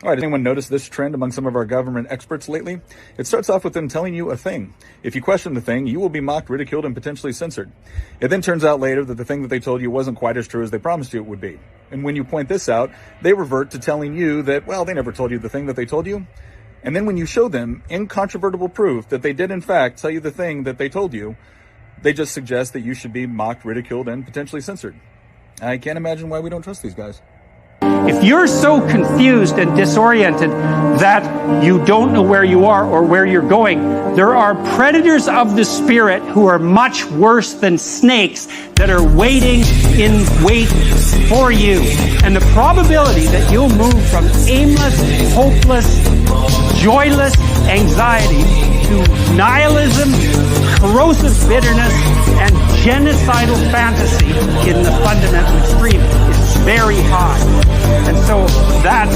All right, anyone notice this trend among some of our government experts lately? It starts off with them telling you a thing. If you question the thing, you will be mocked, ridiculed, and potentially censored. It then turns out later that the thing that they told you wasn't quite as true as they promised you it would be. And when you point this out, they revert to telling you that, well, they never told you the thing that they told you. And then when you show them incontrovertible proof that they did in fact tell you the thing that they told you, they just suggest that you should be mocked, ridiculed, and potentially censored. I can't imagine why we don't trust these guys. If you're so confused and disoriented that you don't know where you are or where you're going, there are predators of the spirit who are much worse than snakes that are waiting in wait for you. And the probability that you'll move from aimless, hopeless, joyless anxiety to nihilism, corrosive bitterness, and genocidal fantasy in the fundamental extreme is very high. And so that's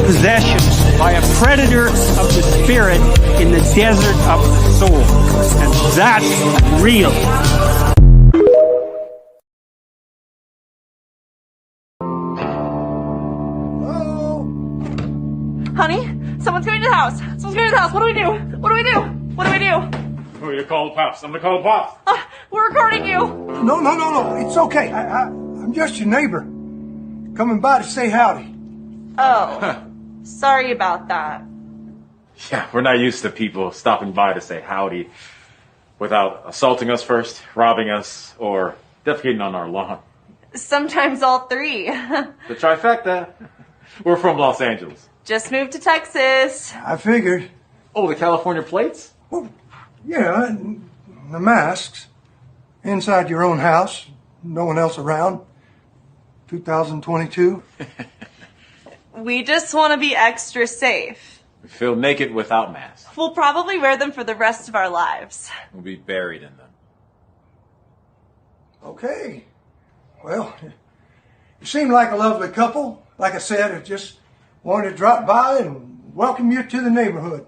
possession by a predator of the spirit in the desert of the soul. And that's real. Honey, someone's going to the house. Someone's going to the house. What do we do? What do we do? What do we do? Who are you call the pops? I'm gonna call the pops. We're recording you. No. It's okay. I'm just your neighbor. Coming by to say howdy. Oh, sorry about that. Yeah, we're not used to people stopping by to say howdy without assaulting us first, robbing us, or defecating on our lawn. Sometimes all three. The trifecta. We're from Los Angeles. Just moved to Texas. I figured. Oh, the California plates? Well, yeah, and the masks. Inside your own house. No one else around. 2022. We just want to be extra safe. We feel naked without masks. We'll probably wear them for the rest of our lives. We'll be buried in them. Okay. Well, you seem like a lovely couple. Like I said, I just wanted to drop by and welcome you to the neighborhood.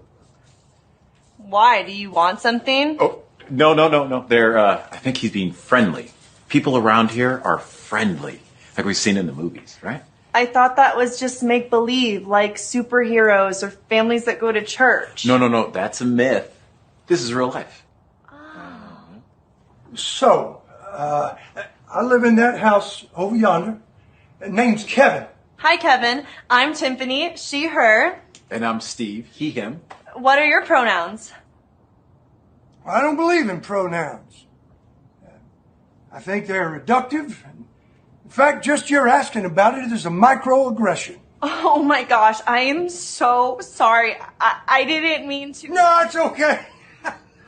Why? Do you want something? Oh, no. They're, I think he's being friendly. People around here are friendly, like we've seen in the movies, right? I thought that was just make-believe, like superheroes or families that go to church. No, that's a myth. This is real life. So, I live in that house over yonder. Name's Kevin. Hi, Kevin. I'm Tiffany, she, her. And I'm Steve, he, him. What are your pronouns? I don't believe in pronouns. I think they're reductive. In fact, just your asking about it is a microaggression. Oh my gosh, I am so sorry. I didn't mean to. No, it's okay.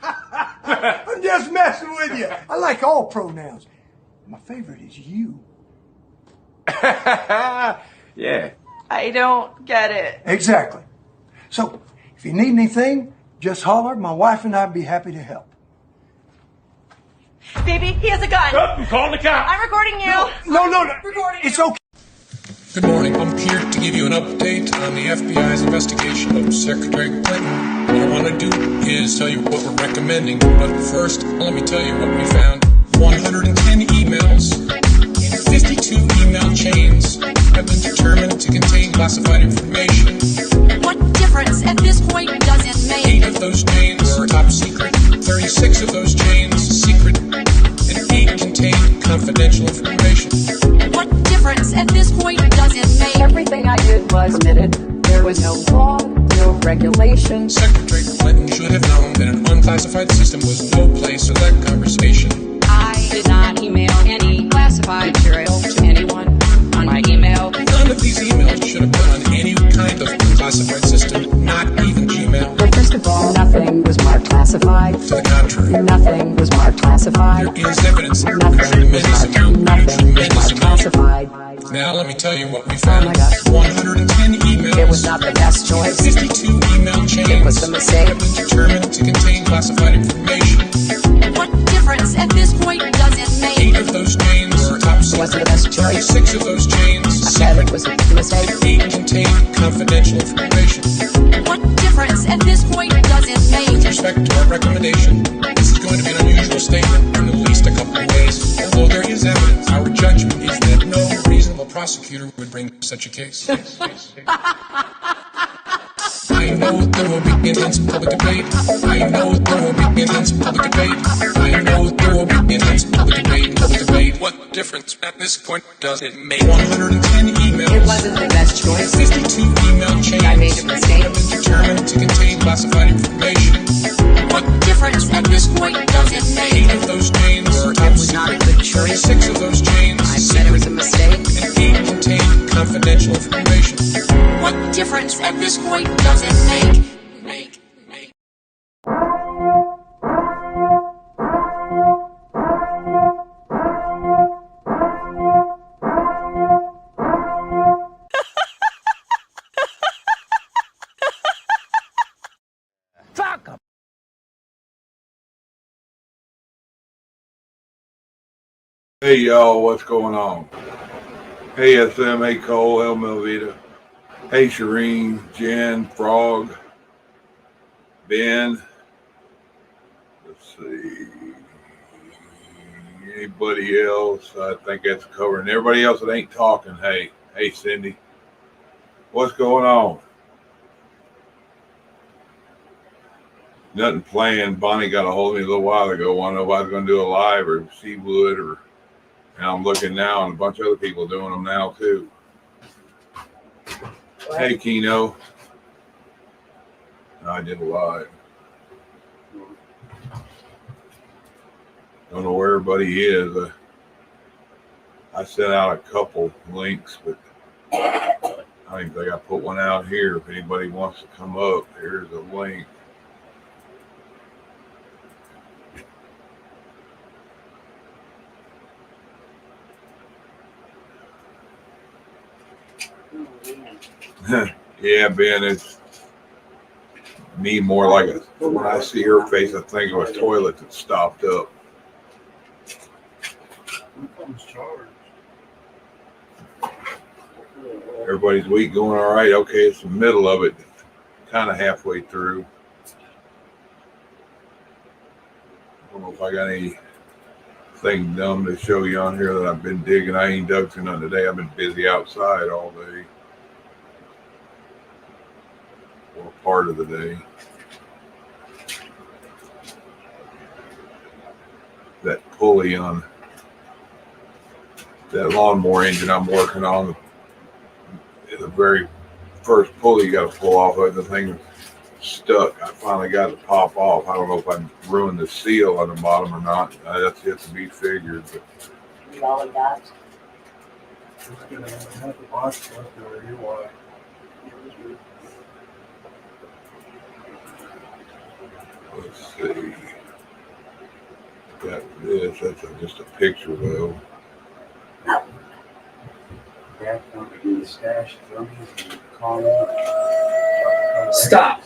I'm just messing with you. I like all pronouns. My favorite is you. Yeah. I don't get it. Exactly. So, if you need anything, just holler. My wife and I'd be happy to help. Baby, he has a gun. I'm calling the cops. I'm recording you. No. Recording It's you. okay. Good morning. I'm here to give you an update on the FBI's investigation of Secretary Clinton. What I want to do is tell you what we're recommending. But first, let me tell you what we found. 110 emails in 52 email chains have been determined to contain classified information. What difference at this point does it make? 8 of those chains are top secret, 36 of those chains secret, and 8 contain confidential information. What difference at this point does it make? Everything I did was admitted. There was no law, no regulation. Secretary Clinton should have known that an unclassified system was no place for that conversation. I did not email any classified material to anyone on my email. None of these emails should have been on any kind of unclassified system, not even Gmail. Well, first of all, nothing was marked classified. To the contrary, Nothing was marked classified. there is evidence of Nothing was tremendous marked, amount, nothing was tremendous marked amount. classified. Now let me tell you what we found. Oh my God. 110 emails. It was not the best choice. 52 email chains. It was a mistake. Have been determined to contain classified information. What difference at this point does it 8 make? of those chains are top It wasn't secret. the best choice. 6 of those chains I said secret. it was a mistake. 8 contain confidential information. What difference at this point does it With make? respect to our recommendation, this is going to be an unusual statement in at least a couple of ways. Although there is evidence, our judgment is that no reasonable prosecutor would bring such a case. I know there will be intense public debate. I know there will be intense public debate. I know there will be intense public debate. Public debate. What difference at this point does it make? 110 emails. It wasn't the best choice. 52 email chains. I made a mistake. Have been determined to contain classified information. What difference at this point does it make? 8 of those chains were It was not a good choice. 6 of those chains I said it was a mistake. and 8 contain confidential information. What difference at this point does it make? Hey y'all, what's going on? Hey SM, hey Cole, El Melvita. Hey Shireen, Jen, Frog, Ben. Let's see. Anybody else? I think that's covering. Everybody else that ain't talking, hey Cindy. What's going on? Nothing planned. Bonnie got a hold of me a little while ago. Wanted to know if I was going to do a live or if she would, or. And I'm looking now, and a bunch of other people doing them now, too. What? Hey, Keno. I did a live. Don't know where everybody is. I sent out a couple links, but I don't even think I put one out here. If anybody wants to come up, here's a link. Yeah, Ben, it's me more like when I see her face, I think of a toilet that stopped up. Everybody's week going all right. Okay, it's the middle of it, kind of halfway through. I don't know if I got anything dumb to show you on here that I've been digging. I ain't dug through none today. I've been busy outside all day. Or part of the day. That pulley on that lawnmower engine I'm working on, the very first pulley you got to pull off of, the thing stuck. I finally got it to pop off. I don't know if I ruined the seal on the bottom or not. That's yet to be figured. But all got. Let's see. Got this. That's just a picture, though. Stop.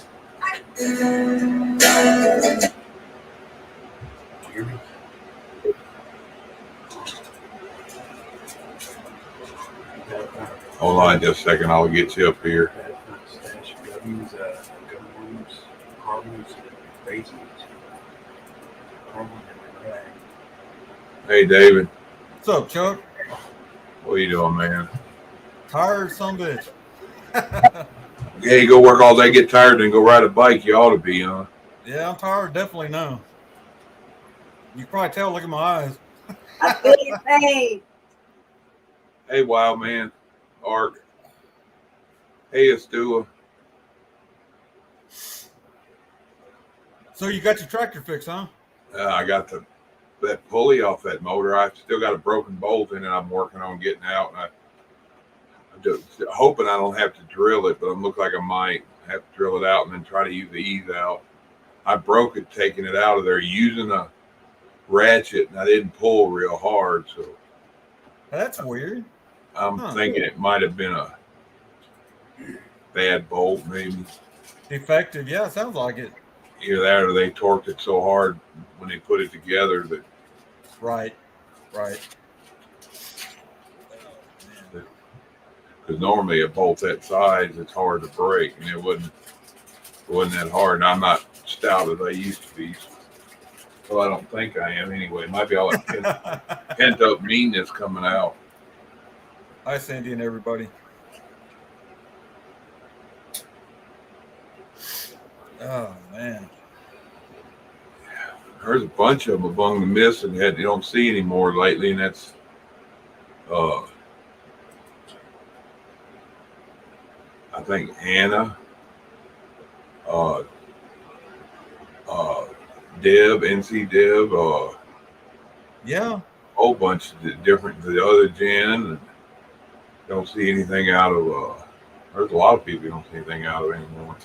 Hold on just a second. I'll get you up here. Hey, David. What's up, Chuck? What are you doing, man? Tired son of a bitch. Yeah, you go work all day, get tired, then go ride a bike. You ought to be, huh? Yeah, I'm tired. Definitely no. You can probably tell. Look at my eyes. I feel your pain. Hey, Wild Man. Ark. Hey, Astua. So you got your tractor fixed, huh? I got that pulley off that motor. I still got a broken bolt in it. I'm working on getting out, and I'm just hoping I don't have to drill it, but it looks like I might have to drill it out and then try to use the ease out. I broke it taking it out of there using a ratchet, and I didn't pull real hard, so that's weird. I'm thinking it might have been a bad bolt, maybe defective. Yeah, it sounds like it. Either that or they torqued it so hard when they put it together that. Right. Because normally a bolt that size, it's hard to break, and it wasn't that hard. And I'm not stout as I used to be. Well, I don't think I am anyway. It might be all that pent up meanness coming out. Hi, Sandy and everybody. Oh man. There's a bunch of them among the missing that you don't see anymore lately, and that's I think Hannah, uh, Deb, NC Deb, Yeah. a whole bunch of different, the other Jen, and don't see anything out of, there's a lot of people you don't see anything out of anymore.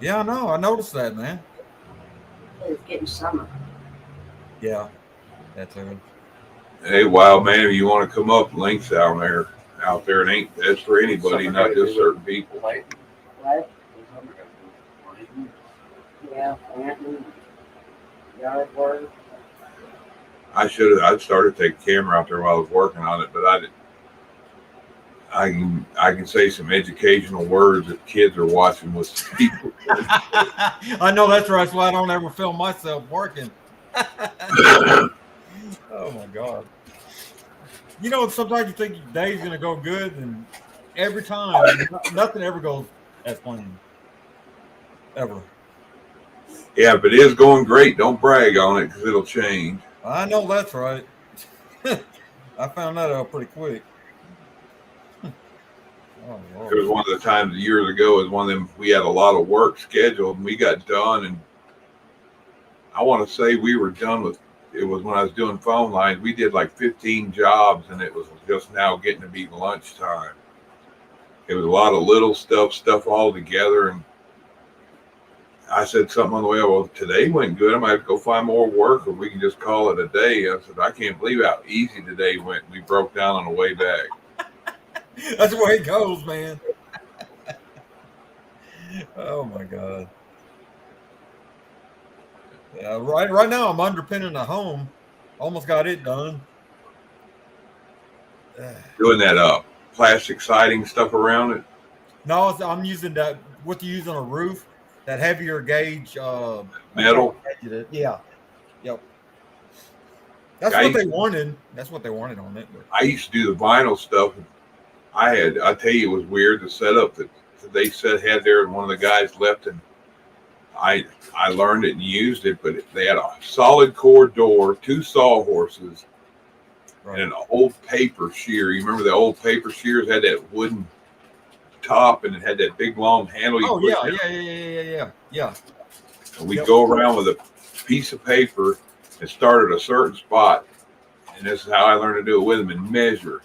Yeah, I know. I noticed that, man. It's getting summer. Yeah. That's it. Hey, wild man, if you want to come up, links out there, it ain't, that's for anybody, not just certain people. What? Yeah, planting, yard work. I'd started to take a camera out there while I was working on it, but I can say some educational words if kids are watching with people. I know that's right. That's why I don't ever film myself working. Oh my God. You know, sometimes you think your day's gonna go good, and every time nothing ever goes as planned. Ever. Yeah, if it is going great, don't brag on it because it'll change. I know that's right. I found that out pretty quick. Oh, It was one of the times years ago. It was one of them. We had a lot of work scheduled, and we got done. And I want to say we were done with. It was when I was doing phone lines. We did like 15 jobs, and it was just now getting to be lunchtime. It was a lot of little stuff all together. And I said something on the way. Well, today went good. I might have to go find more work, or we can just call it a day. I said I can't believe how easy today went. We broke down on the way back. That's the way it goes, man. Oh my God. Yeah, right now I'm underpinning a home. Almost got it done. Doing that plastic siding stuff around it. No, I'm using that. What you use on a roof? That heavier gauge metal. Yeah. Yep. That's what they wanted. That's what they wanted on it. But. I used to do the vinyl stuff. I tell you, it was weird, the setup that they had there, and one of the guys left, and I learned it and used it, but they had a solid core door, 2 sawhorses, right, and an old paper shear. You remember the old paper shears had that wooden top, and it had that big long handle. Oh yeah. And we'd go around with a piece of paper and start at a certain spot, and this is how I learned to do it with them, and measure.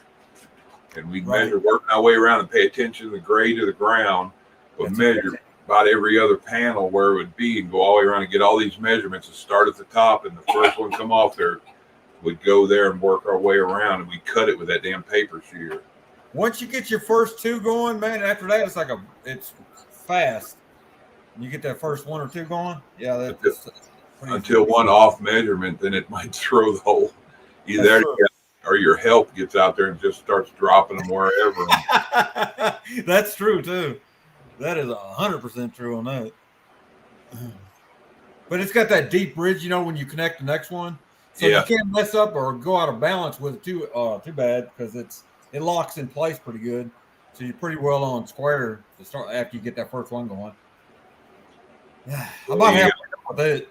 And we'd measure, working our way around and pay attention to the grade of the ground, but measure about every other panel where it would be and go all the way around and get all these measurements and start at the top, and the first one come off there, we'd go there and work our way around, and we cut it with that damn paper shear. Once you get your first 2 going, man, after that it's fast. You get that first 1 or 2 going, yeah. That's until one off measurement, then it might throw the whole. Either or your help gets out there and just starts dropping them wherever. That's true too. That is 100% true on that. But it's got that deep ridge, you know, when you connect the next one, so you can't mess up or go out of balance with it too bad, because it locks in place pretty good. So you're pretty well on square to start after you get that first one going. I'm about halfway with it.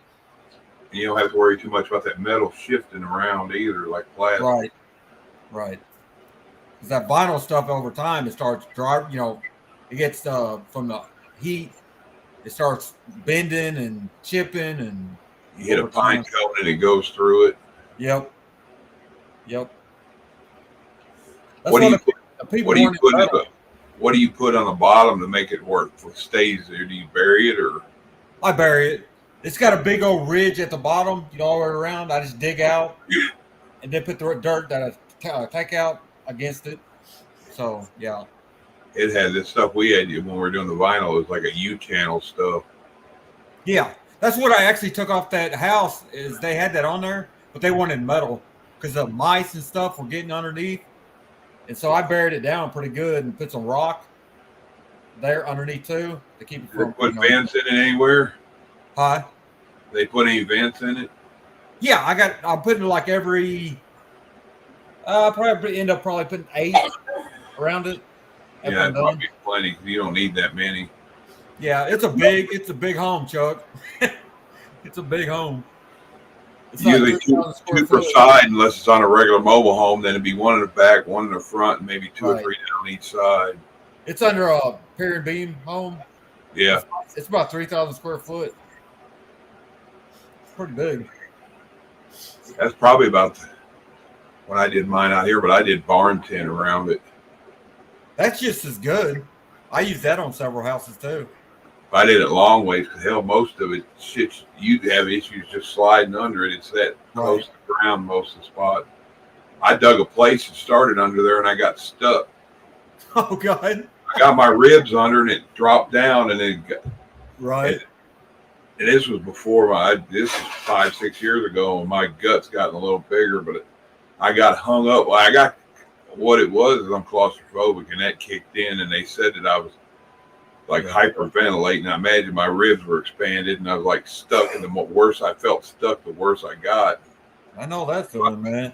You don't have to worry too much about that metal shifting around either, like plastic. Right. Because that vinyl stuff over time, it starts dry. You know, it gets from the heat, it starts bending and chipping, and you hit a pine cone and it goes through it. Yep. What do you put on the bottom to make it work? It stays there. Do you bury it or? I bury it. It's got a big old ridge at the bottom, you know, all the way around. I just dig out and then put the dirt that I take out against it. So, yeah. It had this stuff we had when we were doing the vinyl. It was like a U-channel stuff. Yeah. That's what I actually took off that house, is they had that on there, but they wanted metal because the mice and stuff were getting underneath. And so I buried it down pretty good and put some rock there underneath too to keep it from. Did they put vents in it anywhere? Huh? They put any vents in it? Yeah, I'm putting like every. Probably end up putting 8 around it. Yeah, probably plenty. You don't need that many. Yeah, it's a big home, Chuck. It's a big home. It's like Usually 3,000 square two per foot. side, unless it's on a regular mobile home. Then it'd be one in the back, one in the front, and maybe two or Right. three down each side. It's under a pier and beam home. Yeah, It's about 3,000 square foot. It's pretty big. that's probably about when I did mine out here, but I did barn tin around it. That's just as good. I use that on several houses too. If I did it long ways, because hell, most of it, shit, you have issues just sliding under it. It's that close to the ground most of the spot. I dug a place and started under there, and I got stuck. Oh, God. I got my ribs under, and it dropped down, and it got, Right. and this was before this was 5-6 years ago, and my gut's gotten a little bigger, but I got hung up. Well, I got what it was is I'm claustrophobic, and that kicked in, and they said that I was like hyperventilating. I imagine my ribs were expanded, and I was like stuck. And the worse I felt stuck, the worse I got. I know that feeling, man.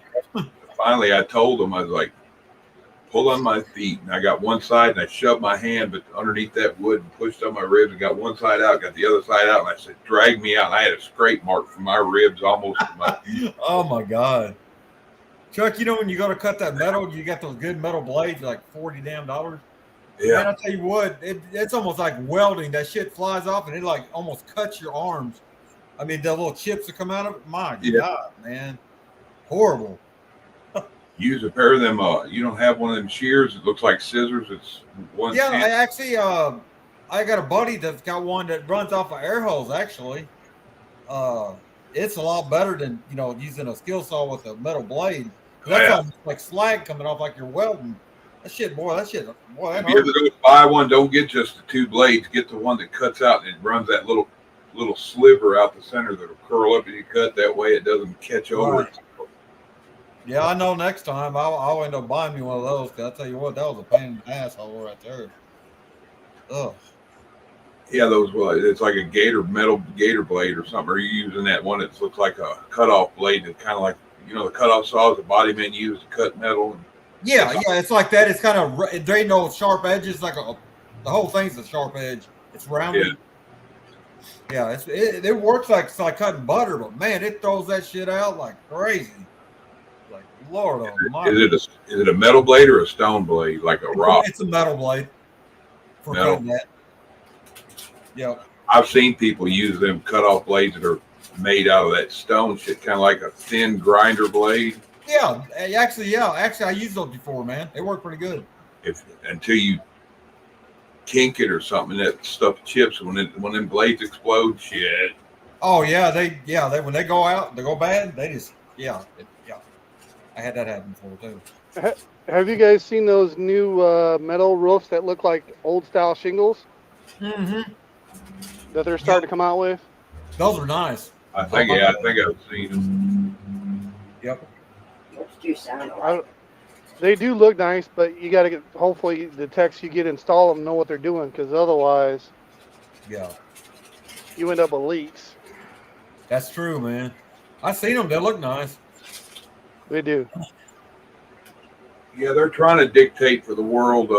Finally, I told them, I was like, pull on my feet. And I got one side, and I shoved my hand but underneath that wood and pushed on my ribs and got one side out, got the other side out. And I said, drag me out. And I had a scrape mark from my ribs almost to my feet. Oh, my God. Chuck, you know when you go to cut that metal, you got those good metal blades, like $40 damn. Yeah. Man, I tell you what, it's almost like welding. That shit flies off, and it like almost cuts your arms. I mean, the little chips that come out of it. My God, man, horrible. Use a pair of them. You don't have one of them shears. It looks like scissors. It's one. Yeah, I actually, I got a buddy that's got one that runs off of air hose. Actually, it's a lot better than using a skill saw with a metal blade. That's almost like slag coming off, like you're welding. That shit, boy. That if you ever go to buy one, don't get just the two blades. Get the one that cuts out and it runs that little sliver out the center that'll curl up and you cut that way. It doesn't catch over it. Yeah, I know. Next time I'll end up buying me one of those. Cause I tell you what, that was a pain in the asshole right there. Ugh. Yeah, those. It's like a metal gator blade or something. Or are you using that one that looks like a cutoff blade? That's kind of like the cutoff saws the body men use to cut metal. Yeah, it's like that. It's kind of there ain't no sharp edges. Like the whole thing's a sharp edge. It's rounded. Yeah, it works like it's like cutting butter, but man, it throws that shit out like crazy. Like Lord Almighty. Is it a metal blade or a stone blade, like a rock? It's a metal blade for cutting that. Yeah, I've seen people use them cutoff blades that are made out of that stone shit, kind of like a thin grinder blade. Yeah, actually, I used those before, man. They work pretty good. Until you kink it or something, that stuff chips when them blades explode. Shit. Oh yeah, they when they go out, they go bad. They just I had that happen before too. Have you guys seen those new metal roofs that look like old style shingles? Mm-hmm. That they're starting to come out with. Those are nice. I think I've seen them. Yep. They do look nice, but you got to get. Hopefully, the techs you get install them know what they're doing, because otherwise, you end up with leaks. That's true, man. I've seen them. They look nice. They do. Yeah, they're trying to dictate for the world,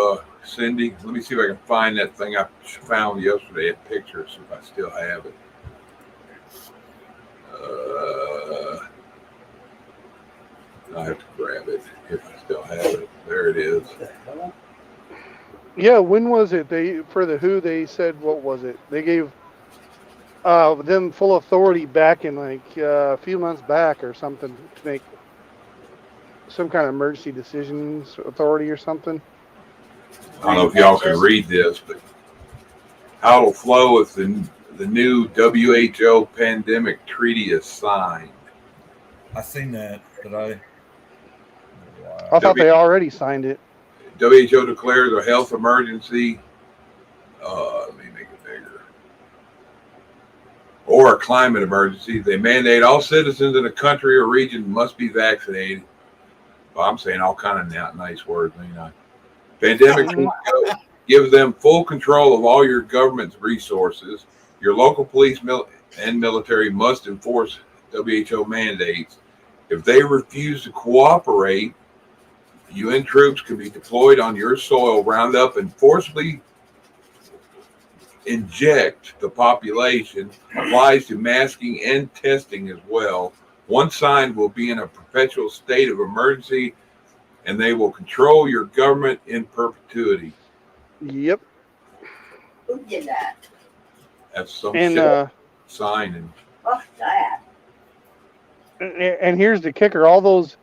Cindy. Let me see if I can find that thing I found yesterday at pictures, if I still have it. I have to grab it if I still have it. There it is. Yeah, when was it? For the WHO, they said, what was it? They gave them full authority back in like a few months back or something to make some kind of emergency decisions authority or something. I don't know if y'all can read this, but how it'll flow if the new WHO pandemic treaty is signed. I seen that, but I thought they already signed it. WHO declares a health emergency. Let me make it bigger. Or a climate emergency. They mandate all citizens in a country or region must be vaccinated. Well, I'm saying all kind of nice words, ain't I? Pandemic gives them full control of all your government's resources. Your local police and military must enforce WHO mandates. If they refuse to cooperate, UN troops can be deployed on your soil, round up and forcibly inject the population applies to masking and testing as well. One side will be in a perpetual state of emergency, and they will control your government in perpetuity. Yep. Who did that? That's some And shit sign. And Fuck that. and here's the kicker: all those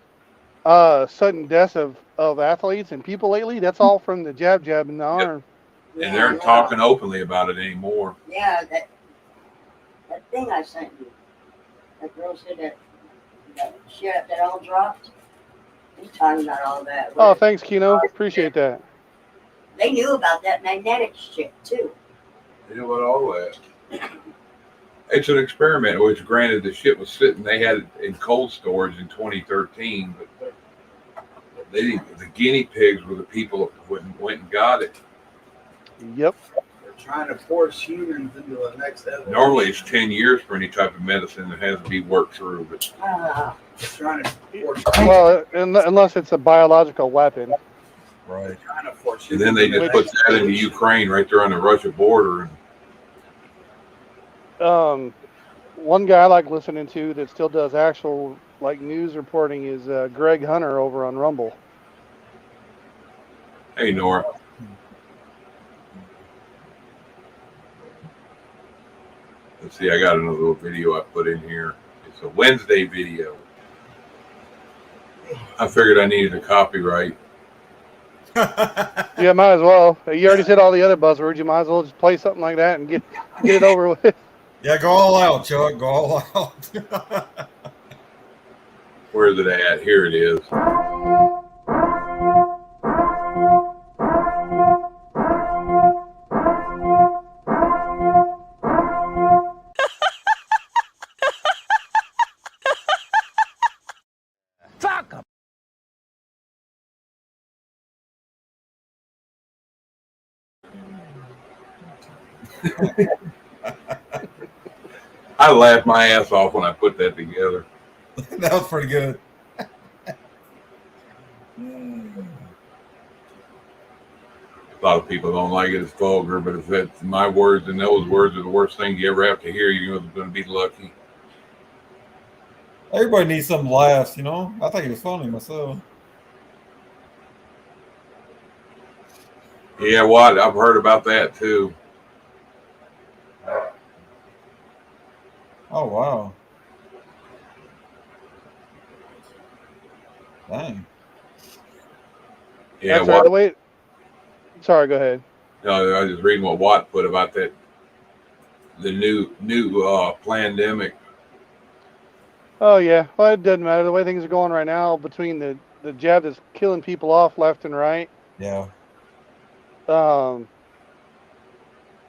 sudden deaths of athletes and people lately, that's all from the jab in the arm. and they're talking openly about it anymore. Yeah, that thing I sent you. That girl said that shit that all dropped. He's talking about all that. Oh, thanks, Kino. Appreciate that. They knew about that magnetic shit too. They know about all that. It's an experiment, which granted the shit was sitting, they had it in cold storage in 2013, but the guinea pigs were the people that went and got it. Yep. They're trying to force humans into the next evolution. Normally it's 10 years for any type of medicine that has to be worked through, but They're trying to force Well, unless it's a biological weapon. right. trying to force And then they just put that into Ukraine right there on the Russia border. One guy I like listening to that still does actual like news reporting is Greg Hunter over on Rumble. Hey, Nora. Let's see, I got another little video I put in here. It's a Wednesday video. I figured I needed a copyright. Yeah, might as well. You already said all the other buzzwords. You might as well just play something like that and get it over with. Yeah, go all out, Chuck. Go all out. Where's it at? Here it is. Fuck 'em. I laughed my ass off when I put that together. That was pretty good. A lot of people don't like it. It's vulgar, but if that's my words and those words are the worst thing you ever have to hear, you're going to be lucky. Everybody needs some laughs, you know? I think it was funny myself. Yeah, what? I've heard about that too. Oh, wow. Dang. Yeah, That's right. The way. Sorry, go ahead. No, I was just reading what Watt put about that. The new pandemic. Oh yeah. Well, it doesn't matter the way things are going right now between the jab that's killing people off left and right. Yeah.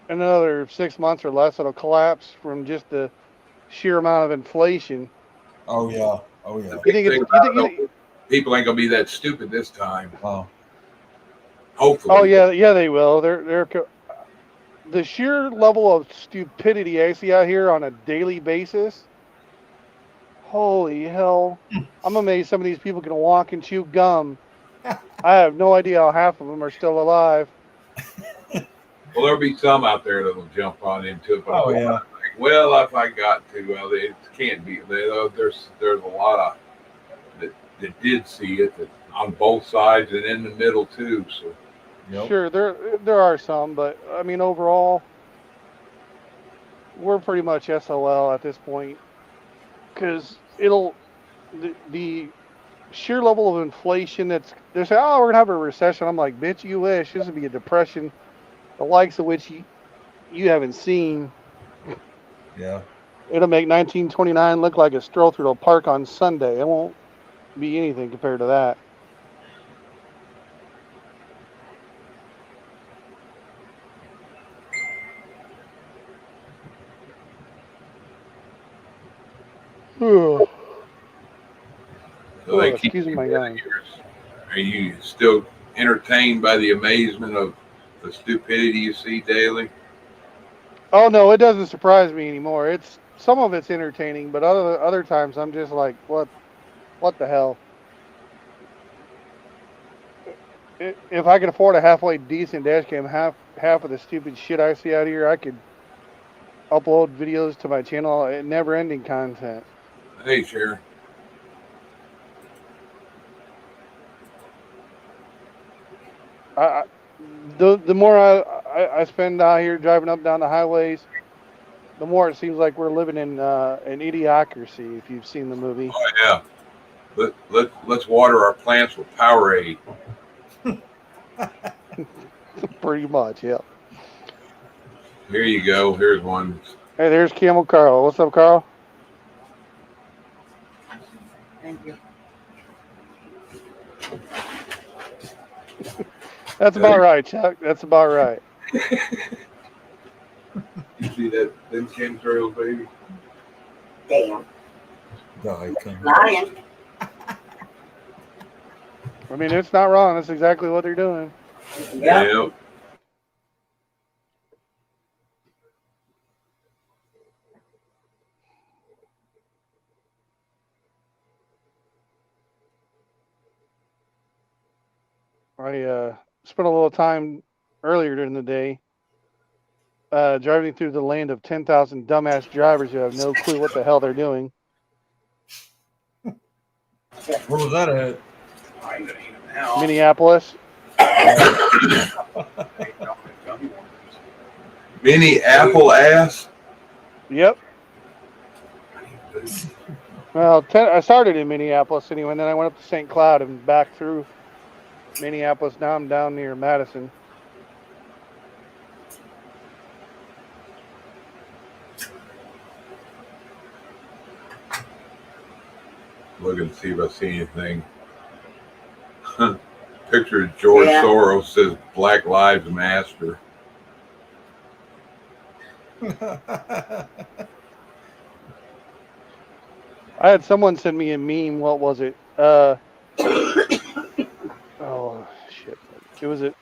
Another 6 months or less, it'll collapse from just the sheer amount of inflation. Oh yeah. Oh yeah. You think People ain't gonna be that stupid this time. Oh. Hopefully. Oh yeah, they will. They're the sheer level of stupidity I see out here on a daily basis. Holy hell! I'm amazed some of these people can walk and chew gum. I have no idea how half of them are still alive. Well, there'll be some out there that'll jump on into it. But Oh, yeah. like, well, if I got to, well, it can't be. There's a lot of that did see it that on both sides and in the middle too. So. Yep. Sure, there are some, but I mean overall, we're pretty much SOL at this point because the sheer level of inflation that's they're saying, oh, we're gonna have a recession. I'm like, bitch, you wish. This would be a depression, the likes of which you haven't seen. Yeah. It'll make 1929 look like a stroll through a park on Sunday. It won't be anything compared to that. So they keep excuse my guy. Are you still entertained by the amazement of the stupidity you see daily? Oh no, it doesn't surprise me anymore. It's some of it's entertaining, but other times I'm just like, what the hell? if I could afford a halfway decent dash cam, half of the stupid shit I see out here, I could upload videos to my channel. Never ending content. Hey, Sharon. The more I spend out here driving up down the highways, the more it seems like we're living in an idiocracy. If you've seen the movie. Oh yeah. Let's water our plants with Powerade. Pretty much, yeah. Here you go. Here's one. Hey, there's Camel Carl. What's up, Carl? Thank you. That's about right, Chuck. That's about right. You see that? Them chemtrails, baby. Damn. Lying. I mean, it's not wrong. That's exactly what they're doing. Yep. I spent a little time earlier during the day driving through the land of 10,000 dumbass drivers who have no clue what the hell they're doing. Where was that at? Minneapolis. Mini apple ass. Yep. Well, I started in Minneapolis anyway, and then I went up to St. Cloud and back through Minneapolis. Now I'm down near Madison. Looking to see if I see anything. Picture of George Soros says Black Lives Matter. I had someone send me a meme. What was it? Oh shit! It was it.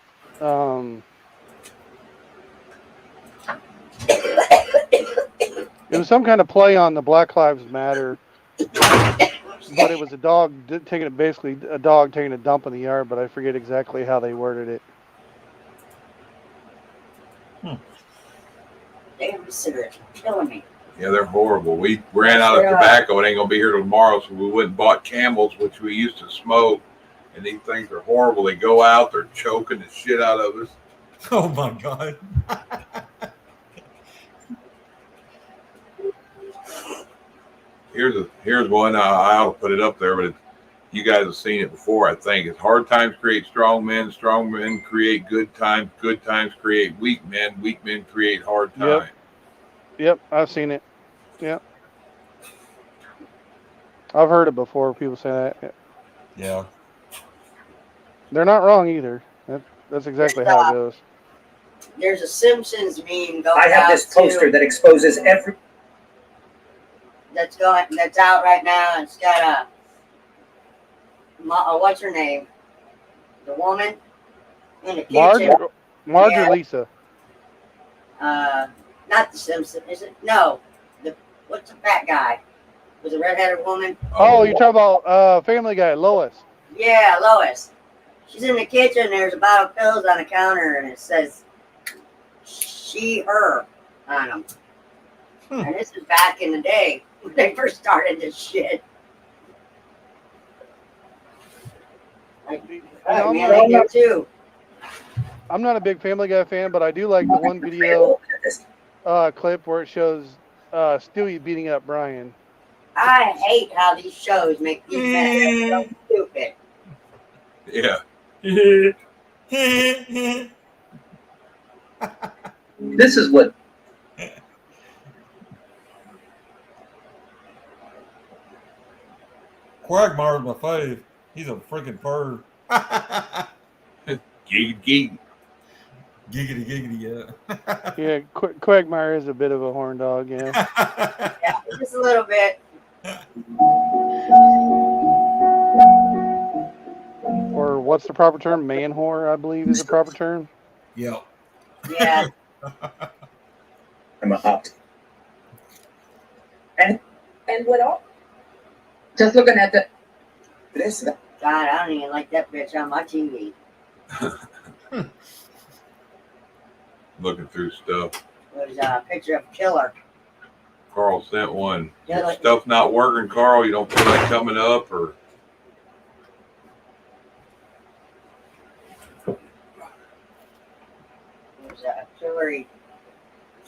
It was some kind of play on the Black Lives Matter, but it was a dog taking a dog taking a dump in the yard. But I forget exactly how they worded it. Damn cigarette, killing me. Yeah, they're horrible. We ran out of tobacco. It ain't gonna be here tomorrow, so we went and bought Camels, which we used to smoke. And these things are horrible. They go out, they're choking the shit out of us. Oh my god. Here's one. I'll put it up there, but you guys have seen it before. I think it's hard times create strong men create good times create weak men create hard times. Yep, I've seen it. Yep, I've heard it before. People say that. Yeah, they're not wrong either. That's exactly how it goes. There's a Simpsons meme going. I have this poster that exposes every. That's out right now. It's got what's her name? The woman in the kitchen. Marge or Lisa? Not the Simpsons, is it? No. What's the fat guy? Was a redheaded woman? Oh, you're talking about Family Guy, Lois. Yeah, Lois. She's in the kitchen. There's a bottle of pills on the counter, and it says she, her on them. And this is back in the day when they first started this shit. They do too. I'm not a big Family Guy fan, but I do like the one video clip where it shows Stewie beating up Brian. I hate how these shows make these men so stupid. Yeah. This is what. Quagmire's my fave. He's a freaking bird. Giggity. Giggity, yeah. Yeah, Quagmire is a bit of a horn dog, yeah. Yeah, just a little bit. Or what's the proper term? Man whore, I believe, is the proper term. Yeah. Yeah. I'm a hot. And what all? Just looking at the. God, I don't even like that bitch on my TV. Looking through stuff. There's a picture of Killer. Carl sent one. Yeah, Your stuff not working, Carl? You don't feel like coming up, or? There's a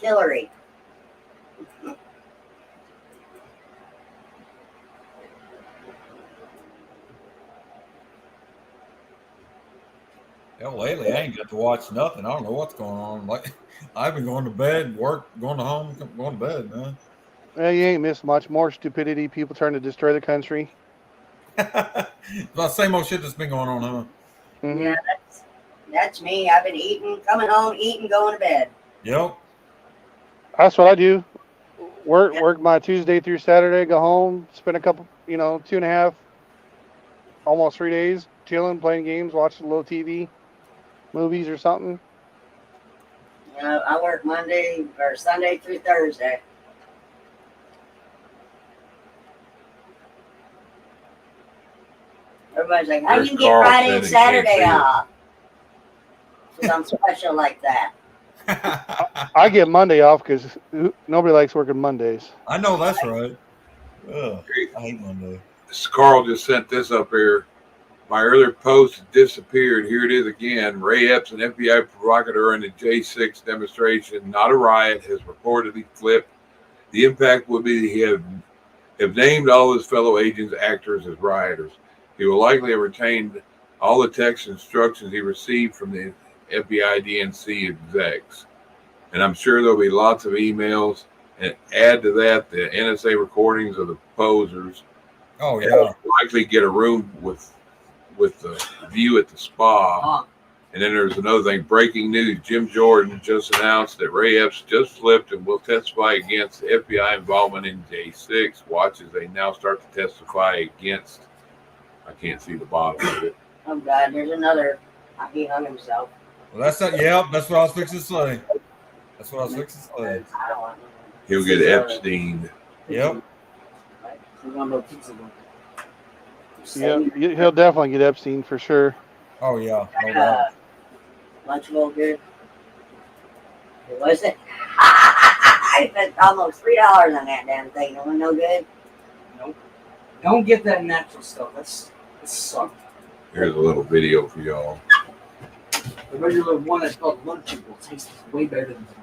Hillary. Hell, lately I ain't got to watch nothing. I don't know what's going on. Like I've been going to bed, work, going to home, going to bed, man. Well, you ain't missed much. More stupidity. People trying to destroy the country. About the same old shit that's been going on, huh? Mm-hmm. Yeah, that's me. I've been eating, coming home, eating, going to bed. Yep. That's what I do. Work my Tuesday through Saturday. Go home, spend a couple, 2.5, almost 3 days chilling, playing games, watching a little TV, movies or something. I work Monday or Sunday through Thursday. Everybody's like, how do you get Carl Friday and said he Saturday can't see it. off? Because I'm special like that. I get Monday off because nobody likes working Mondays. I know that's right. Ugh, I hate Monday. Carl just sent this up here. My earlier post disappeared. Here it is again. Ray Epps, an FBI provocateur in the J6 demonstration, not a riot, has reportedly flipped. The impact would be he have named all his fellow agents, actors as rioters. He will likely have retained all the text instructions he received from the FBI DNC execs. And I'm sure there'll be lots of emails. And add to that the NSA recordings of the posers. Oh, yeah. Likely get a room with the view at the spa. And then there's another thing. Breaking news. Jim Jordan just announced that Ray Epps just flipped and will testify against FBI involvement in J6. Watch as they now start to testify against. I can't see the bottom of it. Oh, God, there's another. He hung himself. Well, that's that. Yeah, that's what I was fixing to say. That's what I was fixing to say. He'll get Epstein. Yep. Yeah, he'll definitely get Epstein for sure. Oh yeah, no doubt. Lunchable good. It wasn't. I spent almost $3 on that damn thing. It wasn't no good. Nope. Don't get that natural stuff. That's suck. Here's a little video for y'all. The regular one that's called Lunchable tastes way better than that.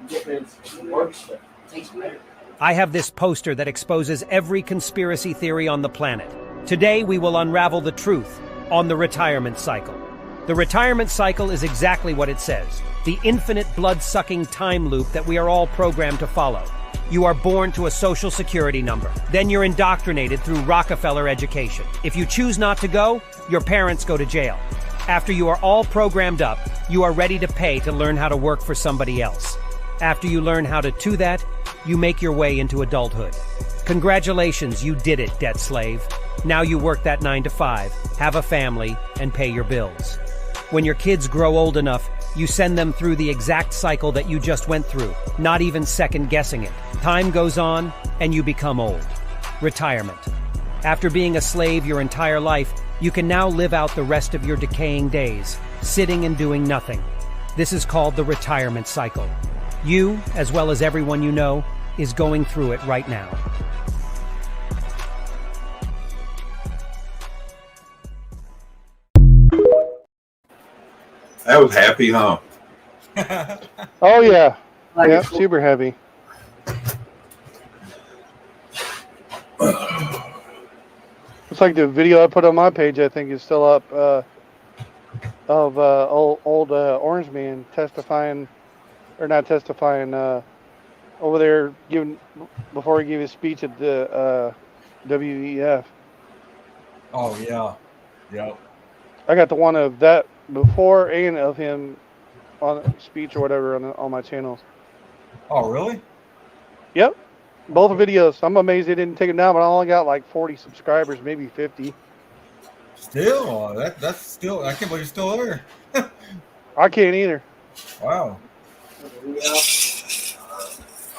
It works, but it tastes better. I have this poster that exposes every conspiracy theory on the planet. Today, we will unravel the truth on the retirement cycle. The retirement cycle is exactly what it says, the infinite blood-sucking time loop that we are all programmed to follow. You are born to a social security number. Then you're indoctrinated through Rockefeller education. If you choose not to go, your parents go to jail. After you are all programmed up, you are ready to pay to learn how to work for somebody else. After you learn how to do that, you make your way into adulthood. Congratulations, you did it, debt slave. Now you work that 9 to 5, have a family, and pay your bills. When your kids grow old enough, you send them through the exact cycle that you just went through, not even second guessing it. Time goes on, and you become old. Retirement. After being a slave your entire life, you can now live out the rest of your decaying days, sitting and doing nothing. This is called the retirement cycle. You, as well as everyone you know, is going through it right now. That was happy, huh? Oh yeah, yeah, super heavy. Looks like the video I put on my page, I think, is still up, of old Orange Man testifying, or not testifying, over there before he gave his speech at the WEF. Oh yeah, yeah. I got the one of that before and of him on speech or whatever on my channel. Oh really? Yep, both videos. I'm amazed they didn't take them down, but I only got like 40 subscribers, maybe 50. Still, that's still. I can't believe it's still there. I can't either. Wow.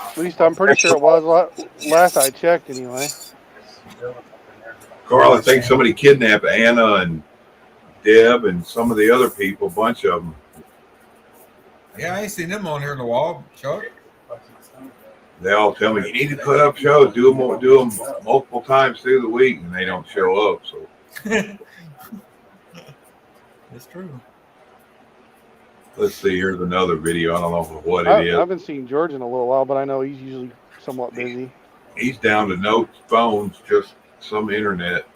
At least I'm pretty sure it was last I checked anyway. Carl, I think somebody kidnapped Anna and Deb and some of the other people, a bunch of them. Yeah, I ain't seen them on here in a while, Chuck. They all tell me, you need to put up shows, do them multiple times through the week, and they don't show up. So It's true. let's see, here's another video. I don't know what it is. I haven't seen George in a little while, but I know he's usually somewhat busy. He's down to no phones, just some internet.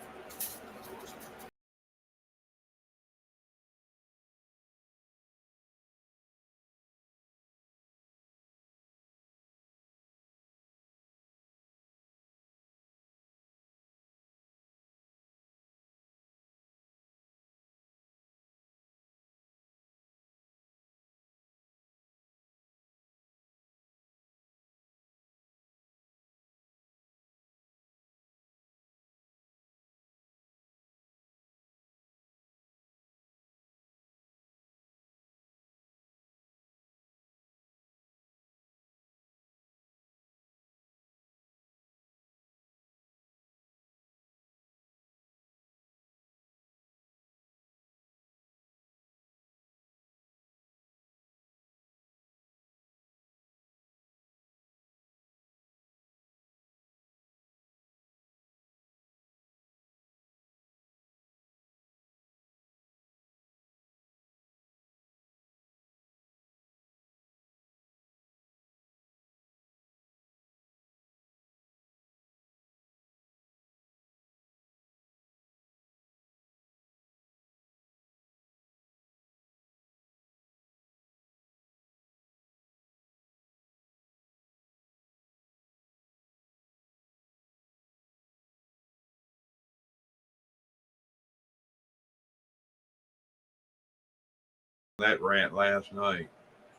That rant last night.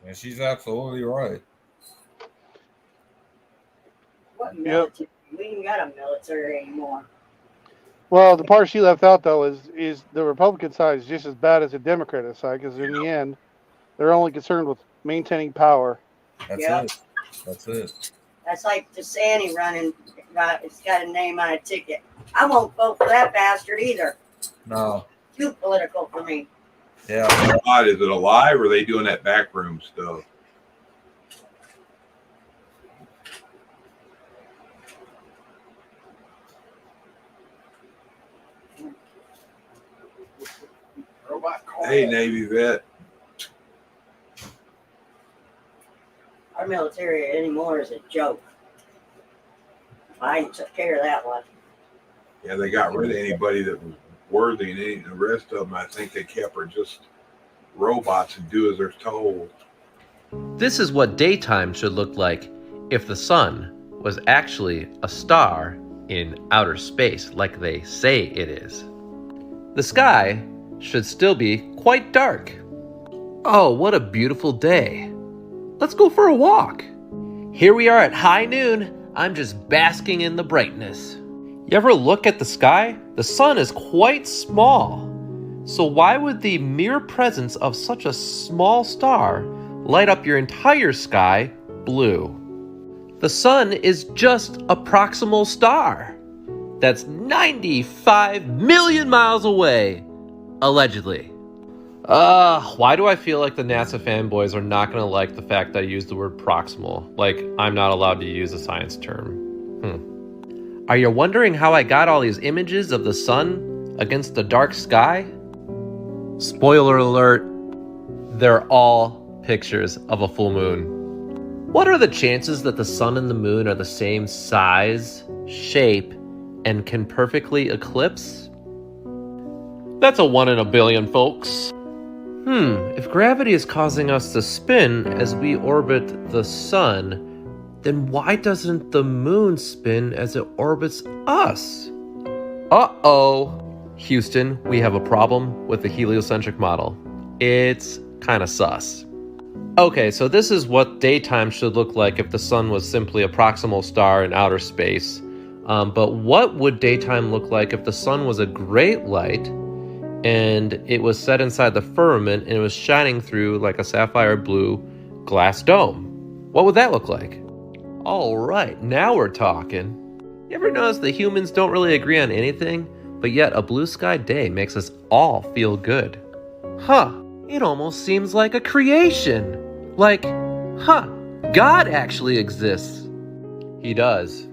And she's absolutely right. What military? We ain't got a military anymore. Well, the part she left out though is the Republican side is just as bad as the Democratic side, because in the end, they're only concerned with maintaining power. That's it. That's it. That's like DeSantis running. It's got a name on a ticket. I won't vote for that bastard either. No. Too political for me. Yeah. God, is it alive or are they doing that backroom stuff? Hey, Navy vet. Our military anymore is a joke. I took care of that one. Yeah, they got rid of anybody that was worthy, and the rest of them, I think they kept her just robots and do as they're told. This is what daytime should look like if the sun was actually a star in outer space, like they say it is. The sky should still be quite dark. Oh, what a beautiful day. Let's go for a walk. Here we are at high noon. I'm just basking in the brightness. You ever look at the sky? The sun is quite small. So why would the mere presence of such a small star light up your entire sky blue? The sun is just a proximal star. That's 95 million miles away, allegedly. Why do I feel like the NASA fanboys are not going to like the fact that I used the word proximal? Like, I'm not allowed to use a science term. Are you wondering how I got all these images of the sun against the dark sky? Spoiler alert, they're all pictures of a full moon. What are the chances that the sun and the moon are the same size, shape, and can perfectly eclipse? That's a 1 in a billion, folks. If gravity is causing us to spin as we orbit the sun, then why doesn't the moon spin as it orbits us? Uh-oh. Houston, we have a problem with the heliocentric model. It's kind of sus. Okay, so this is what daytime should look like if the sun was simply a proximal star in outer space. But what would daytime look like if the sun was a great light and it was set inside the firmament and it was shining through like a sapphire blue glass dome? What would that look like? All right, now we're talking. You ever notice that humans don't really agree on anything, but yet a blue sky day makes us all feel good. Huh, it almost seems like a creation. Like, God actually exists. He does.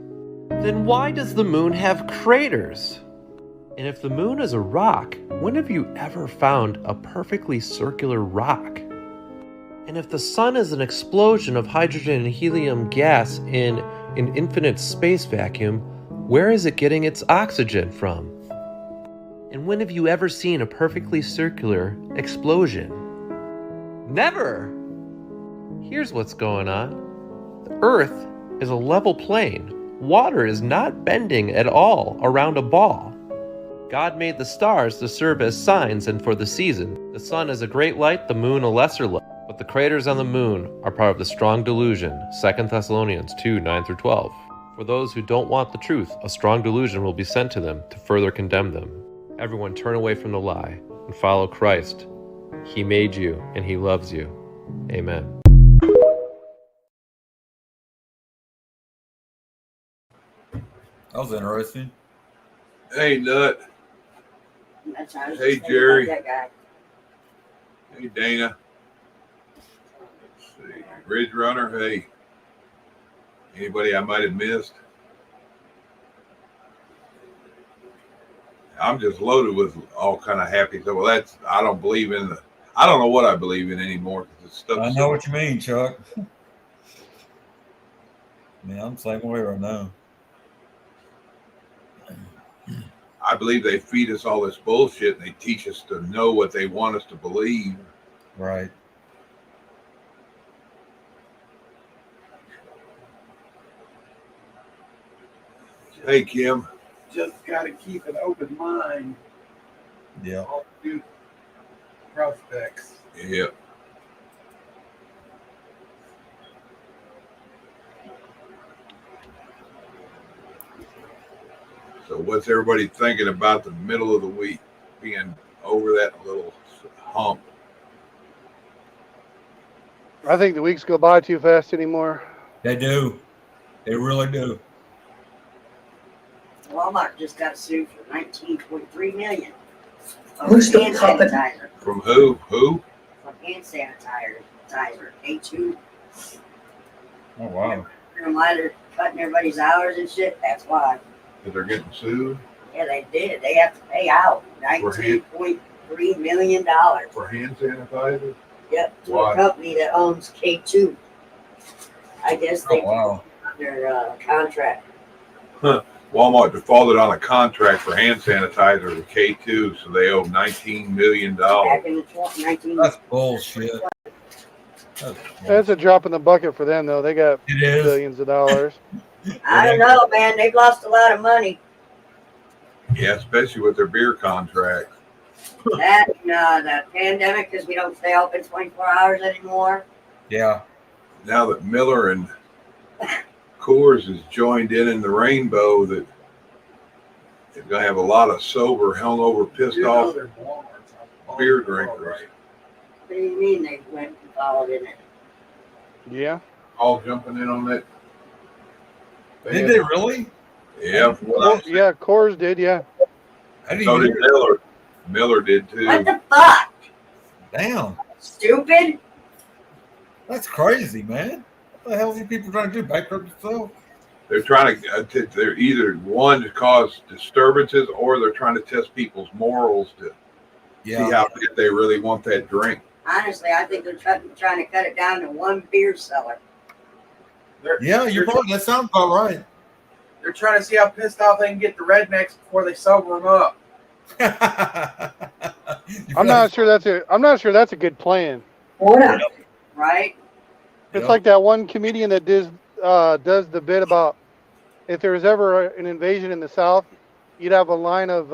Then why does the moon have craters? And if the moon is a rock, when have you ever found a perfectly circular rock? And if the sun is an explosion of hydrogen and helium gas in an infinite space vacuum, where is it getting its oxygen from? And when have you ever seen a perfectly circular explosion? Never! Here's what's going on. The Earth is a level plane. Water is not bending at all around a ball. God made the stars to serve as signs and for the season. The sun is a great light, the moon a lesser light. But the craters on the moon are part of the strong delusion, 2 Thessalonians 2, 9-12. For those who don't want the truth, a strong delusion will be sent to them to further condemn them. Everyone turn away from the lie and follow Christ. He made you and he loves you. Amen. That was interesting. Hey, Nut. Hey, Jerry. Hey, Dana. Let's see. Ridge Runner. Hey. Anybody I might have missed? I'm just loaded with all kind of happy stuff. Well, I don't believe in I don't know what I believe in anymore. I know what you mean, Chuck. Man, I'm the same way right now. I believe they feed us all this bullshit and they teach us to know what they want us to believe. Right. Hey, Kim. Just got to keep an open mind. Yeah. All new prospects. Yeah. So what's everybody thinking about the middle of the week being over that little hump? I think the weeks go by too fast anymore. They do. They really do. Walmart just got sued for $19.3 million. Who's the hand puppet? sanitizer. From who? Who? From hand sanitizer. A2. Oh, wow. And why they're cutting everybody's hours and shit? That's why. Because they're getting sued? Yeah, they did. They have to pay out $19.3 million. For hand sanitizer? Yep, to Why? a company that owns K2. I guess they wow. under contract. Huh. Walmart defaulted on a contract for hand sanitizer with K2, so they owe $19 million. Back in the 19. That's bullshit. That's a drop in the bucket for them, though. They got It is. billions of dollars. I don't know, man. They've lost a lot of money. Yeah, especially with their beer contract. That the pandemic, because we don't stay open 24 hours anymore. Yeah. Now that Miller and Coors is joined in the rainbow, that they're going to have a lot of sober, hungover, pissed off beer drinkers. What do you mean they went and followed in it? Yeah. All jumping in on that. Did they really? Yeah. Yeah, Coors did, yeah. So did Miller. Miller did too. What the fuck? Damn. Stupid? That's crazy, man. What the hell are these people trying to do? Bankrupt themselves? They're trying to, they're either one to cause disturbances or they're trying to test people's morals to see how bad they really want that drink. Honestly, I think they're trying to cut it down to one beer cellar. Yeah, that sounds about right. They're trying to see how pissed off they can get the rednecks before they sober them up. I'm not sure that's a good plan. Right? It's like that one comedian that does the bit about if there was ever an invasion in the South, you'd have a line of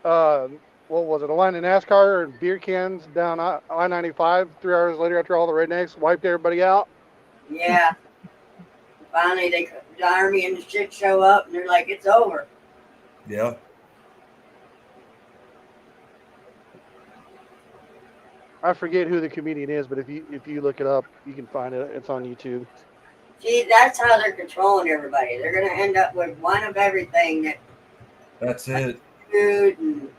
what was it? A line of NASCAR and beer cans down I-95. 3 hours later, after all the rednecks wiped everybody out. Yeah. Finally, the army and the shit show up, and they're like, "It's over." Yeah. I forget who the comedian is, but if you look it up, you can find it. It's on YouTube. See, that's how they're controlling everybody. They're going to end up with one of everything that That's it. Dude, and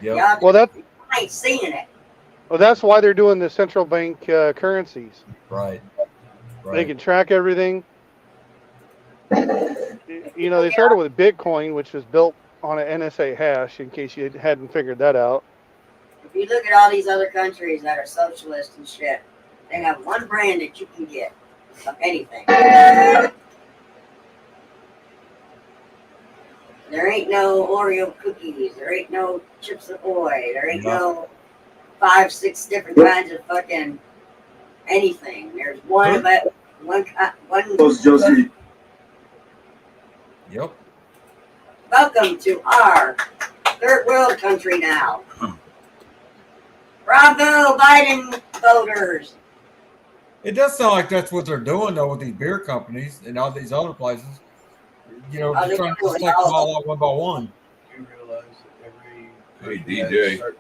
Yep. y'all Well, that I ain't seeing it. well, that's why they're doing the central bank currencies. Right. They can track everything. You know, they started with Bitcoin, which was built on an NSA hash. In case you hadn't figured that out. If you look at all these other countries that are socialist and shit, they have one brand that you can get of anything. There ain't no Oreo cookies. There ain't no Chips Ahoy. There ain't no 5, 6 different kinds of fucking anything. There's one, but one. Josie. Yep. Welcome to our third world country now. Bravo, Biden voters. It does sound like that's what they're doing, though, with these beer companies and all these other places. You know, just trying to select them all out one by one. You realize that every Hey, DJ,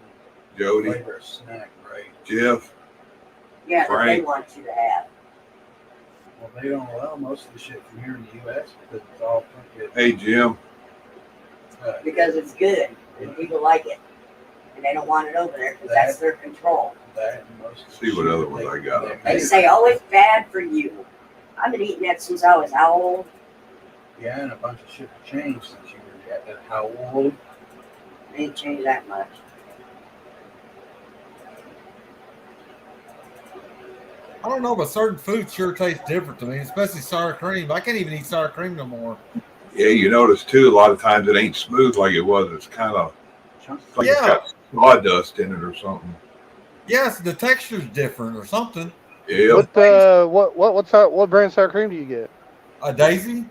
Jody, flavor of snack, right? Jeff. Yeah, that they Frank. want you to have. Well, they don't allow most of the shit from here in the U.S. because it's all printed. Hey, Jim. Because it's good and people like it. And they don't want it over there because that's their control. That and most of the See what other ones I got up They here. say, oh, it's bad for you. I've been eating that since I was how old? Yeah, and a bunch of shit changed since you were at how old? It ain't changed that much. I don't know, but certain foods sure taste different to me, especially sour cream. I can't even eat sour cream no more. Yeah, you notice too, a lot of times it ain't smooth like it was. It's kind of like it's got sawdust in it or something. Yes, the texture's different or something. Yeah. What brand sour cream do you get? A Daisy?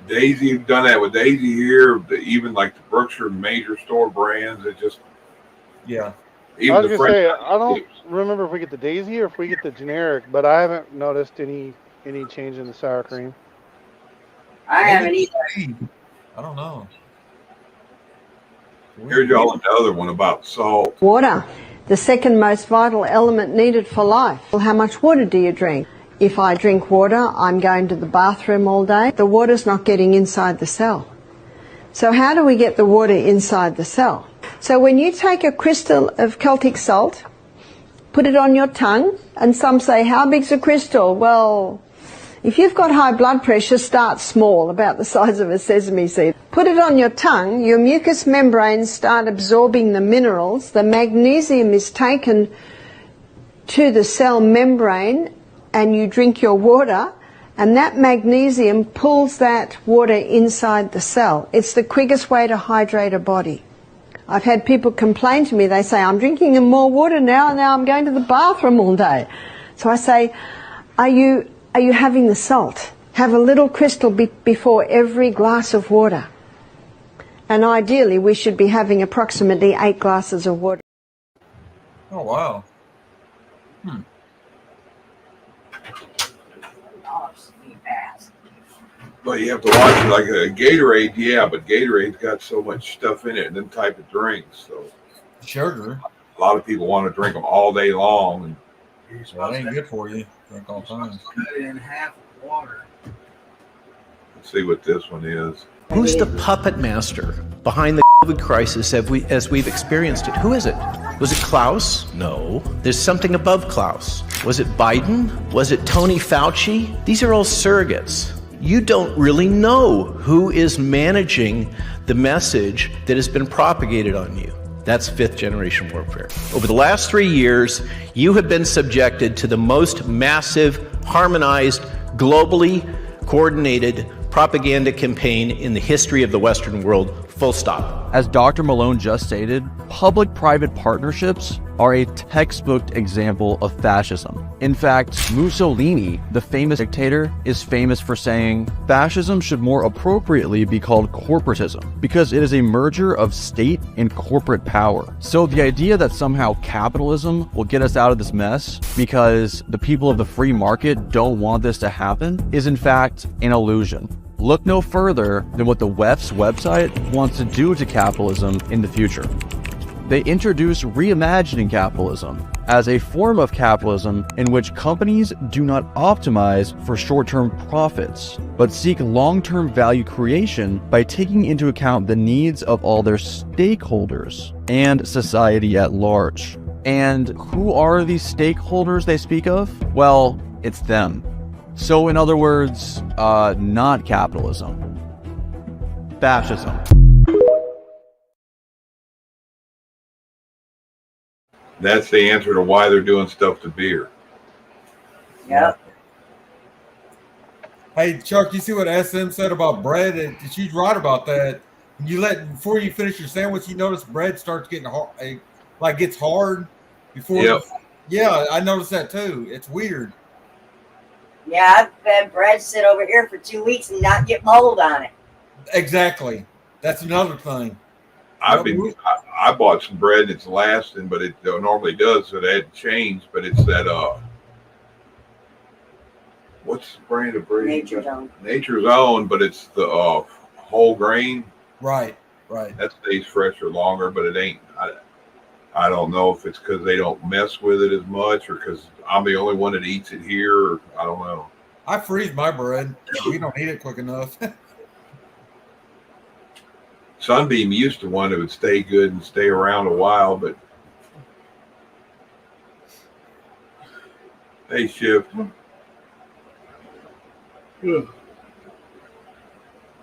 Daisy, you've done that with Daisy here. Even like the Berkshire major store brands, it just yeah. Even I was the gonna say French. I don't remember if we get the Daisy or if we get the generic, but I haven't noticed any change in the sour cream. I haven't either. I don't know. Here's y'all another one about salt. Water, the second most vital element needed for life. Well, how much water do you drink? If I drink water, I'm going to the bathroom all day. The water's not getting inside the cell. So how do we get the water inside the cell? So when you take a crystal of Celtic salt, put it on your tongue, and some say, how big's a crystal? Well, if you've got high blood pressure, start small, about the size of a sesame seed. Put it on your tongue, your mucous membranes start absorbing the minerals. The magnesium is taken to the cell membrane, and you drink your water, and that magnesium pulls that water inside the cell. It's the quickest way to hydrate a body. I've had people complain to me, they say, I'm drinking more water now I'm going to the bathroom all day. So I say, are you having the salt? Have a little crystal before every glass of water. And ideally we should be having approximately 8 glasses of water. Oh, wow. But you have to watch it like a Gatorade, yeah, but Gatorade's got so much stuff in it and them type of drinks. So sugar. A lot of people want to drink them all day long. And Well, that ain't good for you. Drink all the time. Cut it in half with water. let's see what this one is. Who's the puppet master behind the COVID crisis as we've experienced it? Who is it? Was it Klaus? No. There's something above Klaus. Was it Biden? Was it Tony Fauci? These are all surrogates. You don't really know who is managing the message that has been propagated on you. That's 5th generation warfare. Over the last 3 years, you have been subjected to the most massive, harmonized, globally coordinated propaganda campaign in the history of the Western world, full stop. As Dr. Malone just stated, public-private partnerships are a textbook example of fascism. In fact, Mussolini, the famous dictator, is famous for saying, fascism should more appropriately be called corporatism, because it is a merger of state and corporate power. So the idea that somehow capitalism will get us out of this mess because the people of the free market don't want this to happen is in fact an illusion. Look no further than what the WEF's website wants to do to capitalism in the future. They introduce reimagining capitalism, as a form of capitalism in which companies do not optimize for short-term profits, but seek long-term value creation by taking into account the needs of all their stakeholders and society at large. And who are these stakeholders they speak of? Well, it's them. So in other words, not capitalism. Fascism. That's the answer to why they're doing stuff to beer. Yep. Hey, Chuck, you see what SM said about bread? And she's right about that. Before you finish your sandwich, you notice bread starts getting hard, like gets hard before. Yep. Yeah, I noticed that too. It's weird. Yeah, I've had bread sit over here for 2 weeks and not get mold on it. Exactly. That's another thing. I bought some bread and it's lasting, but it normally does, so that hadn't changed. But it's that what's the brand of bread? Nature's Own. Nature's Own, but it's the whole grain. Right. That stays fresher longer, but it ain't. I don't know if it's because they don't mess with it as much, or because I'm the only one that eats it here. Or I don't know. I freeze my bread. We don't eat it quick enough. Sunbeam used to one that would stay good and stay around a while, but hey, Shiv.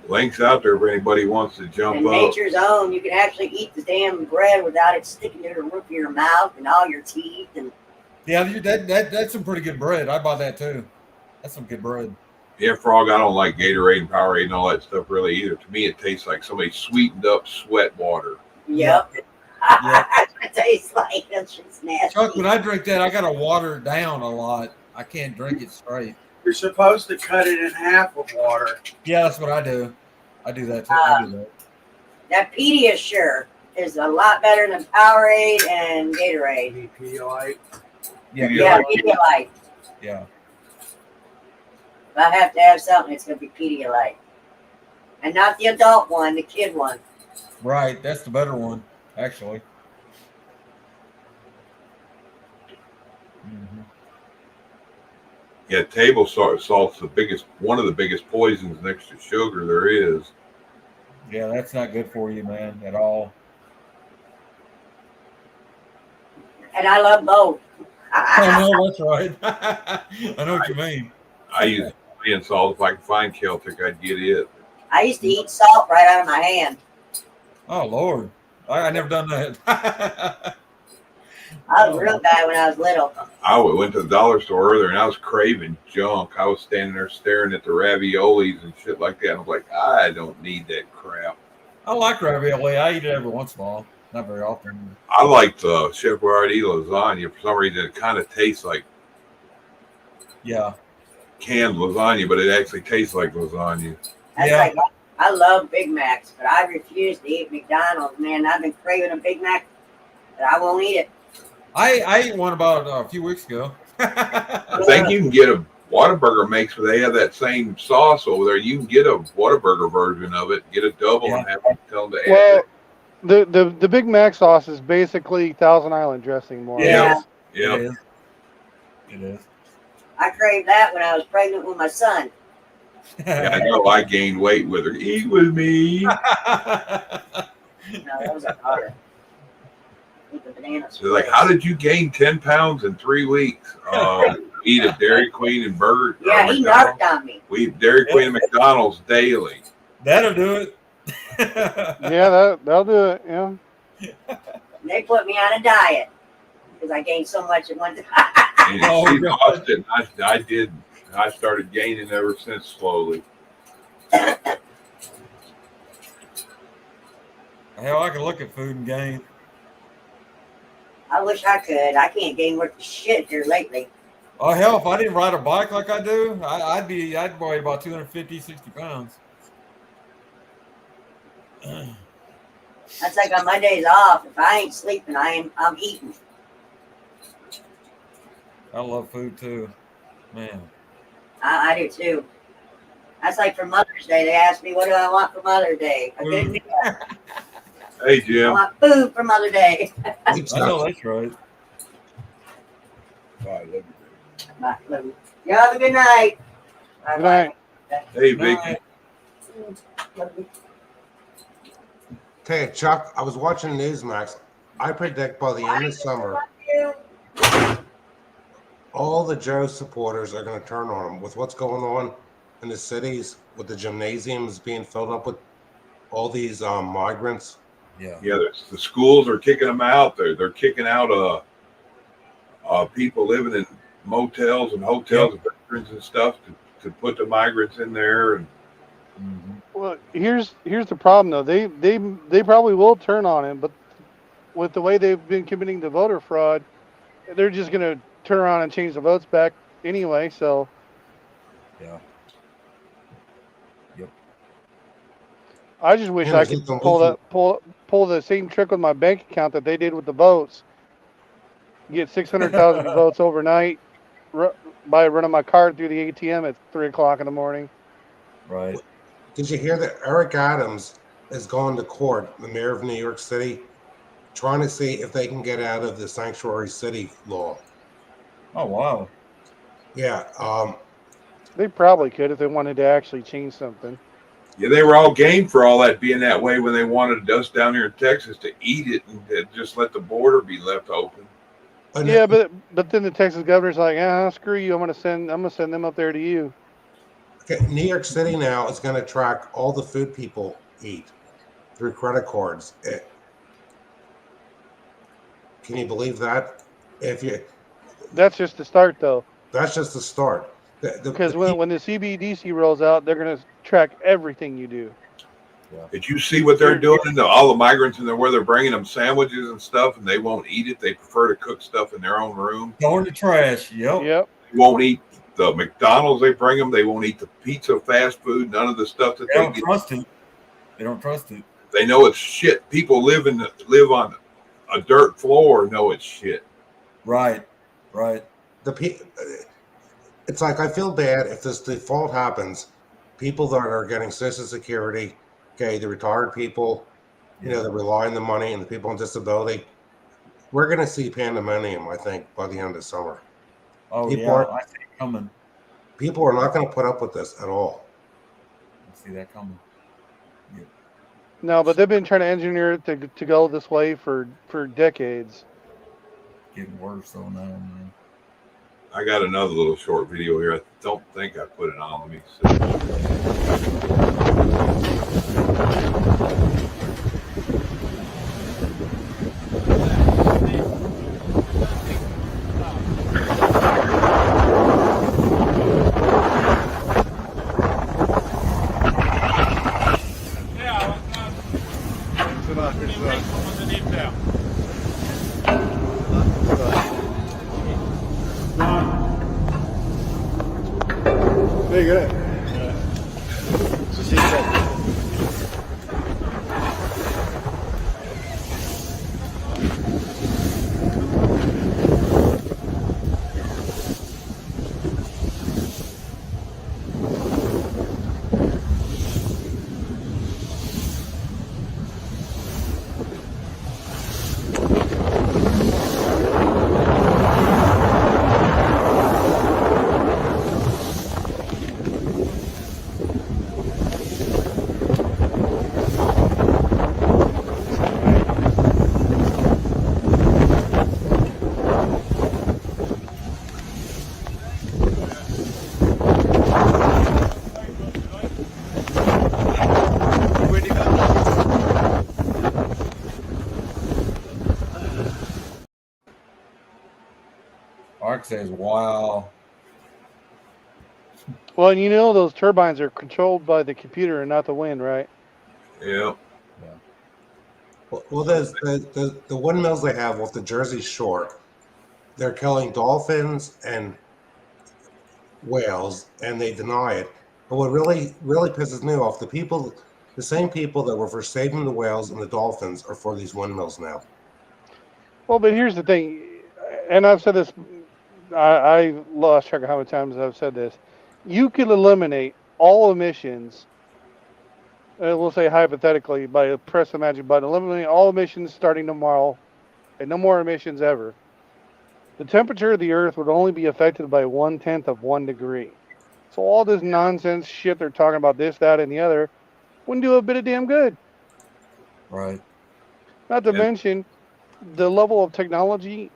Link's out there if anybody wants to jump And up. Nature's Own, you can actually eat the damn bread without it sticking to the roof of your mouth and all your teeth. And Yeah, that's some pretty good bread. I buy that too. That's some good bread. Yeah, Frog, I don't like Gatorade and Powerade and all that stuff really either. To me, it tastes like somebody sweetened up sweat water. Yep. That's what it tastes like. That's just nasty. Chuck, when I drink that, I got to water it down a lot. I can't drink it straight. You're supposed to cut it in half with water. Yeah, that's what I do. I do that too. I do that. That Pediasure is a lot better than Powerade and Gatorade. Pedialyte. Yeah, Pedialyte. Yeah. If I have to have something, it's going to be Pedialyte. And not the adult one, the kid one. Right, that's the better one, actually. Yeah, table salt's one of the biggest poisons next to sugar there is. Yeah, that's not good for you, man, at all. And I love both. I know, that's right. I know what you mean. I use cayenne salt. If I can find Celtic, I'd get it. I used to eat salt right out of my hand. Oh, Lord. I never done that. I was real bad when I was little. I went to the dollar store earlier and I was craving junk. I was standing there staring at the raviolis and shit like that. And I was like, I don't need that crap. I like ravioli. I eat it every once in a while. Not very often. I like the Chef Boyardee lasagna. For some reason, it kind of tastes like canned lasagna, but it actually tastes like lasagna. That's like, I love Big Macs, but I refuse to eat McDonald's, man. I've been craving a Big Mac, but I won't eat it. I ate one about a few weeks ago. I think you can get a Whataburger makes where they have that same sauce over there. You can get a Whataburger version of it, get a double, and have them tell them to add it. The Big Mac sauce is basically Thousand Island dressing more. Yeah. It is. I craved that when I was pregnant with my son. Yeah, I know. I gained weight with her. Eat with me. No, that was a daughter. Eat the bananas. They're like, how did you gain 10 pounds in 3 weeks? Eat at Dairy Queen and Burger. Yeah, he narked on me. We eat Dairy Queen and McDonald's daily. That'll do it. Yeah, that'll do it. Yeah. They put me on a diet because I gained so much at one time. And she lost it. I did. I started gaining ever since slowly. Hell, I can look at food and gain. I wish I could. I can't gain worth of shit here lately. Oh, hell, if I didn't ride a bike like I do, I'd weigh about 250, 60 pounds. That's like on my days off. If I ain't sleeping, I'm eating. I love food too, man. I do too. That's like for Mother's Day. They asked me, what do I want for Mother's Day? I couldn't do that. Hey, I Jim. want food for Mother's Day. I know that's right. Bye. Love you. Bye. Love you. You have a good night. Bye. Good night. Hey, Vicky. Okay, Chuck, I was watching Newsmax. I predict by the end of summer, all the Joe supporters are going to turn on him with what's going on in the cities, with the gymnasiums being filled up with all these migrants. Yeah, the schools are kicking them out. They're kicking out people living in motels and hotels, and veterans and stuff to put the migrants in there. And Well, here's the problem though. They probably will turn on him, but with the way they've been committing the voter fraud, they're just gonna turn around and change the votes back anyway. So yeah. Yep. I just wish I could pull the same trick with my bank account that they did with the votes. Get 600,000 votes overnight by running my card through the ATM at 3:00 in the morning. Right. Did you hear that Eric Adams is going to court, the mayor of New York City, trying to see if they can get out of the sanctuary city law? Oh, wow. Yeah. They probably could if they wanted to actually change something. yeah, they were all game for all that being that way when they wanted us down here in Texas to eat it and to just let the border be left open. Yeah, but then the Texas governor's like, screw you. I'm gonna send them up there to you. Okay, New York City now is going to track all the food people eat through credit cards. Can you believe that? That's just the start, though. That's just the start. Because when the CBDC rolls out, they're gonna track everything you do. Did you see what they're doing? All the migrants in there, where they're bringing them sandwiches and stuff, and they won't eat it. They prefer to cook stuff in their own room. Throw in the trash. Yep. Yep. They won't eat the McDonald's they bring them. They won't eat the pizza, fast food, none of the stuff that They they don't get. trust it. They don't trust it. They know it's shit. People live on a dirt floor know it's shit. Right. Right. It's like I feel bad if this default happens. People that are getting Social Security, okay, the retired people, that rely on the money, and the people on disability, we're going to see pandemonium, I think, by the end of summer. Oh, People I see it coming. People are not going to put up with this at all. I see that coming. Yep. No, but they've been trying to engineer it to go this way for decades. Getting worse though now, man. I got another little short video here. I don't think I put it on. Let me see. Very good. Ark says, wow. Well, and those turbines are controlled by the computer and not the wind, right? Yeah. Well, there's the windmills they have off the Jersey Shore. They're killing dolphins and whales, and they deny it. But what really pisses me off, the same people that were for saving the whales and the dolphins are for these windmills now. Well, but here's the thing, and I've said this, I lost track of how many times I've said this. You could eliminate all emissions, we'll say hypothetically, by press the magic button, eliminate all emissions starting tomorrow, and no more emissions ever. the temperature of the Earth would only be affected by 1/10 of 1 degree. So all this nonsense shit they're talking about, this, that, and the other, wouldn't do a bit of damn good. Right. Not to mention, the level of technology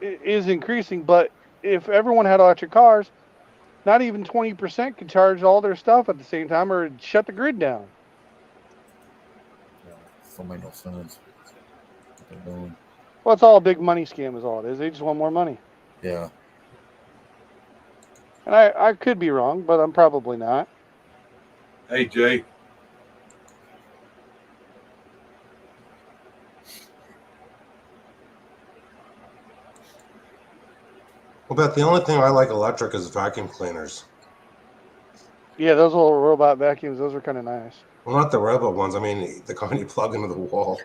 is increasing, but if everyone had electric cars, not even 20% could charge all their stuff at the same time or it'd shut the grid down. So make no sense. What they're doing. Well, it's all a big money scam is all it is. They just want more money. Yeah. And I could be wrong, but I'm probably not. Hey, Jay. Well, but the only thing I like electric is vacuum cleaners. Yeah, those little robot vacuums, those are kind of nice. Well, not the robot ones. I mean, the kind you plug into the wall.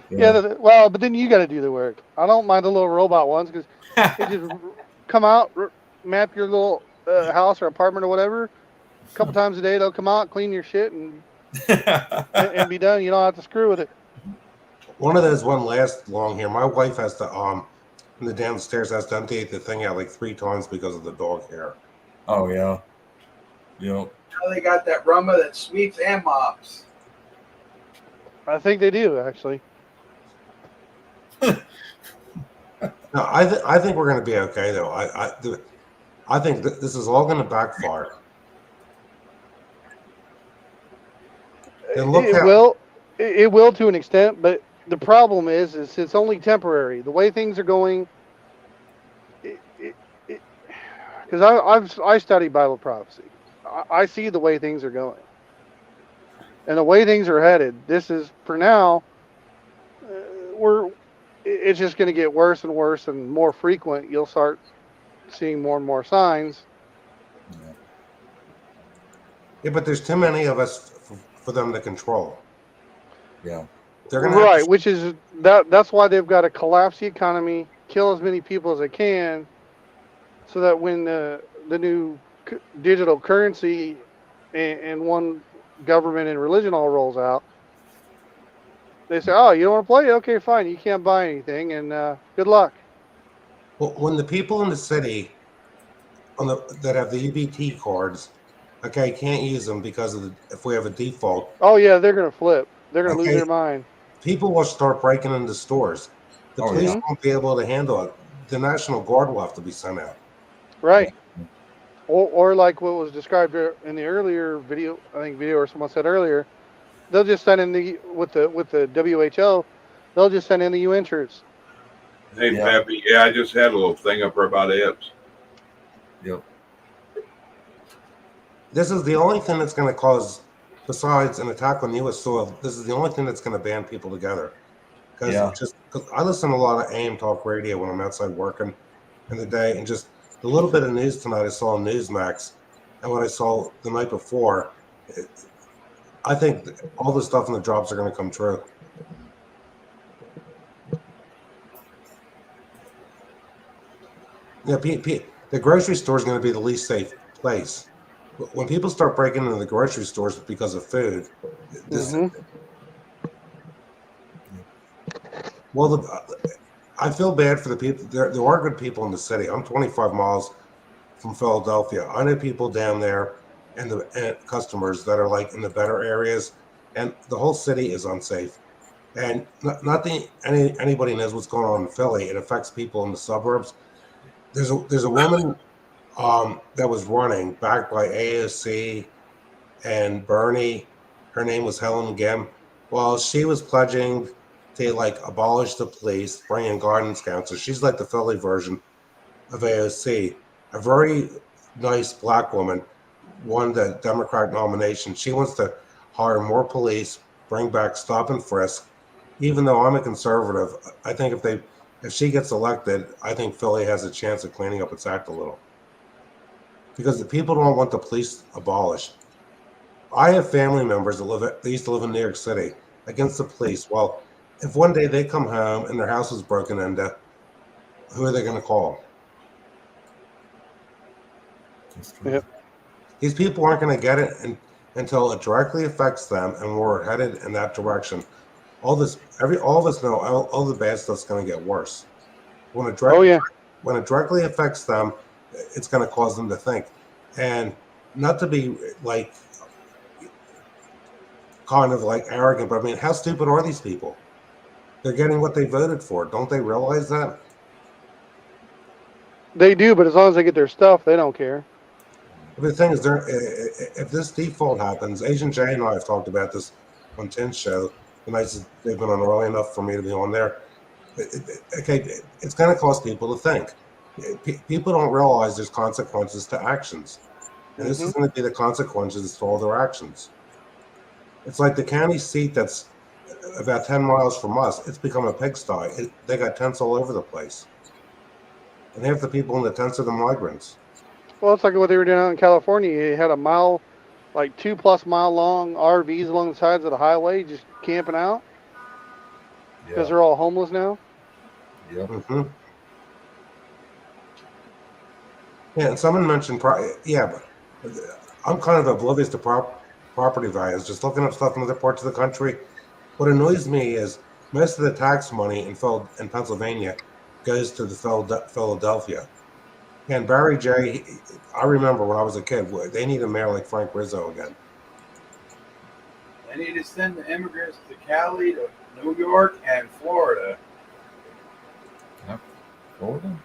Yeah, well, but then you got to do the work. I don't mind the little robot ones because they just come out, map your little house or apartment or whatever. A couple times a day, they'll come out, clean your shit, and be done. You don't have to screw with it. One of those won't last long here. My wife has to in the downstairs has to empty the thing out like 3 times because of the dog hair. Oh yeah. Yep. Now they got that Rumba that sweeps and mops. I think they do actually. No, I think we're going to be okay though. I think this is all going to backfire. And look It will to an extent, but the problem is it's only temporary. The way things are going, because I study Bible prophecy, I see the way things are going, and the way things are headed. This is for now. It's just going to get worse and worse and more frequent. You'll start seeing more and more signs. Yeah, but there's too many of us for them to control. Yeah. They're gonna Right, which is that's why they've got to collapse the economy, kill as many people as they can, so that when the new digital currency and one government and religion all rolls out, they say, "Oh, you don't want to play? Okay, fine. You can't buy anything, and good luck." Well, when the people in the city that have the EBT cards, okay, can't use them because of if we have a default. Oh yeah, they're gonna flip. They're gonna lose their mind. People will start breaking into stores. The police won't be able to handle it. The National Guard will have to be sent out. Right. Or like what was described in the earlier video, I think video or someone said earlier, they'll just send in with the WHO, they'll just send in the UN troops. Hey, Pappy. Yeah, I just had a little thing up there about EPS. Yep. This is the only thing that's going to cause, besides an attack on U.S. soil, this is the only thing that's going to band people together. Because I listen to a lot of AM talk radio when I'm outside working in the day, and just the little bit of news tonight I saw on Newsmax, and what I saw the night before, I think all the stuff in the drops are going to come true. Yeah, the grocery store is going to be the least safe place. When people start breaking into the grocery stores because of food, I feel bad for the people. There are good people in the city. I'm 25 miles from Philadelphia. I know people down there and customers that are like in the better areas, and the whole city is unsafe. And anybody knows what's going on in Philly. It affects people in the suburbs. There's a woman that was running backed by AOC and Bernie. Her name was Helen Gem. Well, she was pledging to like abolish the police, bring in guidance counselors. She's like the Philly version of AOC. A very nice black woman won the Democratic nomination. She wants to hire more police, bring back stop and frisk. Even though I'm a conservative, I think if she gets elected, I think Philly has a chance of cleaning up its act a little. Because the people don't want the police abolished. I have family members that used to live in New York City against the police. Well, if one day they come home and their house is broken into, who are they going to call? Yep. These people aren't going to get it until it directly affects them, and we're headed in that direction. all of us know all the bad stuff's going to get worse. When it Oh yeah. when it directly affects them, it's going to cause them to think. And not to be like kind of like arrogant, but I mean, how stupid are these people? They're getting what they voted for. Don't they realize that? They do, but as long as they get their stuff, they don't care. The thing is, if this default happens, Agent Jay and I have talked about this on Tim's show. The nights they've been on early enough for me to be on there. Okay, it's going to cause people to think. People don't realize there's consequences to actions, and this is going to be the consequences to all their actions. It's like the county seat that's about 10 miles from us. It's become a pigsty. They got tents all over the place, and half the people in the tents are the migrants. Well, it's like what they were doing out in California. You had a mile, like 2+ mile long RVs along the sides of the highway, just camping out because they're all homeless now. Yeah. Yeah, and someone mentioned, but I'm kind of oblivious to property values. Just looking up stuff in other parts of the country. What annoys me is most of the tax money in Pennsylvania goes to the Philadelphia. And Barry J, I remember when I was a kid, they need a mayor like Frank Rizzo again. They need to send the immigrants to Cali, to New York, and Florida. Florida?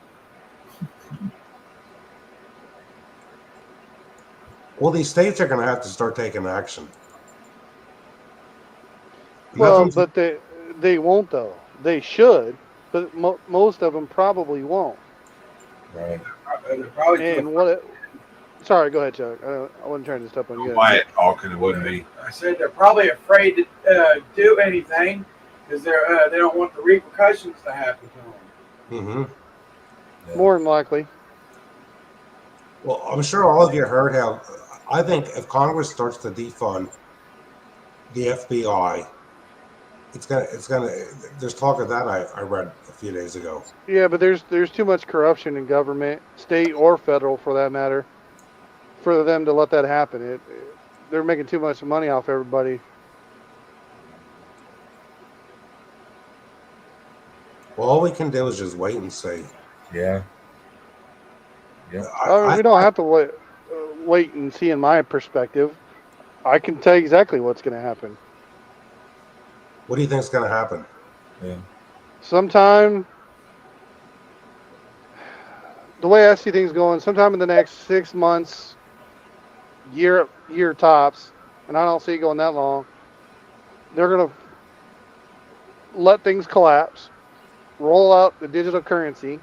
Well, these states are going to have to start taking action. Well, but they won't though. They should, but most of them probably won't. Right. Sorry, go ahead, Chuck. I wasn't trying to step on you. Quiet talking, it wouldn't be. I said they're probably afraid to do anything because they don't want the repercussions to happen to them. More than likely. Well, I'm sure all of you heard how. I think if Congress starts to defund the FBI, it's gonna. There's talk of that. I read a few days ago. Yeah, but there's too much corruption in government, state or federal, for that matter, for them to let that happen. They're making too much money off everybody. Well, all we can do is just wait and see. Yeah. Yeah. We don't have to wait and see. In my perspective, I can tell you exactly what's going to happen. What do you think is going to happen? Yeah. Sometime, the way I see things going, sometime in the next 6 months, year tops, and I don't see it going that long, they're going to let things collapse, roll out the digital currency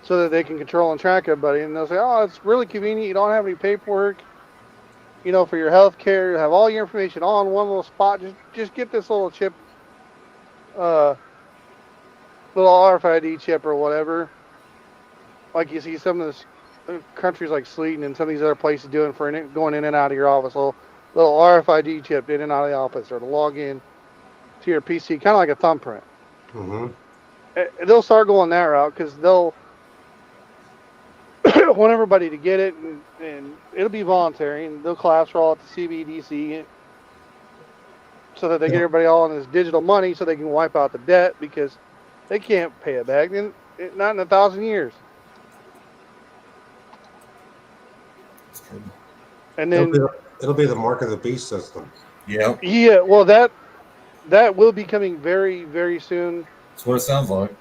so that they can control and track everybody. And they'll say, oh, it's really convenient. You don't have any paperwork, for your health care. You have all your information all in one little spot. Just get this little chip, little RFID chip or whatever. Like you see some of this countries like Sweden and some of these other places doing for going in and out of your office. Little RFID chip in and out of the office, or to log in to your PC, kind of like a thumbprint. They'll start going that route because they'll want everybody to get it, and it'll be voluntary, and they'll collapse all at the CBDC so that they get everybody all on this digital money so they can wipe out the debt because they can't pay it back. Not in 1,000 years. And then it'll be the mark of the beast system. Yeah. Yeah. Well, that will be coming very, very soon. That's what it sounds like.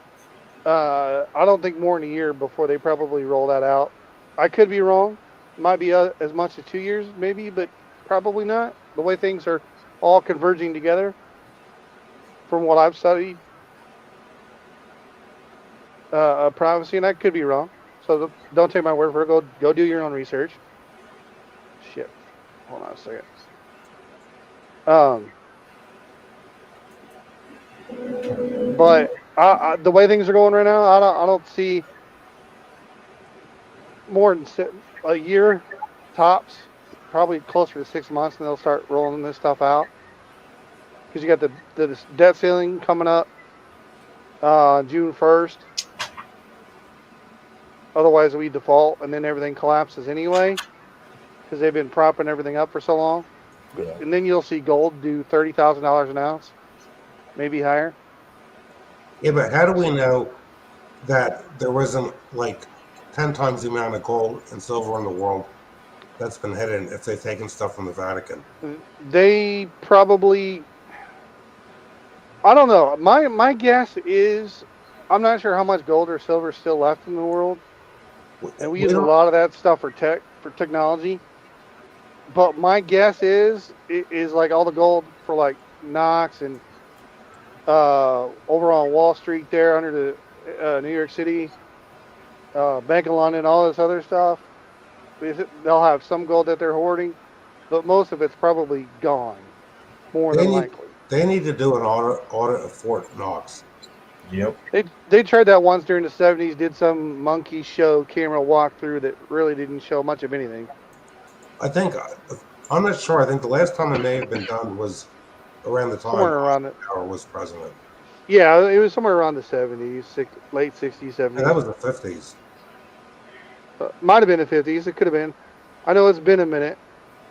I don't think more than a year before they probably roll that out. I could be wrong. Might be as much as 2 years, maybe, but probably not. The way things are all converging together, from what I've studied, privacy, and I could be wrong. So don't take my word for it. Go do your own research. Shit. Hold on a second. But the way things are going right now, I don't see more than a year tops, probably closer to 6 months, and they'll start rolling this stuff out. Because you got the debt ceiling coming up June 1st. Otherwise, we default, and then everything collapses anyway, because they've been propping everything up for so long. and then you'll see gold do $30,000 an ounce, maybe higher. Yeah, but how do we know that there wasn't like 10 times the amount of gold and silver in the world that's been hidden if they've taken stuff from the Vatican? They probably, I don't know. My guess is, I'm not sure how much gold or silver is still left in the world, and we use a lot of that stuff for technology. But my guess is like all the gold for like Knox and over on Wall Street there under the New York City, Bank of London, all this other stuff. They'll have some gold that they're hoarding, but most of it's probably gone, more than likely. They need to do an audit of Fort Knox. Yep. They tried that once during the 70s, did some monkey show camera walkthrough that really didn't show much of anything. I'm not sure. I think the last time it may have been done was around the time Somewhere around it. Eisenhower was president. Yeah, it was somewhere around the 70s, late 60s, 70s. And that was the 50s. Might have been the 50s. It could have been. I know it's been a minute.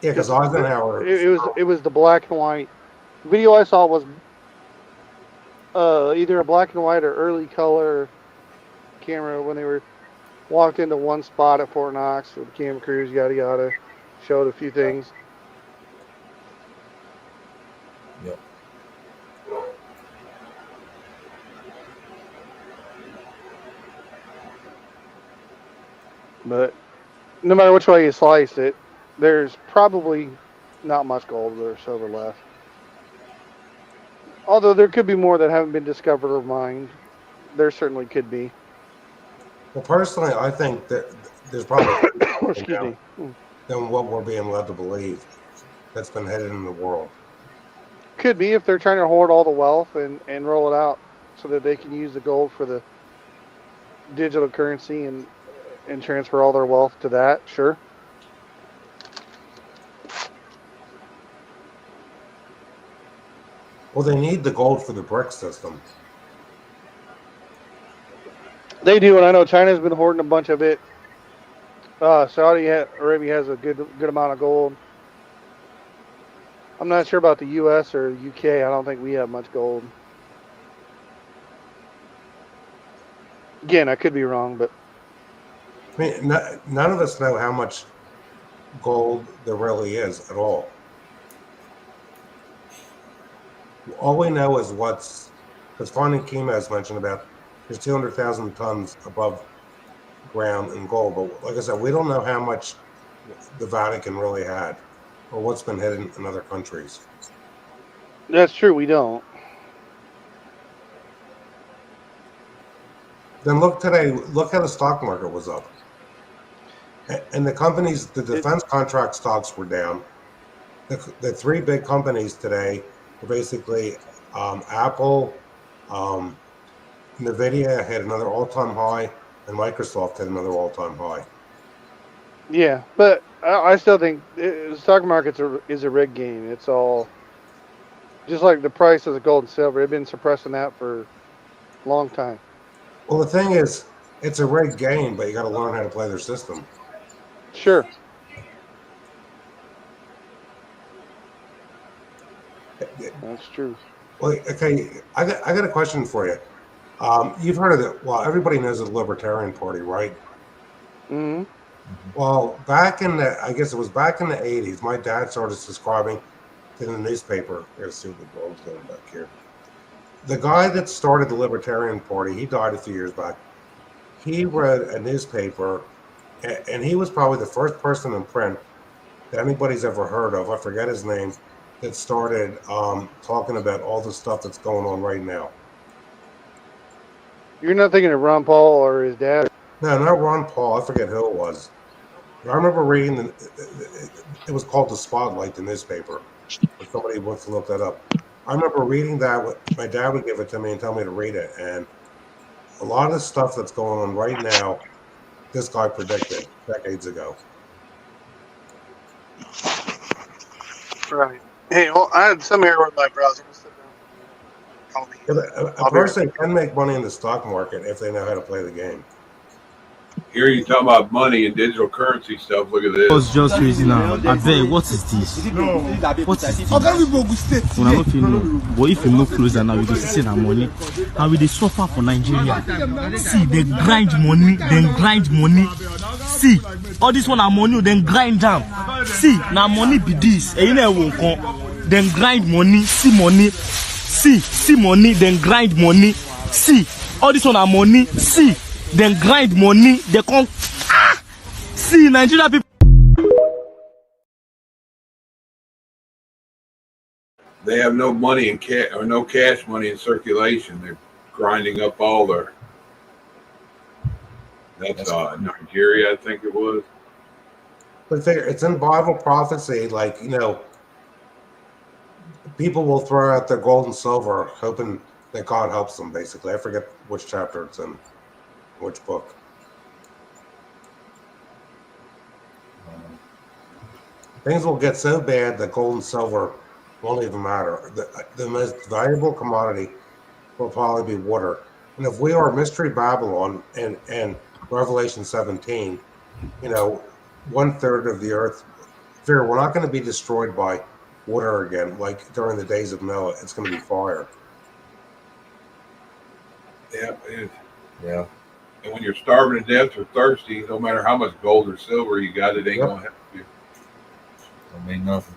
Yeah, because Eisenhower. It was the black and white. The video I saw was either a black and white or early color camera when they were walked into one spot at Fort Knox with the camera crews, yada yada, showed a few things. Yep. But no matter which way you slice it, there's probably not much gold or silver left. Although there could be more that haven't been discovered or mined. There certainly could be. Well, personally, I think that there's probably Excuse me. than what we're being led to believe that's been hidden in the world. Could be if they're trying to hoard all the wealth and roll it out so that they can use the gold for the digital currency and transfer all their wealth to that, sure. Well, they need the gold for the brick system. They do, and I know China's been hoarding a bunch of it. Saudi Arabia has a good amount of gold. I'm not sure about the U.S. or U.K. I don't think we have much gold. Again, I could be wrong, but I mean, none of us know how much gold there really is at all. All we know is because Finding Kima has mentioned about there's 200,000 tons above ground in gold. But like I said, we don't know how much the Vatican really had or what's been hidden in other countries. that's true, we don't. Then look today, look how the stock market was up. And the companies, the defense contract stocks were down. The three big companies today were basically Apple, NVIDIA had another all-time high, and Microsoft had another all-time high. Yeah, but I still think the stock market is a rigged game. It's all just like the price of the gold and silver. They've been suppressing that for a long time. Well, the thing is, it's a rigged game, but you got to learn how to play their system. Sure. That's true. Well, okay, I got a question for you. You've heard of it. Well, everybody knows the Libertarian Party, right? Mm-hmm. Well, I guess it was back in the 80s, my dad started subscribing to the newspaper. Let's see what the world's going back here. The guy that started the Libertarian Party, he died a few years back. He read a newspaper, and he was probably the first person in print that anybody's ever heard of. I forget his name. That started talking about all the stuff that's going on right now. You're not thinking of Ron Paul or his dad? No, not Ron Paul. I forget who it was. But I remember reading, it was called The Spotlight, the newspaper. If somebody wants to look that up. I remember reading that. My dad would give it to me and tell me to read it. And a lot of the stuff that's going on right now, this guy predicted decades ago. Right. Hey, well, I had some error with my browser. A person can make money in the stock market if they know how to play the game. Here you talking about money and digital currency stuff. Look at I was this. just crazy now. I beg, what is this? What is this? When I don't feel no, but if you move closer now, you go see that money. And we dey suffer for Nigeria. See, they grind money, then grind money. See, all this one are money, then grind down. See, now money be this. And you know won't come. Then grind money, see money. See money, then grind money. See, all this one are money. See, then grind money. They come. Ah! See, Nigeria people. They have no money in cash or no cash money in circulation. They're grinding up all their. That's Nigeria, I think it was. But it's in Bible prophecy, like, you know, people will throw out their gold and silver, hoping that God helps them, basically. I forget which chapter it's in, which book. Things will get so bad that gold and silver won't even matter. The most valuable commodity will probably be water. And if we are Mystery Babylon and Revelation 17, you know, 1/3 of the earth, we're not going to be destroyed by water again, like during the days of Noah. It's going to be fire. Yeah. And when you're starving to death or thirsty, no matter how much gold or silver you got, it ain't going to help you. I mean, nothing.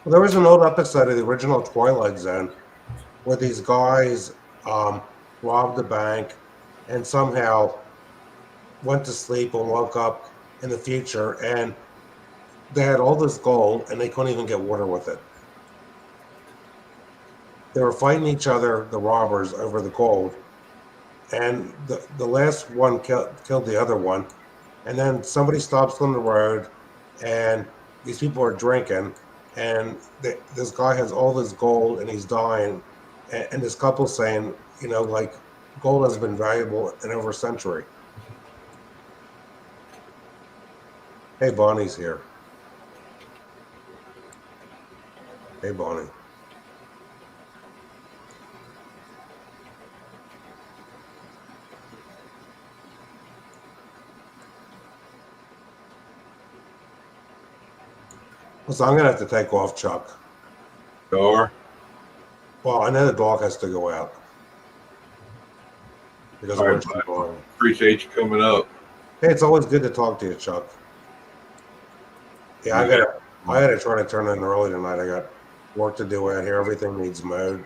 Well, there was an old episode of the original Twilight Zone where these guys robbed a bank and somehow went to sleep and woke up in the future, and they had all this gold and they couldn't even get water with it. They were fighting each other, the robbers, over the gold, and the last one killed the other one, and then somebody stops on the road and these people are drinking, and this guy has all this gold and he's dying, and this couple's saying, you know, like, gold has been valuable in over a century. Hey, Bonnie's here. Hey, Bonnie. So I'm going to have to take off, Chuck. Sure. Well, I know the dog has to go out. Because All we're right, too long. Appreciate you coming up. Hey, it's always good to talk to you, Chuck. Yeah, I gotta try to turn in early tonight. I got work to do out here. Everything needs mowed.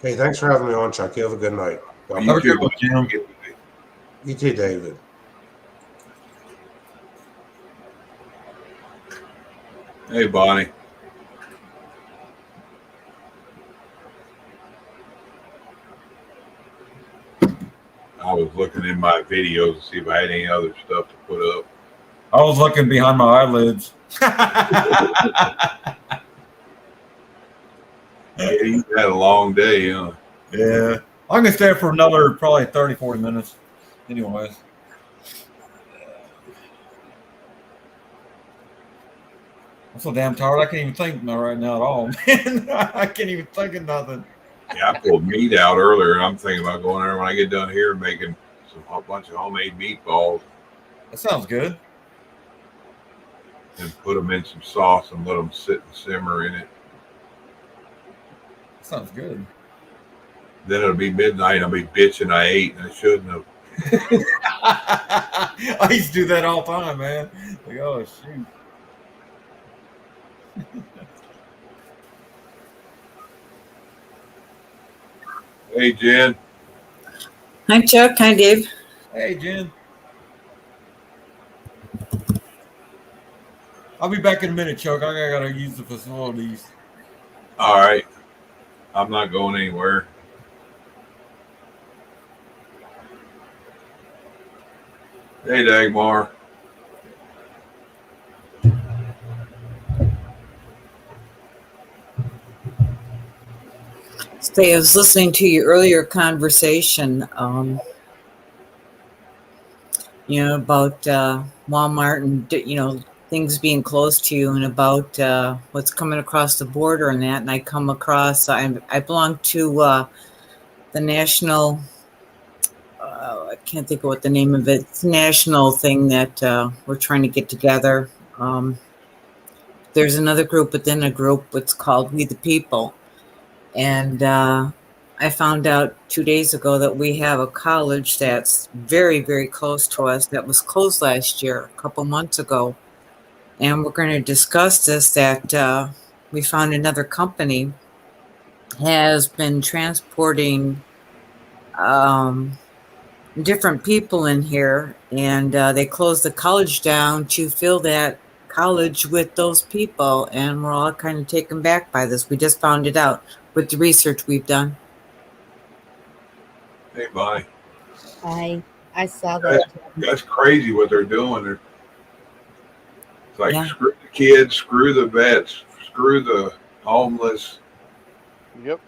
Hey, thanks for having me on, Chuck. You have a good night. You too, Jim. You too, David. Hey, Bonnie. I was looking in my videos to see if I had any other stuff to put up. I was looking behind my eyelids. Yeah, you had a long day, huh? Yeah. I'm going to stay for another probably 30, 40 minutes. Anyways. I'm so damn tired. I can't even think right now at all, man. I can't even think of nothing. Yeah, I pulled meat out earlier, and I'm thinking about going there when I get done here and making a bunch of homemade meatballs. That sounds good. And put them in some sauce and let them sit and simmer in it. That sounds good. Then it'll be midnight. I'll be bitching I ate, and I shouldn't have. I used to do that all the time, man. Like, oh, shoot. Hey, Jen. Hi, Chuck. Hi, Dave. Hey, Jen. I'll be back in a minute, Chuck. I gotta use the facilities. All right. I'm not going anywhere. Hey, Dagmar. Say, I was listening to your earlier conversation, about Walmart and, things being close to you, and about what's coming across the border and that. And I come across, I belong to the National can't think of what the name of it. It's a national thing that we're trying to get together. There's another group within a group. It's called We the People. And I found out 2 days ago that we have a college that's very, very close to us that was closed last year, a couple months ago. And we're going to discuss this, that we found another company has been transporting different people in here, and they closed the college down to fill that college with those people, and we're all kind of taken back by this. We just found it out with the research we've done. Hey, Bonnie. I saw that. That's crazy what they're doing. It's like Yeah. screw the kids, screw the vets, screw the homeless. Yep.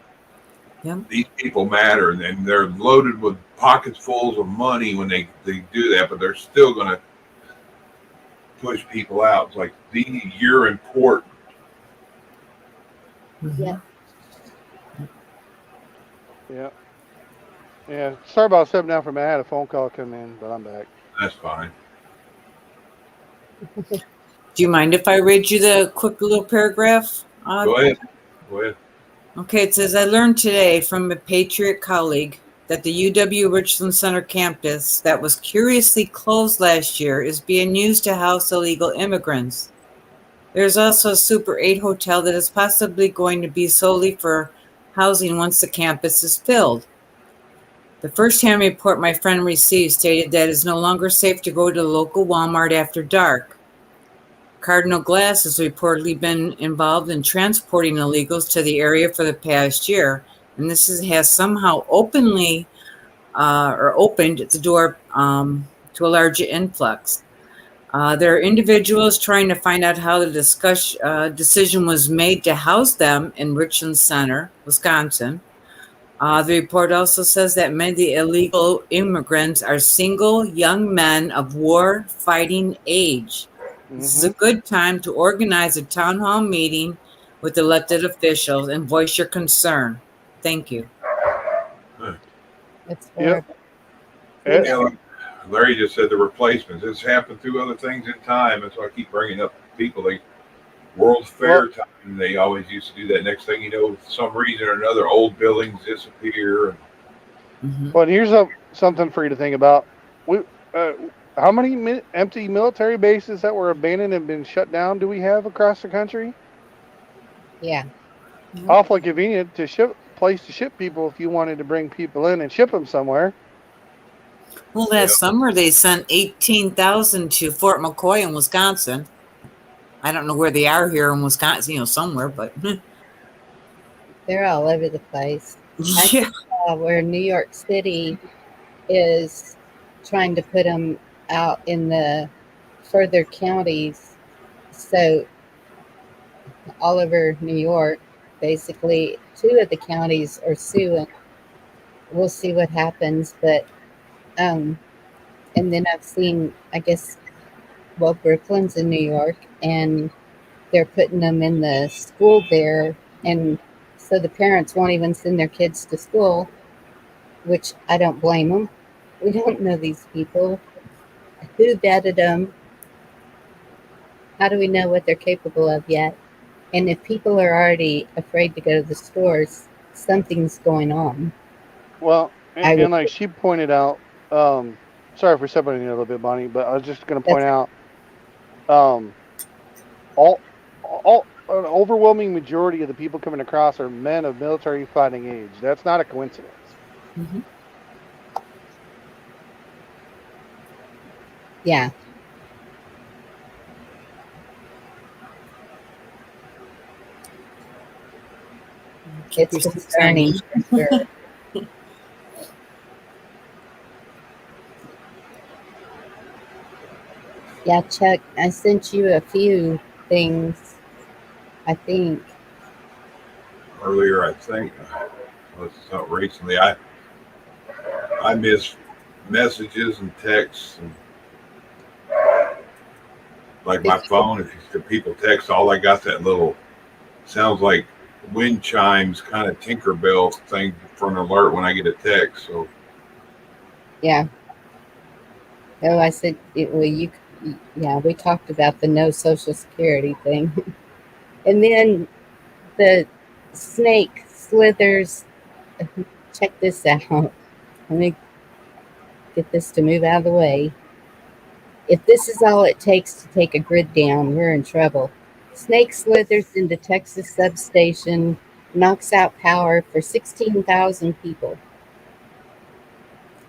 These people matter, and they're loaded with pockets full of money when they do that, but they're still going to push people out. It's like, you're important. Yeah. Yeah. Yeah. Sorry about stepping down from. I had a phone call come in, but I'm back. That's fine. Do you mind if I read you the quick little paragraph? Go ahead. Go ahead. Okay, it says, I learned today from a Patriot colleague that the UW Richland Center campus that was curiously closed last year is being used to house illegal immigrants. There's also a Super 8 hotel that is possibly going to be solely for housing once the campus is filled. The first-hand report my friend received stated that it is no longer safe to go to the local Walmart after dark. Cardinal Glass has reportedly been involved in transporting illegals to the area for the past year, and this has somehow opened the door to a larger influx. There are individuals trying to find out how the decision was made to house them in Richland Center, Wisconsin. The report also says that many of the illegal immigrants are single young men of war-fighting age. This is a good time to organize a town hall meeting with elected officials and voice your concern. Thank you. It's Yeah, like Larry just said, the replacements. It's happened through other things in time. That's why I keep bringing up people. World's Fair time, they always used to do that. Next thing you know, for some reason or another, old buildings disappear. Well, here's something for you to think about. How many empty military bases that were abandoned and been shut down do we have across the country? Yeah. Awfully convenient to ship people if you wanted to bring people in and ship them somewhere. Well, last summer they sent 18,000 to Fort McCoy in Wisconsin. I don't know where they are here in Wisconsin, somewhere, but They're all over the place. Yeah. I saw where New York City is trying to put them out in the further counties. So all over New York, basically, 2 of the counties are suing. We'll see what happens, but and then I've seen, I guess, Brooklyn's in New York, and they're putting them in the school there, and so the parents won't even send their kids to school, which I don't blame them. We don't know these people. Who vetted them? How do we know what they're capable of yet? And if people are already afraid to go to the stores, something's going on. Well, and like she pointed out, sorry for separating you a little bit, Bonnie, but I was just going to point out, an overwhelming majority of the people coming across are men of military fighting age. That's not a coincidence. Mm-hmm. Yeah. It's concerning. For sure. Yeah, Chuck, I sent you a few things, I think. Earlier, I think. It's not recently. I miss messages and texts. And like my phone, if people text, all I got that little, sounds like wind chimes, kind of Tinkerbell thing for an alert when I get a text. So yeah, Oh, I said, yeah, we talked about the no Social Security thing. And then the snake slithers. Check this out. Let me get this to move out of the way. If this is all it takes to take a grid down, we're in trouble. Snake slithers into Texas substation, knocks out power for 16,000 people.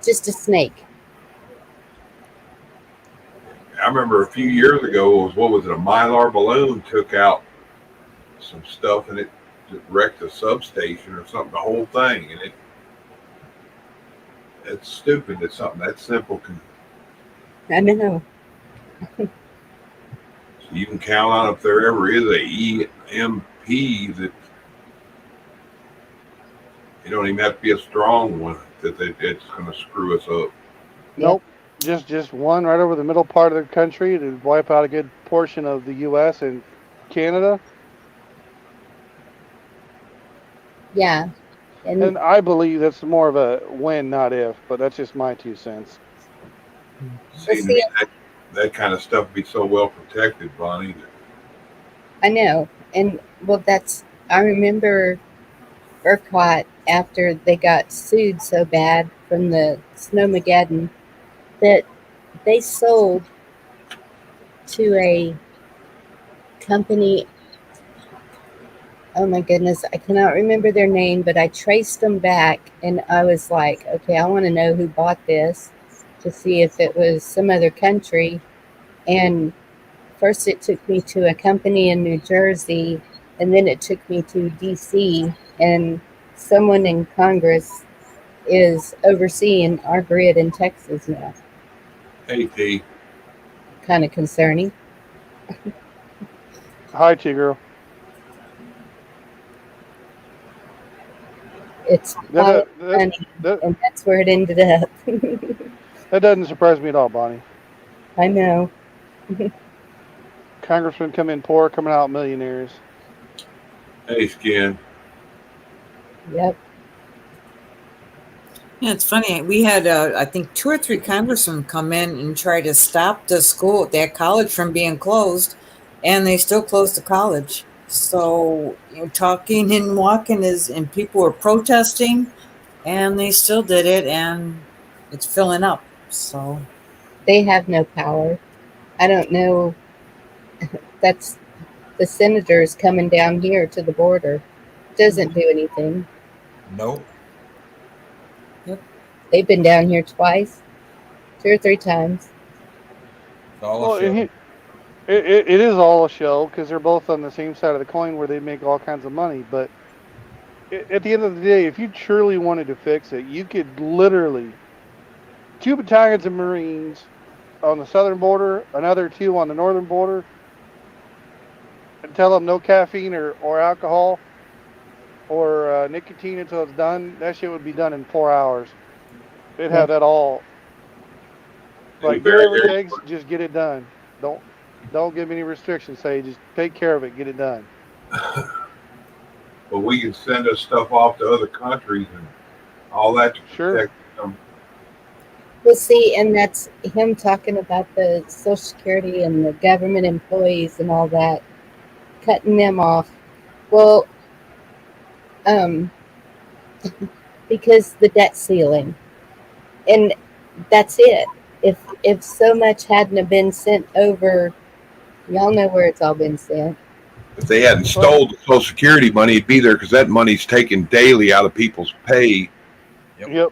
Just a snake. I remember a few years ago, what was it, a Mylar balloon took out some stuff and it wrecked a substation or something, the whole thing. And it's stupid that something that simple can. I know. So you can count on if there ever is a EMP that you don't even have to be a strong one that it's going to screw us up. Nope. Just one right over the middle part of the country to wipe out a good portion of the U.S. and Canada. Yeah. And I believe that's more of a when, not if, but that's just my 2 cents. See, that kind of stuff be so well protected, Bonnie. I know. And well, I remember ERCOT after they got sued so bad from the Snowmageddon that they sold to a company. Oh my goodness, I cannot remember their name, but I traced them back and I was like, okay, I want to know who bought this to see if it was some other country. And first it took me to a company in New Jersey, and then it took me to DC, and someone in Congress is overseeing our grid in Texas now. Hey, T. Kind of concerning. Hi, T-Girl. It's money, and that's where it ended up. That doesn't surprise me at all, Bonnie. I know. Congressmen come in poor, coming out millionaires. Hey, Skin. Yep. Yeah, it's funny. We had, I think, 2 or 3 congressmen come in and try to stop that college from being closed, and they still closed the college. So, talking and walking and people were protesting, and they still did it, and it's filling up. So they have no power. I don't know. That's the senators coming down here to the border. Doesn't do anything. Nope. Yep. They've been down here twice, 2 or 3 times. Well, it is all a show because they're both on the same side of the coin where they make all kinds of money. But at the end of the day, if you truly wanted to fix it, you could literally 2 battalions of Marines on the southern border, another 2 on the northern border, and tell them no caffeine or alcohol or nicotine until it's done. That shit would be done in 4 hours. They'd have that all. Like, do whatever it takes, just get it done. Don't give any restrictions. Say, just take care of it, get it done. Well, we can send us stuff off to other countries and all that to protect them. Well, see, and that's him talking about the Social Security and the government employees and all that, cutting them off. Well, because the debt ceiling, and that's it. If so much hadn't have been sent over, y'all know where it's all been sent. If they hadn't stole the Social Security money, it'd be there because that money's taken daily out of people's pay. Yep.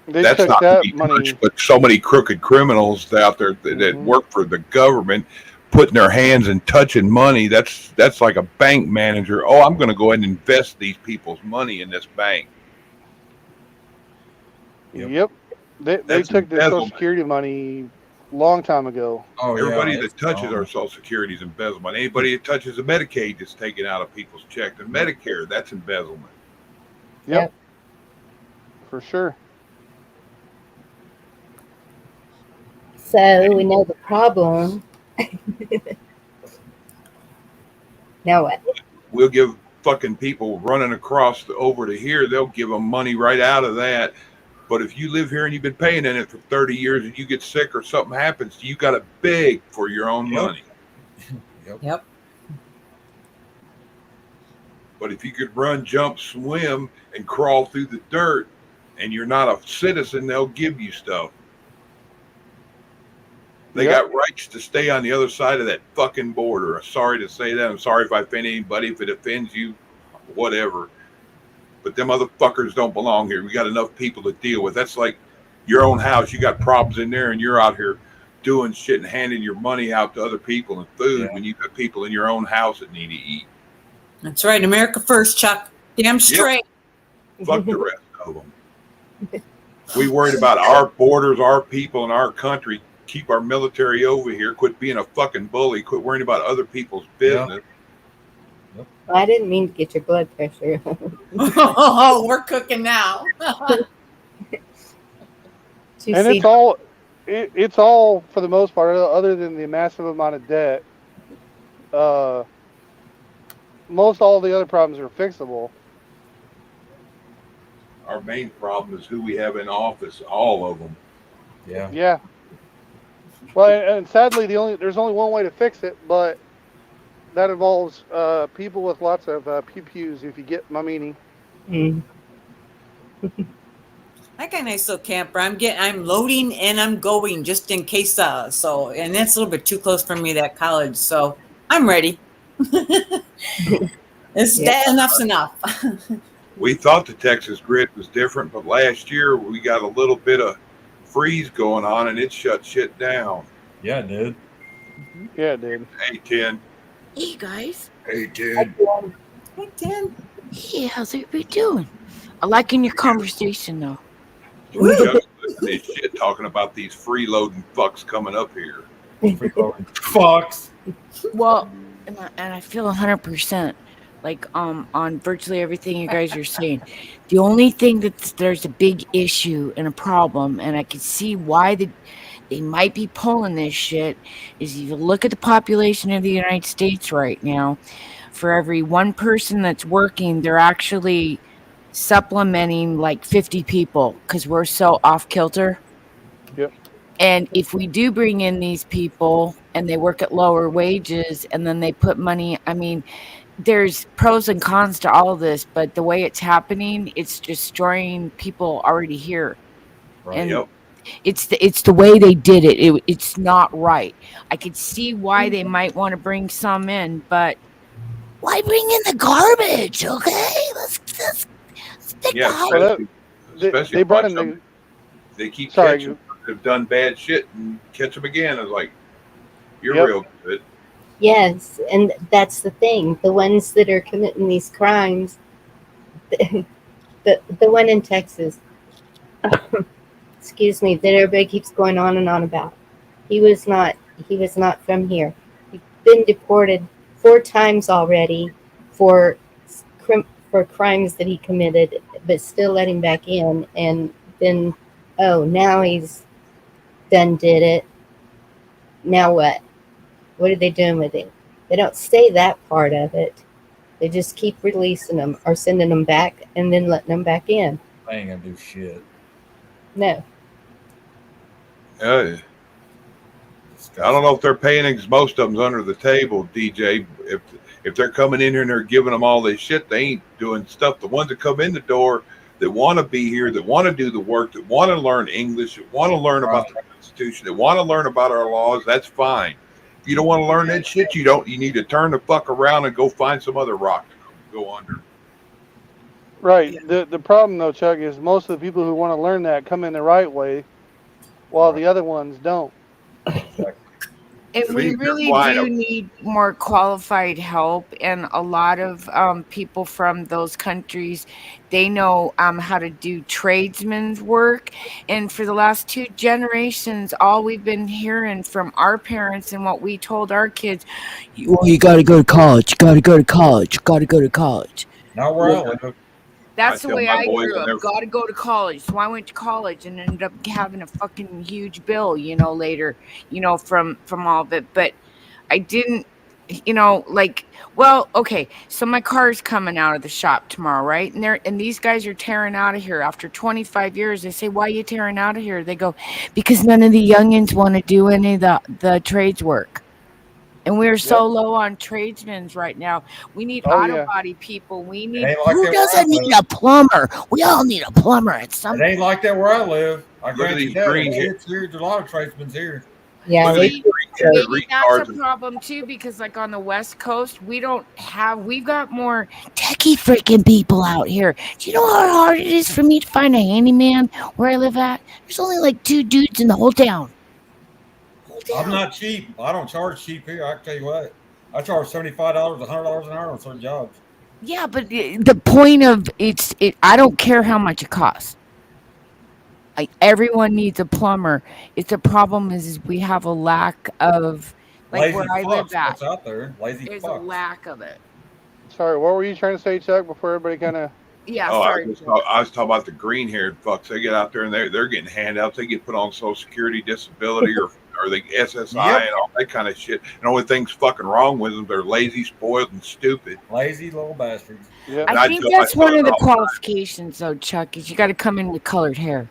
They That's took not that me money. much, but so many crooked criminals out there that work for the government, putting their hands and touching money. That's like a bank manager. Oh, I'm going to go ahead and invest these people's money in this bank. Yep. They took the Social Security money long time ago. Oh, everybody that touches our Social Security is embezzlement. Anybody that touches the Medicaid is taken out of people's check. And Medicare, that's embezzlement. Yep. For sure. So we know the problem. Now what? We'll give fucking people running across over to here. They'll give them money right out of that. But if you live here and you've been paying in it for 30 years and you get sick or something happens, you got to beg for your own money. Yep. But if you could run, jump, swim, and crawl through the dirt and you're not a citizen, they'll give you stuff. They got rights to stay on the other side of that fucking border. I'm sorry to say that. I'm sorry if I offend anybody. If it offends you, whatever. But them motherfuckers don't belong here. We got enough people to deal with. That's like your own house. You got problems in there and you're out here doing shit and handing your money out to other people and food when you got people in your own house that need to eat. That's right. America first, Chuck. Damn straight. Fuck the rest of them. We worried about our borders, our people, and our country. Keep our military over here. Quit being a fucking bully. Quit worrying about other people's business. Well, I didn't mean to get your blood pressure. Oh, we're cooking now. And it's all for the most part, other than the massive amount of debt. Most all the other problems are fixable. Our main problem is who we have in office. All of them. Yeah. Well, and sadly, there's only one way to fix it, but that involves people with lots of pew-pews, if you get my meaning. I got a nice little camper. I'm loading and I'm going just in case. And that's a little bit too close for me, that college. So I'm ready. Enough's enough. We thought the Texas grid was different, but last year we got a little bit of freeze going on and it shut shit down. Yeah, it did. Yeah, it did. Hey, 10. Hey, guys. Hey, 10. Hey, 10. Hey, how's everybody doing? I'm liking your conversation, though. Just listening to shit talking about these freeloading fucks coming up here. Freeloading fucks. Well, and I feel 100% like on virtually everything you guys are saying. The only thing there's a big issue and a problem, and I can see why they might be pulling this shit, is if you look at the population of the United States right now, for every one person that's working, they're actually supplementing like 50 people because we're so off kilter. Yep. And if we do bring in these people and they work at lower wages and then they put money, I mean, there's pros and cons to all of this, but the way it's happening, it's destroying people already here. Right. And yep. It's the way they did it. It's not right. I could see why they might want to bring some in, but why bring in the garbage? Okay, let's stick especially they brought in they keep catching have done bad shit and catch them again. It's like you're real good. Yes, and that's the thing. The ones that are committing these crimes, the one in Texas. Excuse me, that everybody keeps going on and on about. He was not from here. He's been deported 4 times already for crimes that he committed, but still let him back in. And then, now he's done did it. Now what? What are they doing with him? They don't say that part of it. They just keep releasing them or sending them back and then letting them back in. I ain't gonna do shit. No. I don't know if they're paying because most of them's under the table, DJ. If they're coming in here and they're giving them all this shit, they ain't doing stuff. The ones that come in the door that want to be here, that want to do the work, that want to learn English, that want to learn about the Constitution, that want to learn about our laws, that's fine. If you don't want to learn that shit, you need to turn the fuck around and go find some other rock to go under. Right. The problem though, Chuck, is most of the people who want to learn that come in the right way, while the other ones don't. And we really do need more qualified help, and a lot of people from those countries, they know how to do tradesmen's work. And for the last 2 generations, all we've been hearing from our parents and what we told our kids, well, you got to go to college, got to go to college, got to go to college. Not where I live. That's the way I grew up. Got to go to college. So I went to college and ended up having a fucking huge bill, later, from all of it. But I didn't you know, like, well, okay, so my car's coming out of the shop tomorrow, right? And these guys are tearing out of here after 25 years. They say, why are you tearing out of here? They go, because none of the youngins want to do any of the trades work. And we're so low on tradesmen right now. We need auto body people. We need, ain't like who that where I doesn't need live. a plumber? We all need a plumber at some It ain't like that where I live. I Look at grant you these that. green There's a lot of tradesmen here. Yeah, Look at these Maybe green that's a retards. problem too, because like on the West Coast, we've got more techie freaking people out here. Do you know how hard it is for me to find a handyman where I live at? There's only like 2 dudes in the whole town. I'm not cheap. I don't charge cheap here. I can tell you what. I charge $75, $100 an hour on certain jobs. Yeah, but the point of I don't care how much it costs. Everyone needs a plumber. It's a problem is we have a lack of, like, Lazy where I live fucks. at. What's out there? Lazy There's a fucks. lack of it. Sorry, what were you trying to say, Chuck? Before everybody kind of. Yeah, Oh, sorry. I was talking about the green haired fucks. They get out there and they're getting handouts. They get put on Social Security, disability, or the SSI and all that kind of shit. And the only thing's fucking wrong with them, they're lazy, spoiled, and stupid. Lazy little bastards. Yeah. I think that's one of the qualifications, though, Chuck, is you got to come in with colored hair.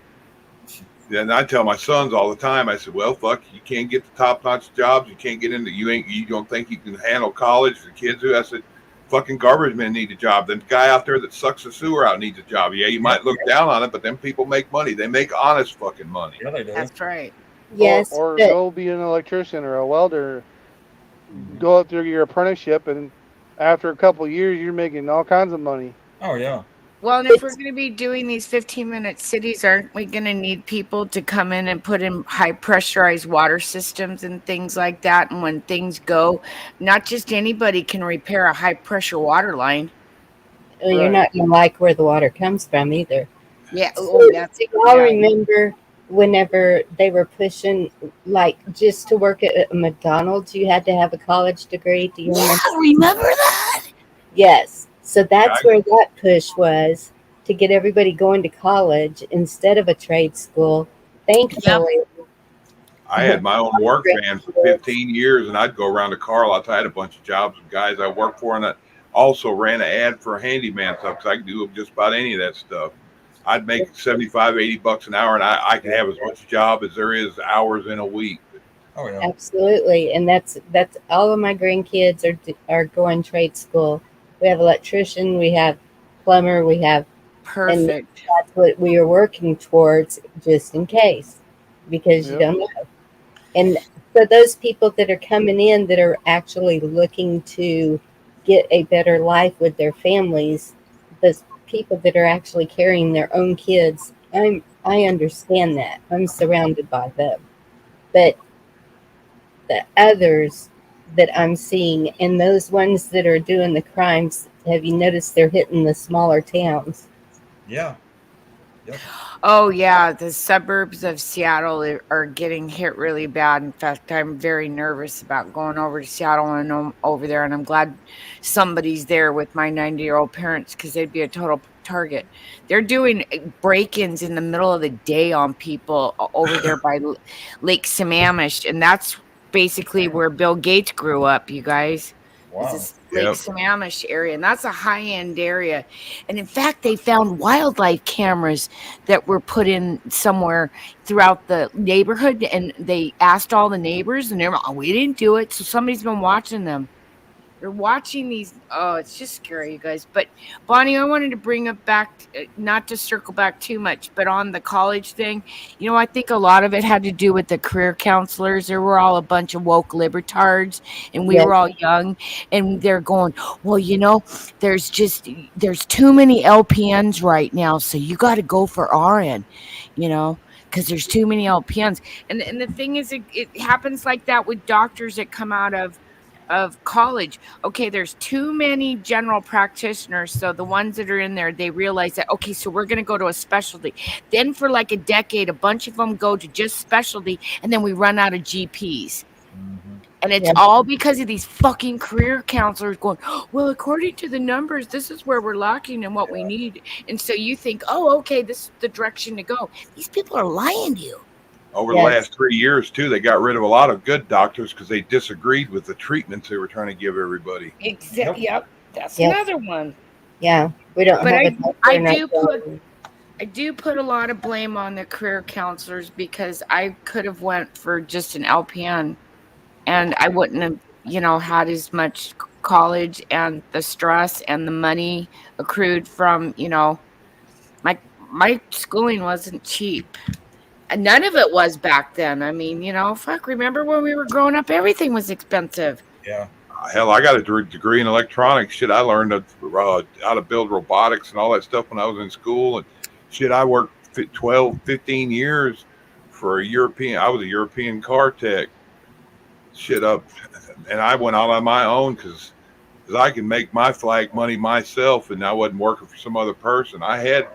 And I tell my sons all the time, I said, well, fuck, you can't get the top notch jobs. You can't get into, you don't think you can handle college. The kids who, I said, fucking garbage men need a job. The guy out there that sucks the sewer out needs a job. Yeah, you might look down on it, but them people make money. They make honest fucking money. Yeah, they do. That's right. Yes, Or but- go be an electrician or a welder. Go up through your apprenticeship, and after a couple of years, you're making all kinds of money. Oh, yeah. Well, and if we're going to be doing these 15-minute cities, aren't we going to need people to come in and put in high pressurized water systems and things like that? And when things go, not just anybody can repair a high pressure water line. Well, you're not going to like where the water comes from either. Yeah. So, y'all remember whenever they were pushing, like, just to work at McDonald's, you had to have a college degree? Do you remember that? Yes. So that's where that push was, to get everybody going to college instead of a trade school. Thankfully. I had my own work van for 15 years, and I'd go around to Carlisle. I had a bunch of jobs with guys I worked for, and I also ran an ad for handyman stuff because I could do just about any of that stuff. I'd make 75, 80 bucks an hour, and I could have as much job as there is hours in a week. Oh, yeah. Absolutely. And that's all of my grandkids are going trade school. We have electrician, we have plumber, we have perfect. And that's what we are working towards, just in case, because you don't know. And for those people that are coming in that are actually looking to get a better life with their families, those people that are actually carrying their own kids, I understand that. I'm surrounded by them. But the others that I'm seeing, and those ones that are doing the crimes, have you noticed they're hitting the smaller towns? Yeah. Yep. Oh, yeah. The suburbs of Seattle are getting hit really bad. In fact, I'm very nervous about going over to Seattle and I'm over there. And I'm glad somebody's there with my 90-year-old parents, because they'd be a total target. They're doing break-ins in the middle of the day on people over there by Lake Sammamish. And that's basically where Bill Gates grew up, you guys. Wow. This is Lake Sammamish area, and that's a high-end area. And in fact, they found wildlife cameras that were put in somewhere throughout the neighborhood, and they asked all the neighbors, and they're like, we didn't do it. So somebody's been watching them. They're watching these. Oh, it's just scary, you guys. But Bonnie, I wanted to bring up back, not to circle back too much, but on the college thing, you know, I think a lot of it had to do with the career counselors. There were all a bunch of woke libertards, and we were all young, and they're going, well, you know, there's too many LPNs right now, so you got to go for RN, you know, because there's too many LPNs. And the thing is, it happens like that with doctors that come out of college. Okay, there's too many general practitioners, so the ones that are in there, they realize that, okay, so we're going to go to a specialty. Then for like a decade, a bunch of them go to just specialty, and then we run out of GPs. And it's all because of these fucking career counselors going, well, according to the numbers, this is where we're lacking and what we need. And so you think, oh, okay, this is the direction to go. These people are lying to you. Over the last 3 years, too, they got rid of a lot of good doctors because they disagreed with the treatments they were trying to give everybody. Yep. That's another one. Yeah, we don't But have a doctor I do put a lot of blame on the career counselors because I could have went for just an LPN and I wouldn't have, had as much college and the stress and the money accrued from, my schooling wasn't cheap. And none of it was back then. I mean, remember when we were growing up, everything was expensive. Yeah. Hell, I got a degree in electronics. Shit, I learned how to build robotics and all that stuff when I was in school. And shit, I worked 12, 15 years for a European. I was a European car tech. Shit up. And I went out on my own because I can make my flag money myself, and I wasn't working for some other person. I had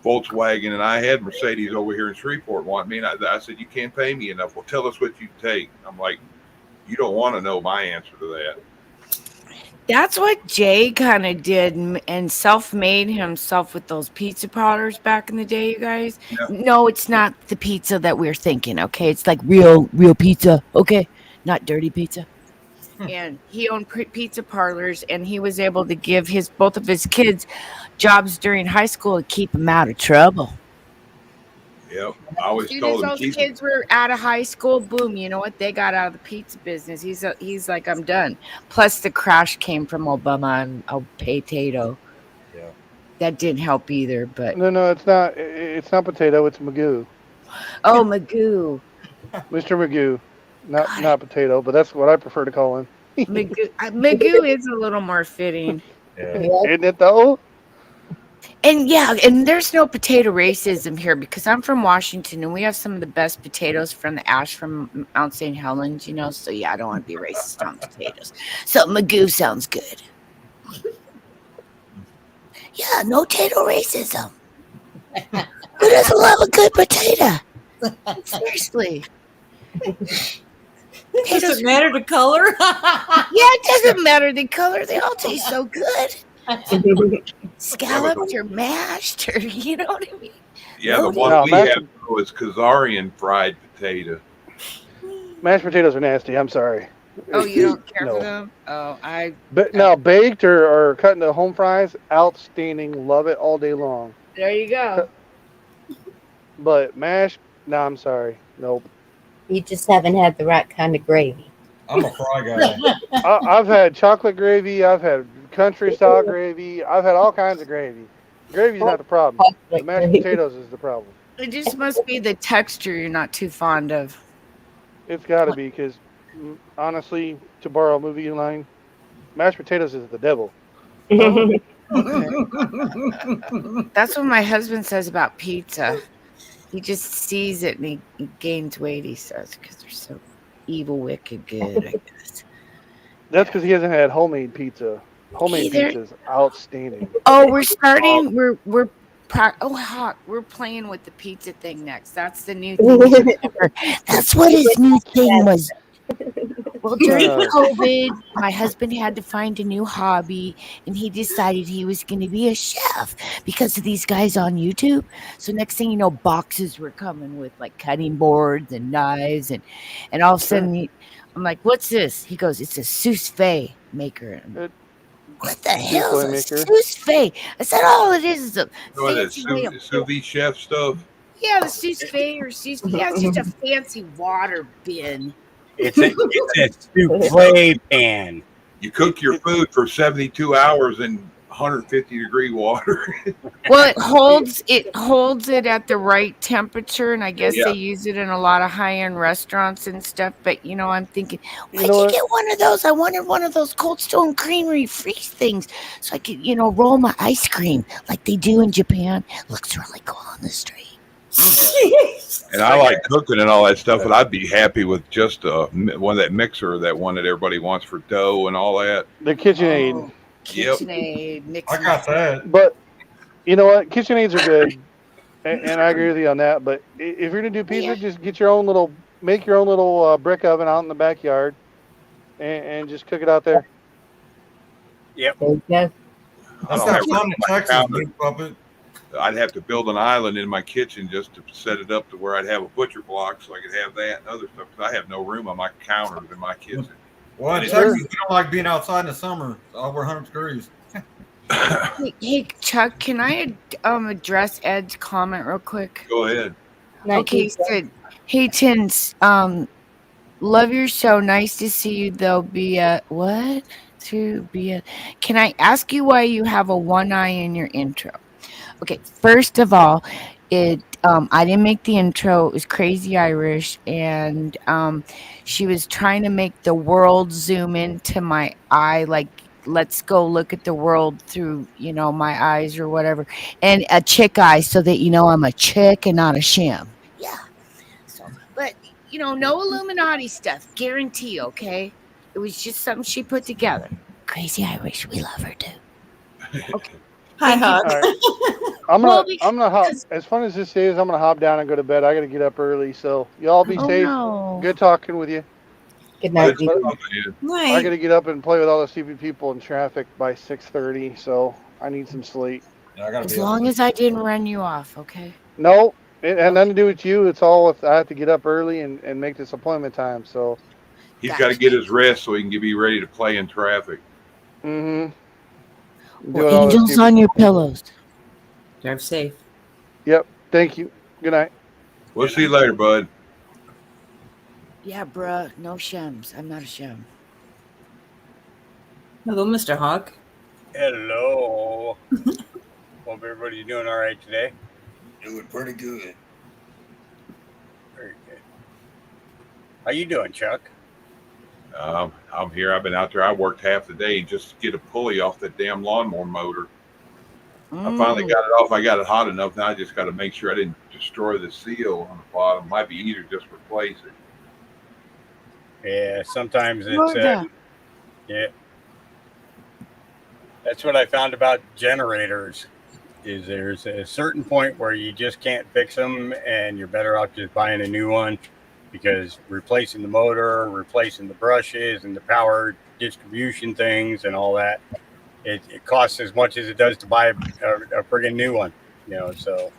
Volkswagen and I had Mercedes over here in Shreveport want me, and I said, you can't pay me enough. Well, tell us what you take. I'm like, you don't want to know my answer to that. That's what Jay kind of did and self-made himself with those pizza parlors back in the day, you guys. Yeah. No, it's not the pizza that we're thinking, okay? It's like real pizza, okay? Not dirty pizza. And he owned pizza parlors, and he was able to give both of his kids jobs during high school to keep them out of trouble. Yep, I always As soon told as them those keep kids were out of high school, boom, you know what? They got out of the pizza business. He's like, I'm done. Plus, the crash came from Obama and a potato. Yeah. That didn't help either, but... No, it's not. It's not potato. It's Magoo. Oh, Magoo. Mr. Magoo. Not potato, but that's what I prefer to call him. Magoo is a little more fitting. Yeah. Isn't it though? And and there's no potato racism here because I'm from Washington and we have some of the best potatoes from the ash from Mount St. Helens, so I don't want to be racist on potatoes. So Magoo sounds good. Yeah, no potato racism. Who doesn't love a good potato? Seriously. Does it matter the color? Yeah, it doesn't matter the color. They all taste so good. Scalloped or mashed, or you know what I mean? Yeah, the one we have is Khazarian fried potato. Mashed potatoes are nasty. I'm sorry. Oh, you don't care for them? Oh, But now baked or cut into home fries, outstanding. Love it all day long. There you go. But mashed, no, I'm sorry. Nope. You just haven't had the right kind of gravy. I'm a fry guy. I've had chocolate gravy. I've had country style gravy. I've had all kinds of gravy. Gravy's not the problem. The mashed potatoes is the problem. It just must be the texture you're not too fond of. It's got to be because, honestly, to borrow a movie line, mashed potatoes is the devil. That's what my husband says about pizza. He just sees it and he gains weight, he says, because they're so evil, wicked good, I guess. That's because he hasn't had homemade pizza. Homemade pizza is outstanding. Oh, we're starting. We're playing with the pizza thing next. That's the new thing. That's what his new thing was. Well, during COVID, my husband had to find a new hobby, and he decided he was going to be a chef because of these guys on YouTube. So next thing you know, boxes were coming with like cutting boards and knives, and all of a sudden, I'm like, "What's this?" He goes, "It's a souffle maker." What the hell is a souffle? I said, all it is a fancy way of sous vide chef stuff. Yeah, the souffle or souffle. Yeah, it's just a fancy water bin. It's a souffle pan. You cook your food for 72 hours in 150-degree water. Well, it holds it at the right temperature, and I guess they use it in a lot of high-end restaurants and stuff. But I'm thinking, why'd you get one of those? I wanted one of those Cold Stone Creamery freeze things so I could, roll my ice cream like they do in Japan. Looks really cool on the street. And I like cooking and all that stuff, but I'd be happy with just one of that mixer, that one that everybody wants for dough and all that. The KitchenAid. KitchenAid mixer. I got that. But you know what? KitchenAids are good, and I agree with you on that. But if you're gonna do pizza, just make your own little brick oven out in the backyard, and just cook it out there. Yep. I That's don't not have fun in my Texas, counter. big puppet. I'd have to build an island in my kitchen just to set it up to where I'd have a butcher block so I could have that and other stuff. Because I have no room on my counters in my kitchen. Well, in And Texas, we don't like being outside in the summer. It's over 100 degrees. Hey, Chuck, can I address Ed's comment real quick? Go ahead. Okay, he said, "Hey, Tins, love your show. Nice to see you, though. Can I ask you why you have a one eye in your intro?" Okay, first of all, I didn't make the intro. It was Crazy Irish, and she was trying to make the world zoom into my eye, like let's go look at the world through my eyes or whatever, and a chick eye, so that I'm a chick and not a sham. Yeah. So, but no Illuminati stuff, guarantee. Okay, it was just something she put together. Crazy Irish, we love her too. Okay. Hi, Hug. All right. I'm gonna hop. As fun as this is, I'm gonna hop down and go to bed. I gotta get up early, so y'all be safe. No. Good talking with you. Good night. I gotta get up and play with all the stupid people in traffic by 6:30, so I need some sleep. As long as I didn't run you off, okay? No, it had nothing to do with you. It's all if I have to get up early and make this appointment time. So He's got to get his rest so he can be ready to play in traffic. Mm-hmm. Well, angels on your pillows. Drive safe. Yep. Thank you. Good night. We'll see you later, bud. Yeah, bruh. No shems. I'm not a shem. Hello, Mr. Hawk. Hello. Hope everybody's doing all right today. Doing pretty good. Very good. How you doing, Chuck? I'm here. I've been out there. I worked half the day just to get a pulley off that damn lawnmower motor. I finally got it off. I got it hot enough. Now I just got to make sure I didn't destroy the seal on the bottom. Might be easier to just replace it. Yeah, sometimes it's yeah. That's what I found about generators. Is there's a certain point where you just can't fix them, and you're better off just buying a new one, because replacing the motor, replacing the brushes, and the power distribution things, and all that, it costs as much as it does to buy a friggin' new one. So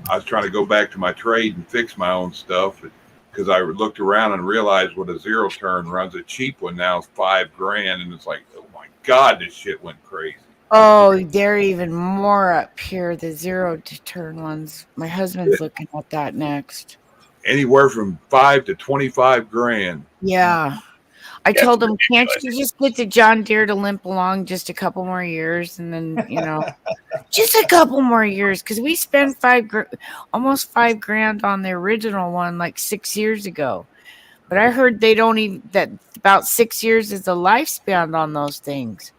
I was trying to go back to my trade and fix my own stuff because I looked around and realized what a zero turn runs. A cheap one now is $5,000, and it's like, oh my God, this shit went crazy. Oh, they're even more up here, the zero to turn ones. My husband's looking at that next. Anywhere from $5,000 to $25,000. Yeah. I told him, can't you just get the John Deere to limp along just a couple more years, and then just a couple more years, because we spent almost $5,000 on the original one like 6 years ago. But I heard they don't even that about 6 years is the lifespan on those things.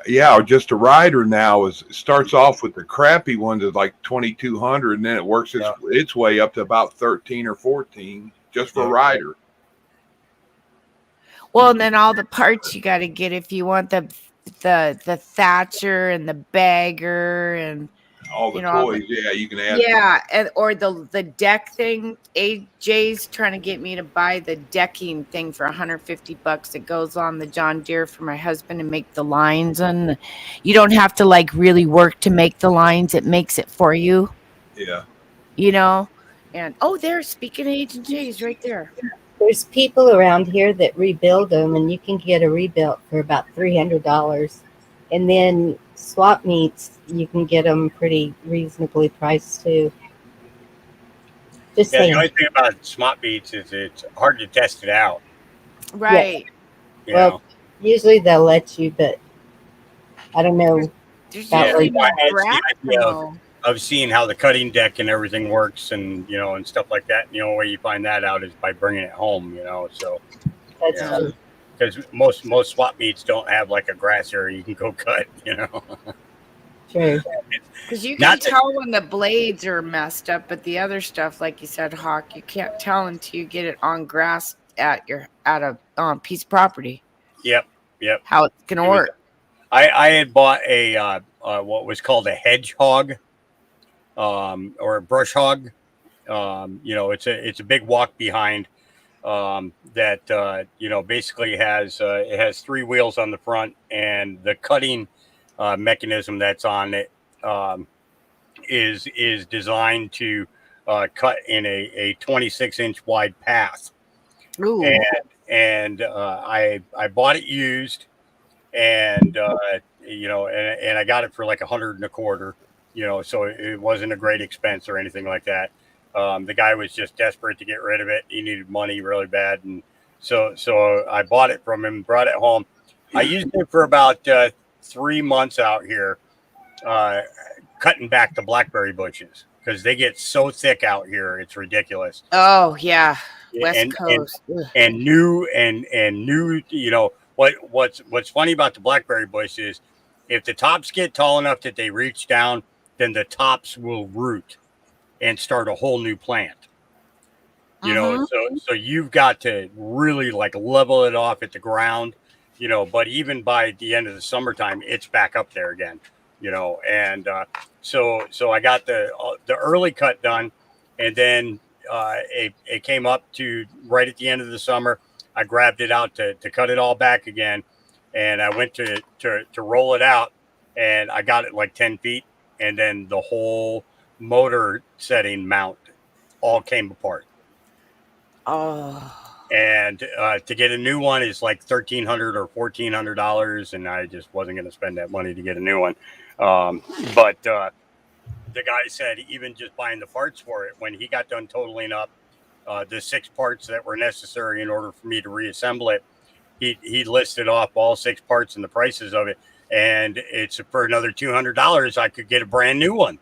Yeah, just a rider now starts off with the crappy ones at like 2,200, and then it works its way up to about 13 or 14 just for a rider. Well, and then all the parts you got to get if you want the Thatcher and the bagger and all the toys. Yeah, you can add. Yeah, or the deck thing. AJ's trying to get me to buy the decking thing for $150 that goes on the John Deere for my husband and make the lines. And you don't have to like really work to make the lines; it makes it for you. Yeah. And there's speaking of H&J's right there. There's people around here that rebuild them, and you can get a rebuilt for about $300. And then swap meets, you can get them pretty reasonably priced too. Just saying. The only thing about swap meets is it's hard to test it out. Right. Yeah. Usually they'll let you, but I don't know. Of seeing how the cutting deck and everything works, and and stuff like that. The only way you find that out is by bringing it home. So that's true. Because most swap meets don't have like a grass area you can go cut. True. Because you can tell when the blades are messed up, but the other stuff, like you said, Hawk, you can't tell until you get it on grass at a piece of property. Yep. How it's gonna work. I had bought a what was called a hedgehog. Or a brush hog. It's a big walk behind that basically it has 3 wheels on the front, and the cutting mechanism that's on it is designed to cut in a 26-inch wide path. Ooh. And I bought it used, and and I got it for like $125, so it wasn't a great expense or anything like that. The guy was just desperate to get rid of it. He needed money really bad, and so I bought it from him, brought it home. I used it for about 3 months out here, cutting back the blackberry bushes because they get so thick out here. It's ridiculous. Oh yeah, West and Coast. and new what's funny about the blackberry bush is if the tops get tall enough that they reach down, then the tops will root and start a whole new plant. So you've got to really like level it off at the ground, but even by the end of the summertime, it's back up there again, and so I got the early cut done, and then it came up to right at the end of the summer. I grabbed it out to cut it all back again, and I went to roll it out, and I got it like 10 feet, and then the whole motor setting mount all came apart. Oh. And to get a new one is like $1,300 or $1,400, and I just wasn't going to spend that money to get a new one. But the guy said even just buying the parts for it, when he got done totaling up the 6 parts that were necessary in order for me to reassemble it, he listed off all 6 parts and the prices of it, and it's for another $200 I could get a brand new one.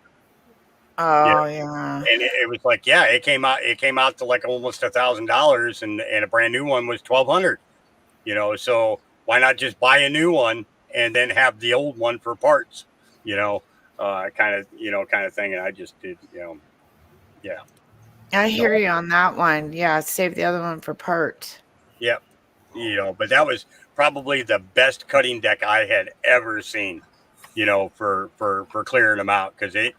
Oh yeah. And it was like, yeah, it came out to like almost $1,000, and a brand new one was $1,200. So why not just buy a new one and then have the old one for parts? Kind of thing. And I just did, yeah. I hear you on that one. Yeah, save the other one for parts. Yep. But that was probably the best cutting deck I had ever seen, for clearing them out, because it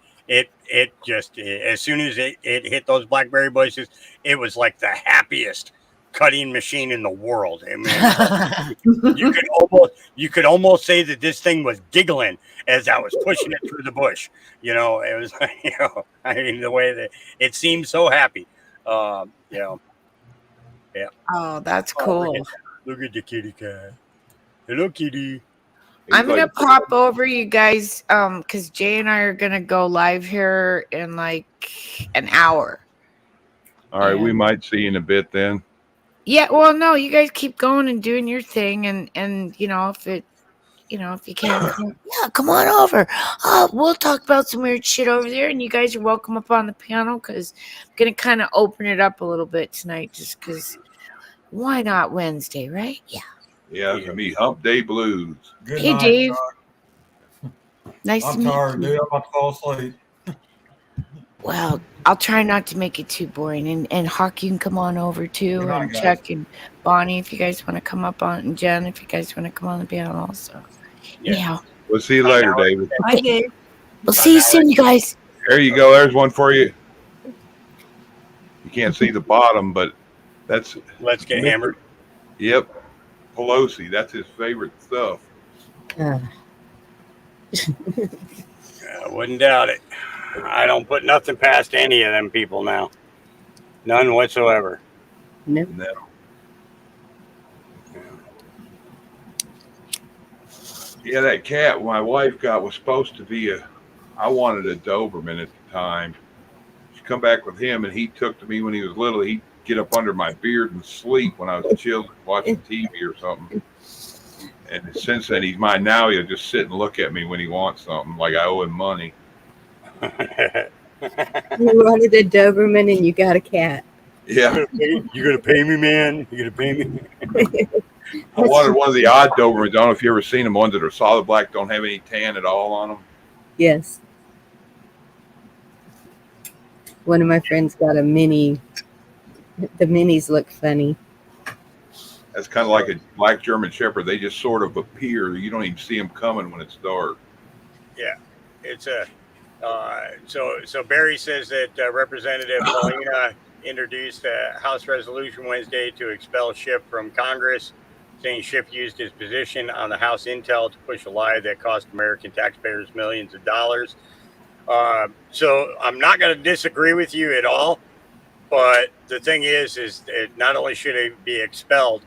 just, as soon as it hit those blackberry bushes, it was like the happiest cutting machine in the world. I mean, you could almost say that this thing was giggling as I was pushing it through the bush. It was like, I mean, the way that it seemed so happy. Yeah. Oh, that's cool. Look at the kitty cat. Hello, kitty. I'm gonna pop over, you guys, because Jay and I are gonna go live here in like an hour. All right, we might see you in a bit then. Yeah, well, no, you guys keep going and doing your thing, and if you can, come on over. We'll talk about some weird shit over there, and you guys are welcome up on the panel because I'm gonna kind of open it up a little bit tonight, just because. Why not Wednesday, right? Yeah. Yeah, it's gonna be Humpday Blues. Good Hey, night, Dave. Doc. Nice I'm to meet tired, you. dude. I'm about to fall asleep. Well, I'll try not to make it too boring. And Hawk, you can come on over too, Good night, and guys. Chuck and Bonnie, if you guys want to come up on, and Jen, if you guys want to come on the panel also. Yeah. We'll see you later, David. Bye, Dave. We'll see you soon, you guys. There you go. There's one for you. You can't see the bottom, but that's Let's Get Hammered. Yep. Pelosi. That's his favorite stuff. I wouldn't doubt it. I don't put nothing past any of them people now. None whatsoever. No. Yeah, that cat my wife got was supposed to be I wanted a Doberman at the time. She come back with him, and he took to me when he was little. He'd get up under my beard and sleep when I was chilling, watching TV or something. And since then, he's mine. Now he'll just sit and look at me when he wants something, like I owe him money. You wanted a Doberman and you got a cat. Yeah. You gonna pay me, man? You gonna pay me? I wanted one of the odd Dobermans. I don't know if you ever seen them, ones that are solid black, don't have any tan at all on them. Yes. One of my friends got a mini. The minis look funny. That's kind of like a black German Shepherd. They just sort of appear. You don't even see them coming when it's dark. Yeah, it's a. So Barry says that Representative Paulina introduced a House resolution Wednesday to expel Schiff from Congress, saying Schiff used his position on the House intel to push a lie that cost American taxpayers millions of dollars. So I'm not going to disagree with you at all. But the thing is it not only should it be expelled,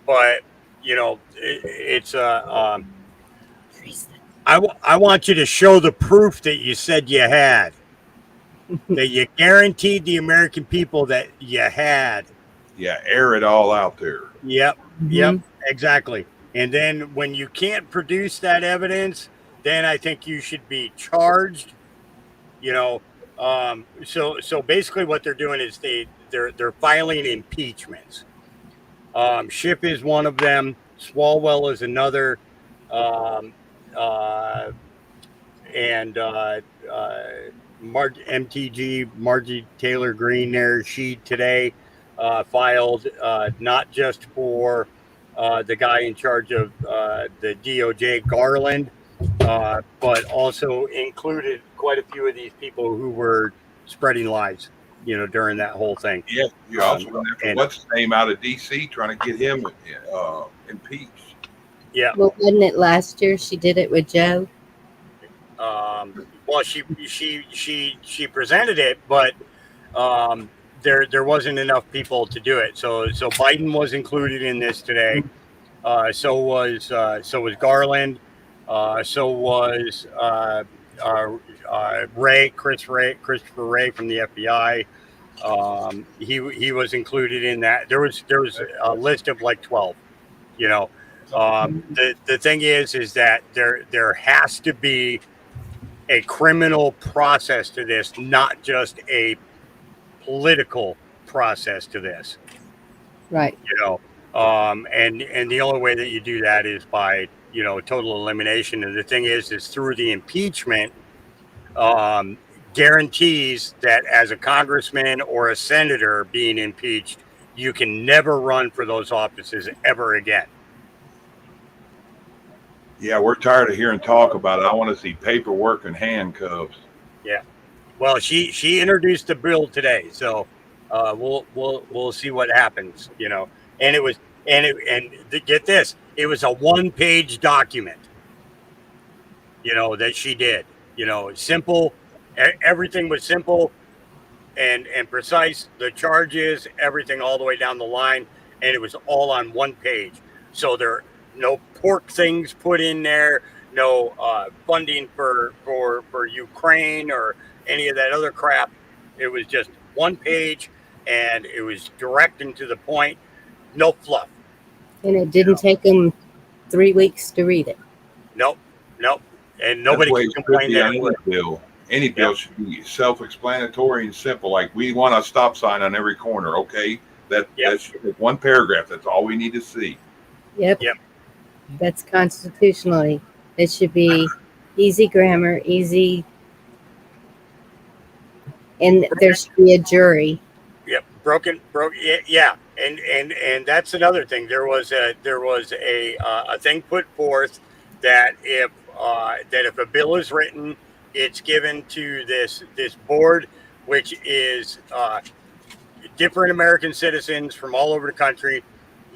but it's I want you to show the proof that you said you had, that you guaranteed the American people that you had. Yeah, air it all out there. Yep, yep, exactly. And then when you can't produce that evidence, then I think you should be charged. You know, so basically what they're doing is they're filing impeachments. Schiff is one of them. Swalwell is another. Um, uh, and MTG, Margie Taylor Greene there, she today filed not just for the guy in charge of the DOJ, Garland, but also included quite a few of these people who were spreading lies, during that whole thing. Yeah, you also went after what's his name out of D.C. trying to get him impeached. Yeah. Well, wasn't it last year she did it with Joe? Well, she presented it, but there wasn't enough people to do it. So Biden was included in this today. So was Garland. So was Christopher Wray from the FBI. He was included in that. There was a list of like 12. The thing is that there has to be a criminal process to this, not just a political process to this. Right. And the only way that you do that is by total elimination. And the thing is through the impeachment guarantees that as a congressman or a senator being impeached, you can never run for those offices ever again. Yeah, we're tired of hearing talk about it. I want to see paperwork and handcuffs. Yeah. Well, she introduced the bill today, so we'll see what happens. And get this, it was a 1-page document. That she did. Simple. Everything was simple and precise. The charges, everything all the way down the line, and it was all on 1 page. So there. No pork things put in there, no funding for Ukraine or any of that other crap. It was just 1 page, and it was direct and to the point, no fluff. And it didn't take them 3 weeks to read it. Nope. And nobody can complain that bill. Any bill should be self-explanatory and simple. Like, we want a stop sign on every corner. Okay, that should be 1 paragraph. That's all we need to see. Yep. That's constitutionally. It should be easy grammar, easy, and there should be a jury. Yep, broken. Yeah, and that's another thing. There was a thing put forth that if a bill is written, it's given to this board, which is different American citizens from all over the country.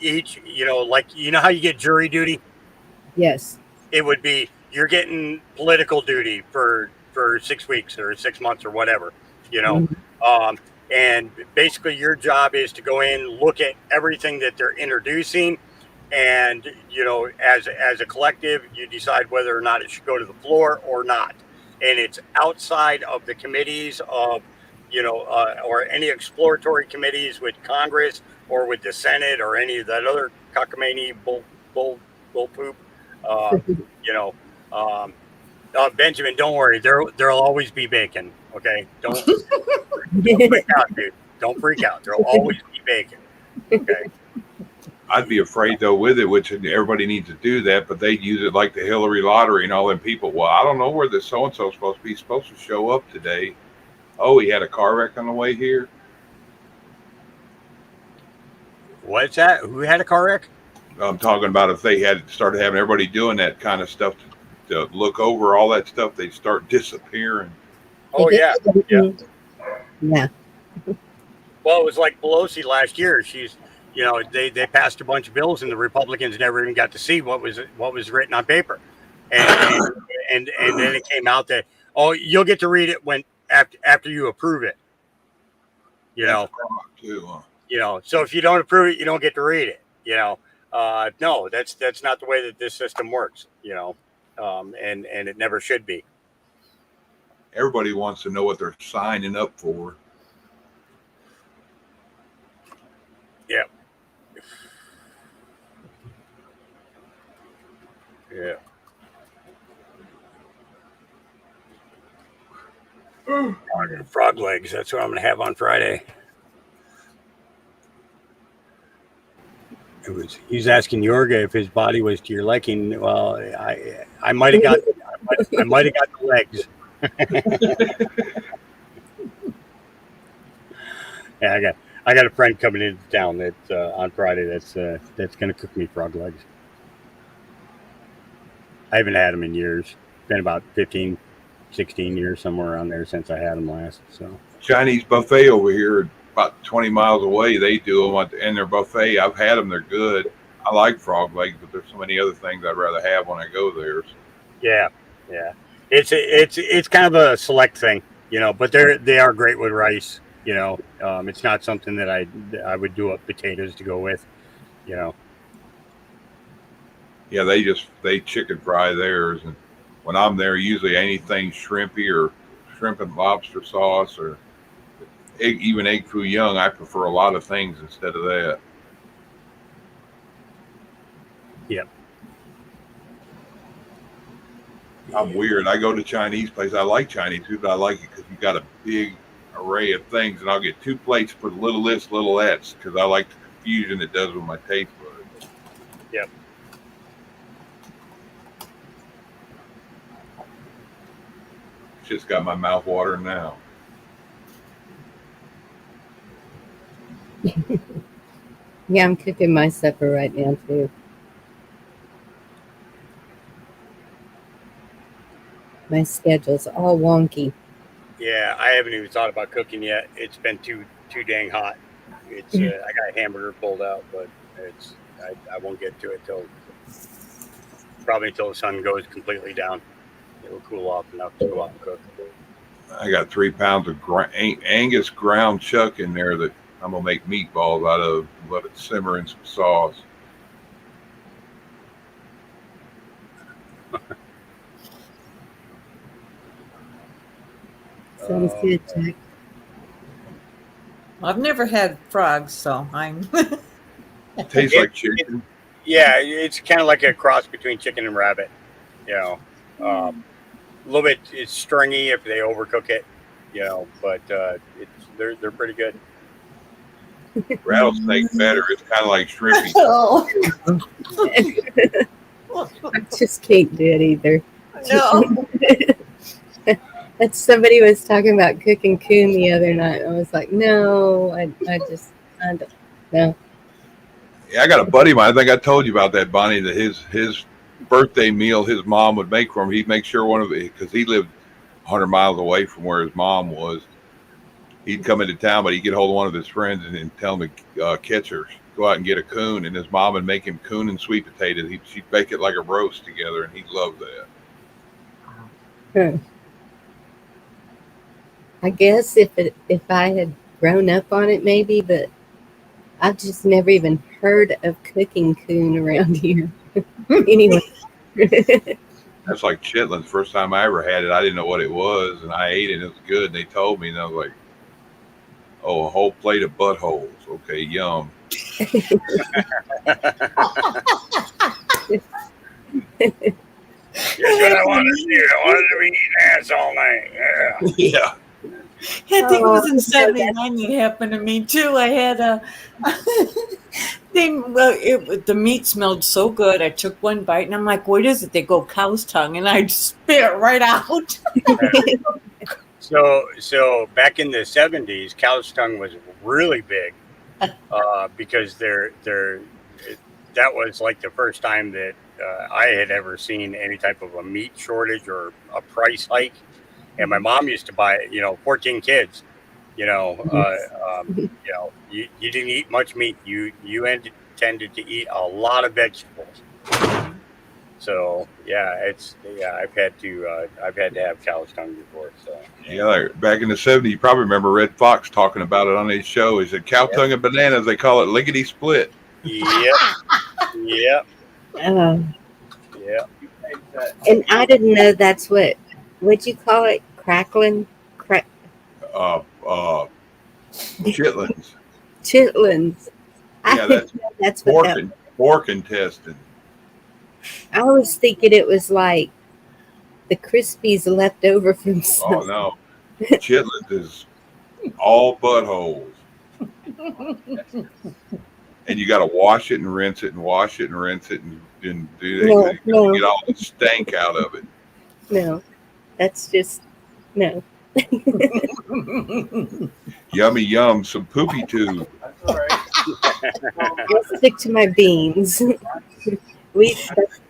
Each, how you get jury duty? Yes. It would be, you're getting political duty for 6 weeks or 6 months or whatever, and basically your job is to go in, look at everything that they're introducing, and, as a collective, you decide whether or not it should go to the floor or not. And it's outside of the committees of, or any exploratory committees with Congress or with the Senate or any of that other cockamamie bull poop. Benjamin, don't worry. There'll always be bacon. Okay, don't freak out, dude. Don't freak out. There'll always be bacon. Okay. I'd be afraid though with it, which everybody needs to do that, but they use it like the Hillary lottery and all them people. Well, I don't know where this so and so supposed to show up today. Oh, he had a car wreck on the way here. What's that? Who had a car wreck? I'm talking about if they had started having everybody doing that kind of stuff to look over all that stuff, they'd start disappearing. Oh, yeah. Yeah. Well, it was like Pelosi last year. She's, they passed a bunch of bills and the Republicans never even got to see what was written on paper. And then it came out that, Oh, you'll get to read it when after you approve it. That's too, huh? So if you don't approve it, you don't get to read it. No, that's not the way that this system works. And it never should be. Everybody wants to know what they're signing up for. Yeah. Yeah. Frog legs. That's what I'm going to have on Friday. He's asking Yorga if his body was to your liking. Well, I might have got the legs. Yeah, I got a friend coming into town that on Friday that's going to cook me frog legs. I haven't had them in years. It's been about 15, 16 years, somewhere around there since I had them last. So Chinese buffet over here, about 20 miles away, they do them in their buffet. I've had them; they're good. I like frog legs, but there's so many other things I'd rather have when I go there. So. Yeah. It's kind of a select thing, but they are great with rice. It's not something that I would do up potatoes to go with. Yeah, they chicken fry theirs, and when I'm there, usually anything shrimpy or shrimp and lobster sauce or even egg foo young. I prefer a lot of things instead of that. Yep. I'm weird. I go to Chinese place. I like Chinese food, but I like it because you got a big array of things, and I'll get 2 plates for little this, little that, because I like the confusion it does with my taste buds. Yep. Just got my mouth watering now. Yeah, I'm cooking my supper right now too. My schedule's all wonky. Yeah, I haven't even thought about cooking yet. It's been too dang hot. It's I got a hamburger pulled out, but I won't get to it probably until the sun goes completely down. It'll cool off enough to go out and cook. I got 3 pounds of Angus ground chuck in there that I'm gonna make meatballs out of. Let it simmer in some sauce. Sounds good, Jack. I've never had frogs, so I'm. Tastes like chicken. Yeah, it's kind of like a cross between chicken and rabbit. A little bit it's stringy if they overcook it. But they're pretty good. Rattlesnake better. It's kind of like shrimpy. Oh. I just can't do it either. No. That's somebody was talking about cooking coon the other night. I was like, no, I don't know. Yeah, I got a buddy of mine. I think I told you about that, Bonnie. That his birthday meal his mom would make for him. He'd make sure one of it because he lived 100 miles away from where his mom was. He'd come into town, but he'd get hold of one of his friends and tell him to catch her, go out and get a coon. And his mom would make him coon and sweet potatoes. She'd bake it like a roast together, and he loved that. I guess if I had grown up on it, maybe, but I've just never even heard of cooking coon around here. Anyway. That's like chitlins. First time I ever had it, I didn't know what it was, and I ate it. It was good. And they told me, and I was like, "Oh, a whole plate of buttholes. Okay, yum." That's what I wanted to do. I wanted to be eating ass all night. Yeah. Yeah. I think it was in '79 that happened to me too. I had a thing. Well, the meat smelled so good. I took one bite and I'm like, "What is it?" They go cow's tongue, and I spit it right out. So back in the '70s, cow's tongue was really big because that was like the first time that I had ever seen any type of a meat shortage or a price hike. And my mom used to buy it, 14 kids, you didn't eat much meat. You tended to eat a lot of vegetables. So I've had to have cow's tongue before. So Yeah, like back in the 70s, you probably remember Red Fox talking about it on his show. He said cow tongue and bananas, they call it lickety split. Yep. Yep. Oh, Yeah. and I didn't know that's what'd you call it? Crackling? Chitlins. Chitlins. I Yeah, didn't know that's what that was. pork intestine. I was thinking it was like the Krispies left over from Oh something. no. Chitlins is all buttholes. And you got to wash it and rinse it and wash it and rinse it and do that. No, Get all the stank out of it. no. That's just no. Yummy yum, some poopy tube. I'll stick to my beans. we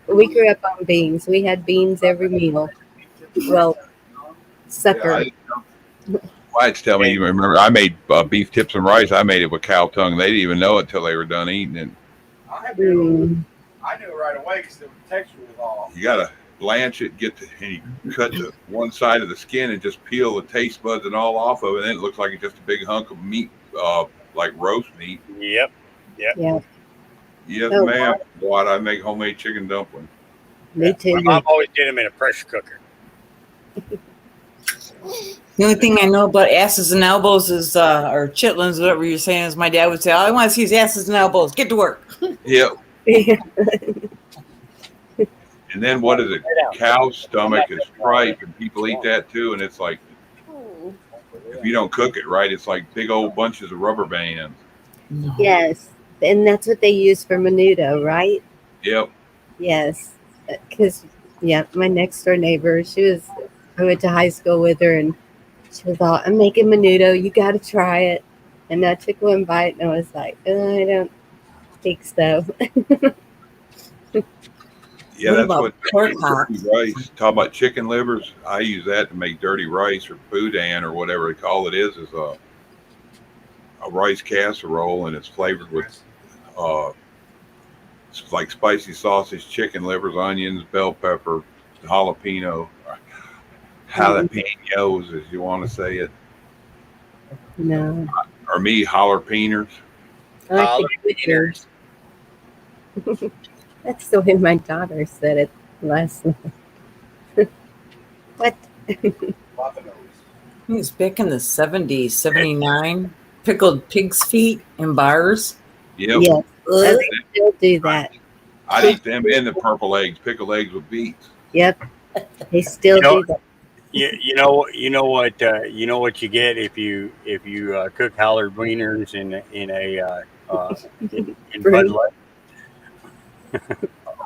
grew up on beans. We had beans every meal. Well, supper. Whites tell me, you remember, I made beef tips and rice. I made it with cow tongue. They didn't even know it until they were done eating it. I knew it right away because the texture was off. You got to blanch it, and you cut the one side of the skin and just peel the taste buds and all off of it. And then it looks like it's just a big hunk of meat, like roast meat. Yep. Yeah. Yes, Oh, ma'am. What? I make homemade chicken dumpling. Me too. My mom always did them in a pressure cooker. The only thing I know about asses and elbows is, or chitlins, whatever you're saying, is my dad would say, all I want to see is asses and elbows. Get to work. Yep. And then what is it? Cow stomach is tripe, and people eat that too. And it's like, if you don't cook it right, it's like big old bunches of rubber bands. Yes, and that's what they use for menudo, right? Yep. Yes, because my next door neighbor, I went to high school with her, and she was all, "I'm making menudo. You got to try it." And I took one bite, and I was like, "I don't think so." Yeah, that's what pork dirty rice. Talk about chicken livers. I use that to make dirty rice or boudin or whatever they call it. Is a rice casserole, and it's flavored with it's like spicy sausage, chicken livers, onions, bell pepper, jalapenos, as you want to say it. No. Or me, jalapenos. I like the That's the way my daughter said it last night. What? It was back in the 70s, 79. Pickled pig's feet in bars. Yep. Yes, they still do that. I'd eat them and the purple eggs, pickled eggs with beets. Yep, they still do that. You know what you get if you cook Hallard wieners in Bud Light.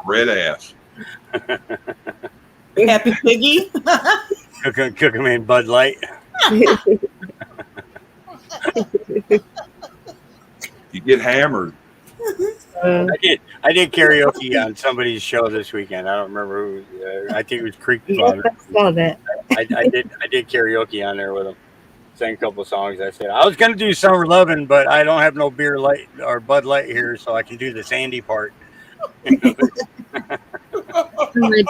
Red ass. Happy Piggy. cook them in Bud Light. You get hammered. I did karaoke on somebody's show this weekend. I don't remember who. I think it was Creek Father. I saw that. I did karaoke on there with him. Sang a couple of songs. I said I was gonna do Summer Lovin', but I don't have no beer light or Bud Light here, so I can do the Sandy part. My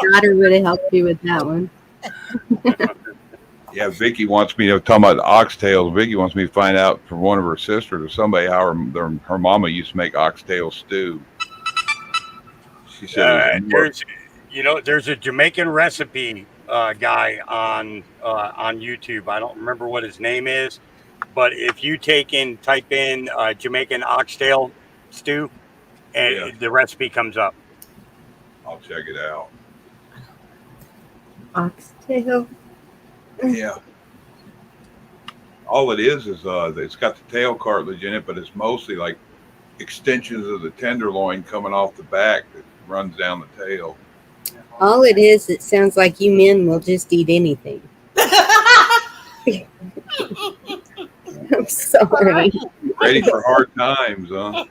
daughter would have helped you with that one. Yeah, Vicky wants me to talk about oxtails. Vicky wants me to find out from one of her sisters or somebody how her mama used to make oxtail stew. She said, there's a Jamaican recipe guy on YouTube. I don't remember what his name is, but if you type in Jamaican oxtail stew, and the recipe comes up. I'll check it out. Oxtail. Yeah. All it is it's got the tail cartilage in it, but it's mostly like extensions of the tenderloin coming off the back that runs down the tail. All it is, it sounds like you men will just eat anything. I'm sorry. Ready for hard times, huh?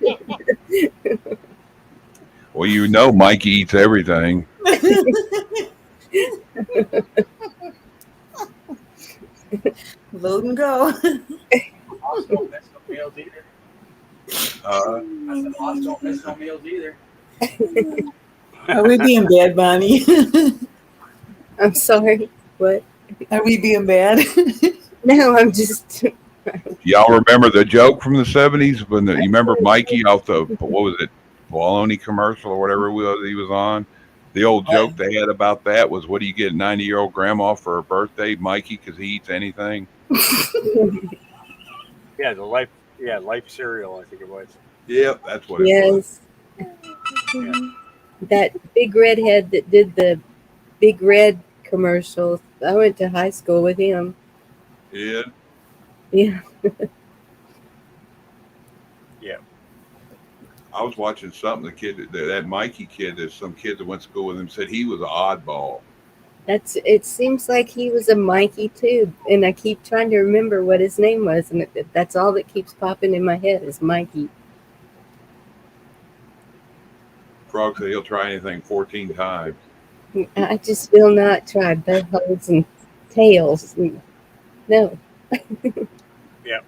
Well, you know Mikey eats everything. Load and go. Don't miss no meals either. I said, don't miss no meals either. Are we being bad, Bonnie? I'm sorry. What? Are we being bad? No, I'm just. Y'all remember the joke from the 70s when you remember Mikey off the, what was it, bologna commercial or whatever he was on? The old joke they had about that was, what do you get 90-year-old grandma for her birthday? Mikey, because he eats anything. Yeah, life cereal, I think it was. Yep, that's what it was. Yes. That big redhead that did the Big Red commercials. I went to high school with him. Yeah. Yeah. Yeah. I was watching something, the kid, that Mikey kid, there's some kid that went to school with him said he was an oddball. It seems like he was a Mikey too, and I keep trying to remember what his name was, and that's all that keeps popping in my head is Mikey. Frog said he'll try anything 14 times. I just will not try buttholes and tails. No. Yeah.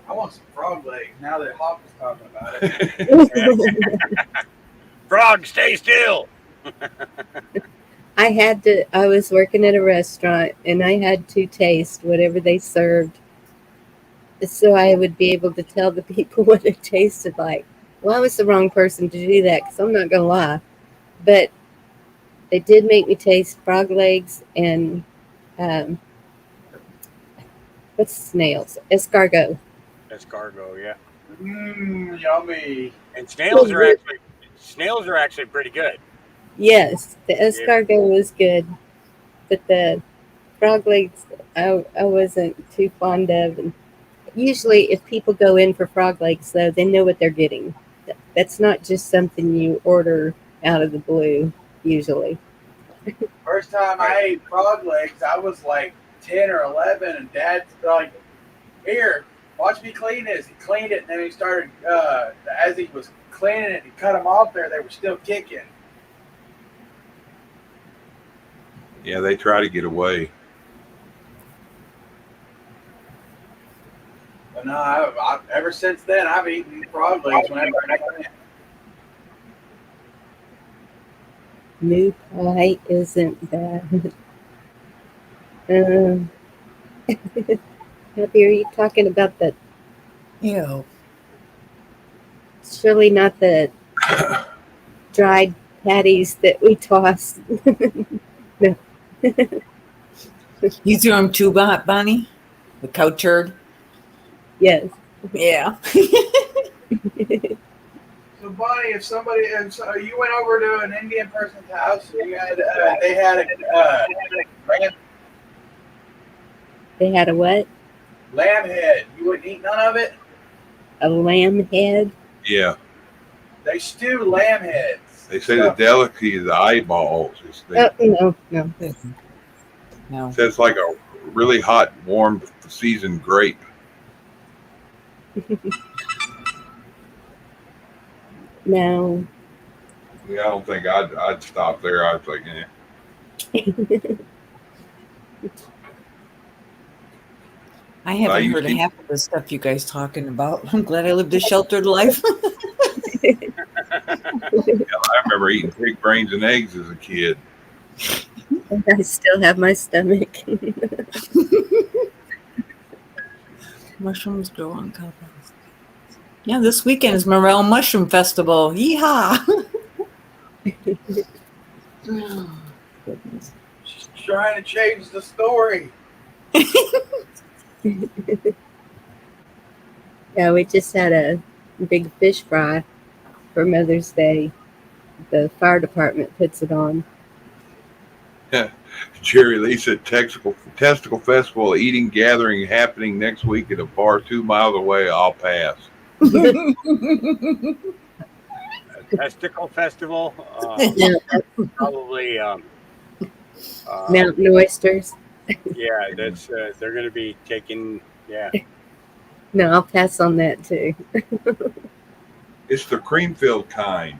I want some frog legs now that Hawk was talking about it. Frog, stay still. I was working at a restaurant and I had to taste whatever they served so I would be able to tell the people what it tasted like. Well, I was the wrong person to do that because I'm not going to lie. But they did make me taste frog legs and what's snails? Escargot. Escargot, yeah. Yummy. And snails are actually pretty good. Yes, the escargot was good, but the frog legs I wasn't too fond of. And usually, if people go in for frog legs, though, they know what they're getting. That's not just something you order out of the blue. Usually, First time I ate frog legs, I was like 10 or 11, and Dad's like, "Here, watch me clean this." He cleaned it, and then he started. As he was cleaning it, he cut them off there. They were still kicking. Yeah, they try to get away. But no, ever since then, I've eaten frog legs whenever I can. new pie isn't bad. Happy, are you talking about the? Ew. Surely not the dried patties that we toss. No. You threw them too, Bonnie? The cow turd? Yes. Yeah. So, Bonnie, if you went over to an Indian person's house, and you had they had a They had a what? lamb head. You wouldn't eat none of it? A lamb head? Yeah. They stew lamb heads. They say the delicacy is the eyeballs. No. No. So it's like a really hot, warm, seasoned grape. No. Yeah, I don't think I'd stop there. I was like, I haven't heard half of the stuff you guys talking about. I'm glad I lived a sheltered life. I remember eating pig brains and eggs as a kid. I still have my stomach. Mushrooms grow on compost. Yeah, this weekend is Morel Mushroom Festival. Yeehaw! Oh, goodness. She's trying to change the story. Yeah, we just had a big fish fry for Mother's Day. The fire department puts it on. Jerry Lee said Testicle Festival eating gathering happening next week at a bar 2 miles away. I'll pass. Testicle Festival? Probably Mountain oysters. Yeah, that's they're going to be taking. Yeah. No, I'll pass on that too. It's the cream-filled kind.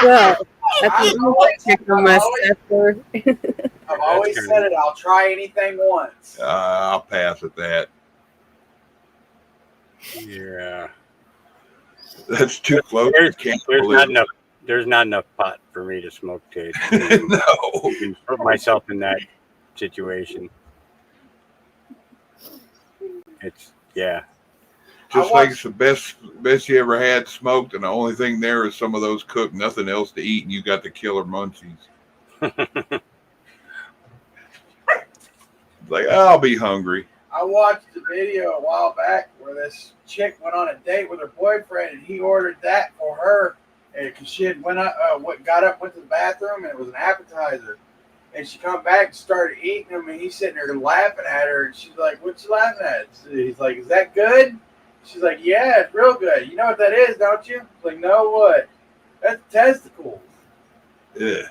Well, that's check on my stuff for. I've always said it. I'll try anything once. I'll pass at that. Yeah. That's too close. There's not enough pot for me to smoke to no. Put myself in that situation. It's Just like it's the best you ever had smoked, and the only thing there is some of those cooked, nothing else to eat, and you got the killer munchies. Like, I'll be hungry. I watched a video a while back where this chick went on a date with her boyfriend, and he ordered that for her because she had got up, went to the bathroom, and it was an appetizer. And she come back and started eating them, and he's sitting there laughing at her, and she's like, "What you laughing at?" He's like, "Is that good?" She's like, "Yeah, it's real good. You know what that is, don't you?" He's like, "No, what?" "That's testicles." Yeah.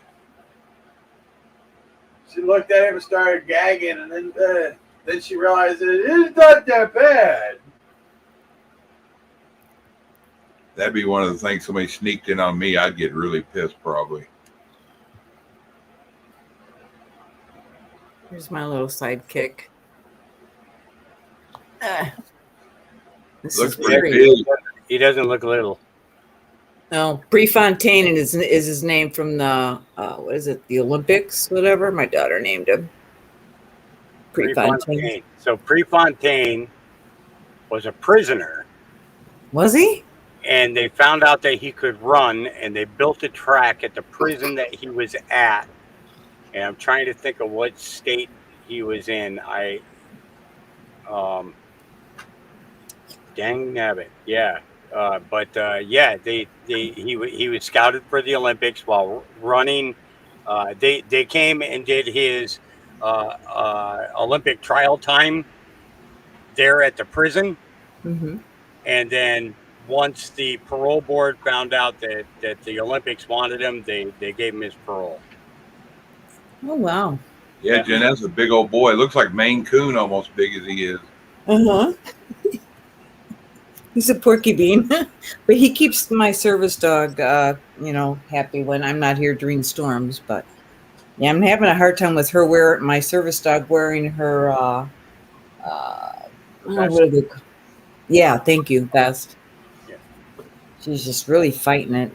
She looked at him and started gagging, and then she realized that it's not that bad. That'd be one of the things somebody sneaked in on me. I'd get really pissed, probably. Here's my little sidekick. This Looks is pretty very big. He doesn't look little. No, Prefontaine is his name from the what is it? The Olympics, whatever. My daughter named him. Prefontaine. So Prefontaine was a prisoner. Was he? And they found out that he could run, and they built a track at the prison that he was at. And I'm trying to think of what state he was in. Dang nabbit, yeah. He was scouted for the Olympics while running. They came and did his Olympic trial time there at the prison. Mm-hmm. And then once the parole board found out that the Olympics wanted him, they gave him his parole. Oh, wow. Yeah, Jen, that's a big old boy. Looks like Maine Coon almost big as he is. Uh-huh. He's a porky bean. But he keeps my service dog, happy when I'm not here during storms. But, yeah, I'm having a hard time with her my service dog wearing her, what are they called? Yeah, thank you, vest. Yeah. She's just really fighting it.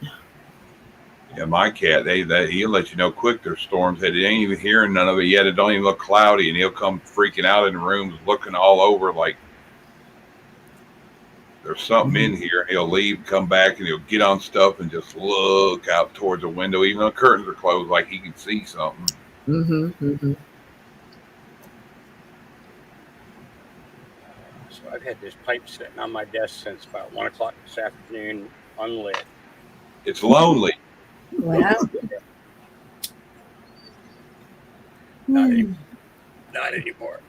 Yeah, my cat, he'll let you know quick there's storms. They ain't even hearing none of it yet. It don't even look cloudy, and he'll come freaking out in the rooms, looking all over like there's something in here. He'll leave, come back, and he'll get on stuff and just look out towards the window, even though the curtains are closed, like he can see something. Mm-hmm. Mm-hmm. So I've had this pipe sitting on my desk since about 1 o'clock this afternoon, unlit. It's lonely. Wow. Not anymore.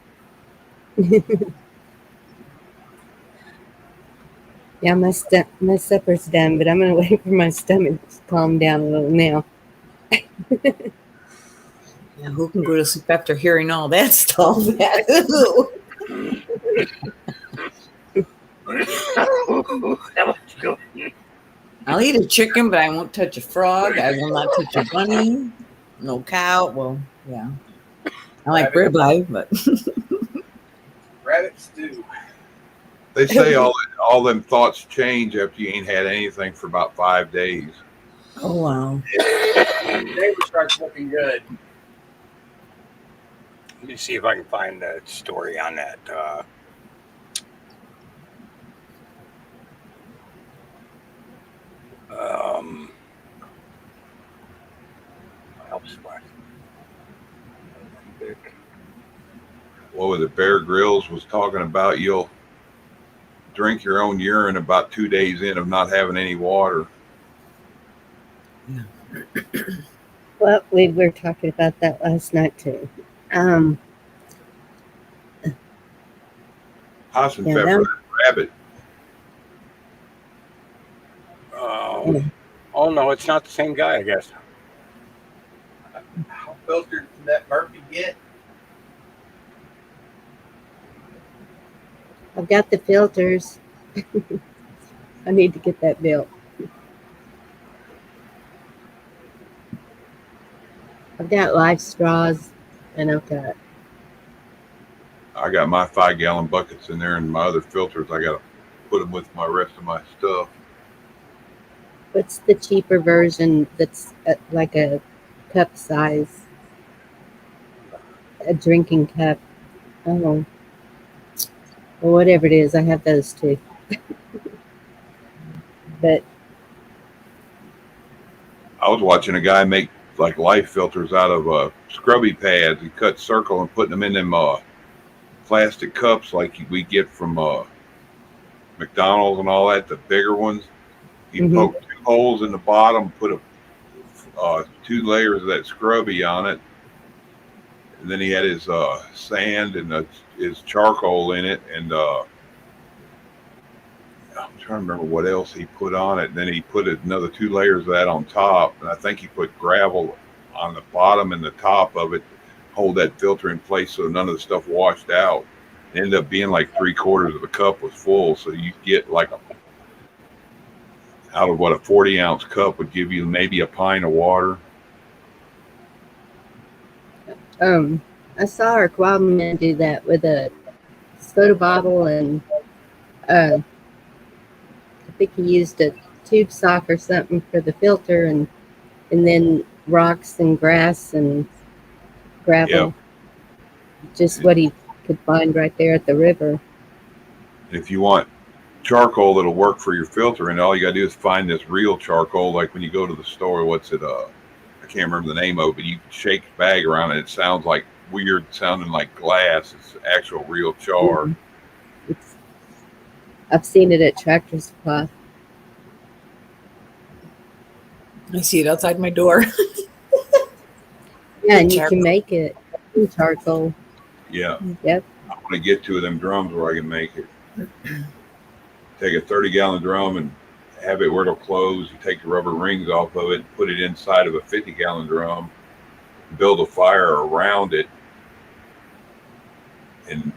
Yeah, my supper's done, but I'm gonna wait for my stomach to calm down a little now. Yeah, who can go to sleep after hearing all that stuff? I'll eat a chicken, but I won't touch a frog. I will not touch a bunny. No cow. Well, yeah. I like ribeye, but Rabbit stew. They say all them thoughts change after you ain't had anything for about 5 days. Oh, wow. Neighbor starts looking good. Let me see if I can find the story on that. What was it? Bear Grylls was talking about you'll drink your own urine about 2 days in of not having any water. Yeah. Well, we were talking about that last night too. House and pepper rabbit. Oh no, it's not the same guy, I guess. How filtered can that Murphy get? I've got the filters. I need to get that built. I've got live straws, and I got my 5-gallon buckets in there, and my other filters, I got to put them with my rest of my stuff. What's the cheaper version that's like a cup size? A drinking cup. Oh. Well, whatever it is, I have those too. But I was watching a guy make like life filters out of scrubby pads. He cut circle and putting them in them plastic cups like we get from McDonald's and all that, the bigger ones. He poked 2 holes in the bottom, put a 2 layers of that scrubby on it, and then he had his sand and his charcoal in it, and I'm trying to remember what else he put on it. And then he put another 2 layers of that on top, and I think he put gravel on the bottom and the top of it, hold that filter in place so none of the stuff washed out. It ended up being like 3/4 of the cup was full, so you get like out of what a 40-ounce cup would give you maybe a pint of water. I saw our Wild Man do that with a soda bottle, and I think he used a tube sock or something for the filter, and then rocks and grass and gravel. Just what he could find right there at the river. If you want charcoal that'll work for your filter, and all you gotta do is find this real charcoal, like when you go to the store, what's it I can't remember the name of it, but you shake the bag around and it sounds like weird sounding like glass. It's actual real char. I've seen it at Tractor Supply. I see it outside my door. Yeah, and you can make it in charcoal. Yeah. Yep. I want to get 2 of them drums where I can make it. Take a 30-gallon drum and have it where it'll close. You take the rubber rings off of it, put it inside of a 50-gallon drum, build a fire around it, and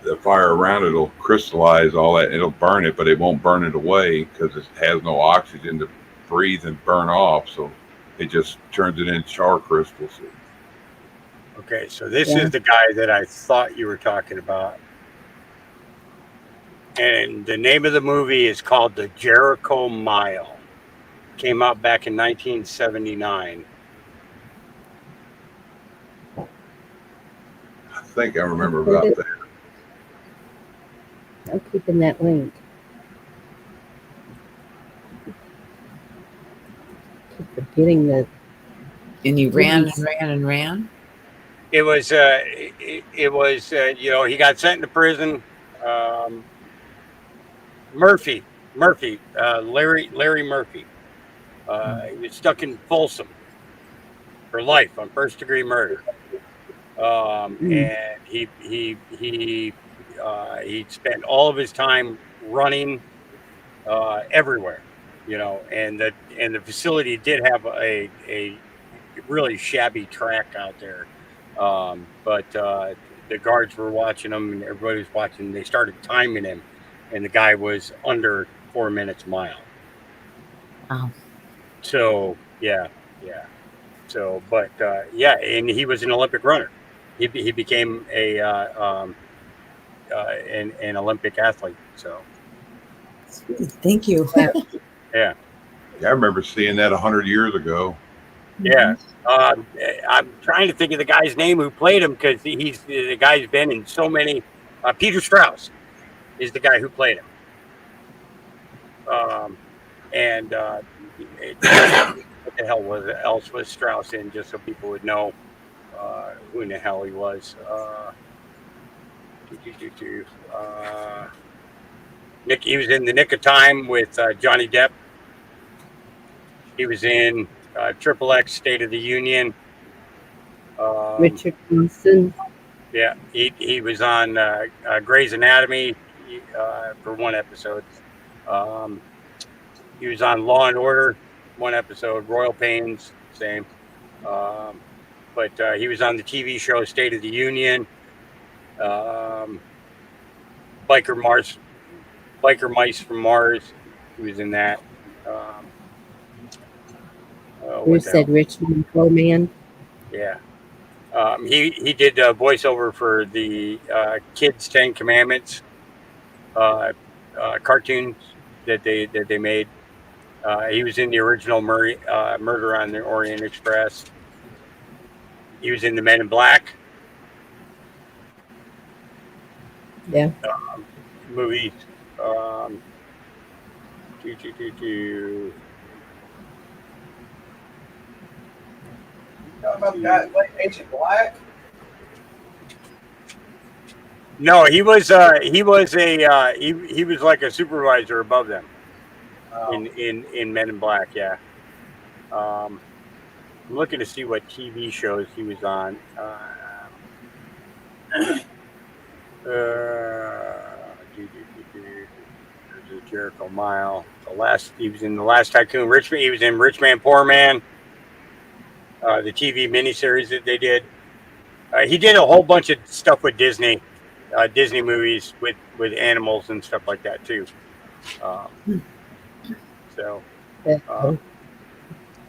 the fire around it will crystallize all that. It'll burn it, but it won't burn it away because it has no oxygen to breathe and burn off. So it just turns it into char crystals. Okay, so this is the guy that I thought you were talking about. And the name of the movie is called The Jericho Mile. Came out back in 1979. I think I remember about that. I'm keeping that link. Keep forgetting that. And he ran and ran and ran. It was, you know, he got sent to prison. Larry Murphy. He was stuck in Folsom for life on first-degree murder. And he spent all of his time running everywhere, you know, and the facility did have a really shabby track out there, but the guards were watching him and everybody was watching. They started timing him, and the guy was under 4 minutes a mile. Wow. So yeah. So, but and he was an Olympic runner. He became an Olympic athlete. So thank you. Yeah, I remember seeing that 100 years ago. Yeah. I'm trying to think of the guy's name who played him, because the guy's been in so many. Peter Strauss is the guy who played him. What the hell else was Strauss in, just so people would know who in the hell he was. He was in The Nick of Time with Johnny Depp. He was in Triple X State of the Union. Richard Wilson. Yeah, he was on Grey's Anatomy for one episode. He was on Law and Order one episode. Royal Pains, same. But he was on the TV show State of the Union. Biker Mice from Mars. He was in that. Who said Richmond Coleman? Yeah. He did voiceover for the Kids 10 Commandments cartoons that they made. He was in the original Murder on the Orient Express. He was in the Men in Black Yeah. movies. Do. Talking about the guy that played Agent Black. No, he was he was like a supervisor above them in Men in Black. Yeah. I'm looking to see what TV shows he was on. There's a Jericho Mile. He was in The Last Tycoon. He was in Rich Man Poor Man. The TV miniseries that they did. He did a whole bunch of stuff with Disney, Disney movies with animals and stuff like that too.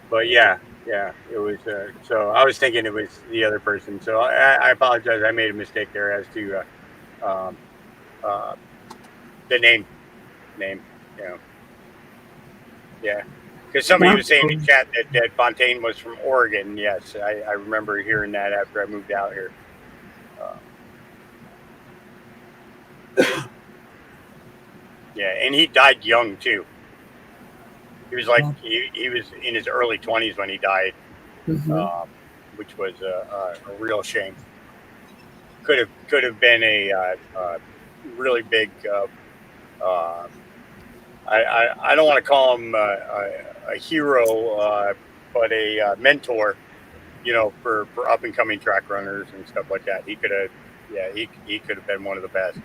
But yeah, it was. So I was thinking it was the other person. So I apologize. I made a mistake there as to the name. Yeah, because somebody was saying in chat that Fontaine was from Oregon. Yes, I remember hearing that after I moved out here. Yeah, and he died young too. He was like he was in his early 20s when he died, which was a real shame. Could have been a really big. I don't want to call him a hero, but a mentor. For up and coming track runners and stuff like that. He could have, he could have been one of the best.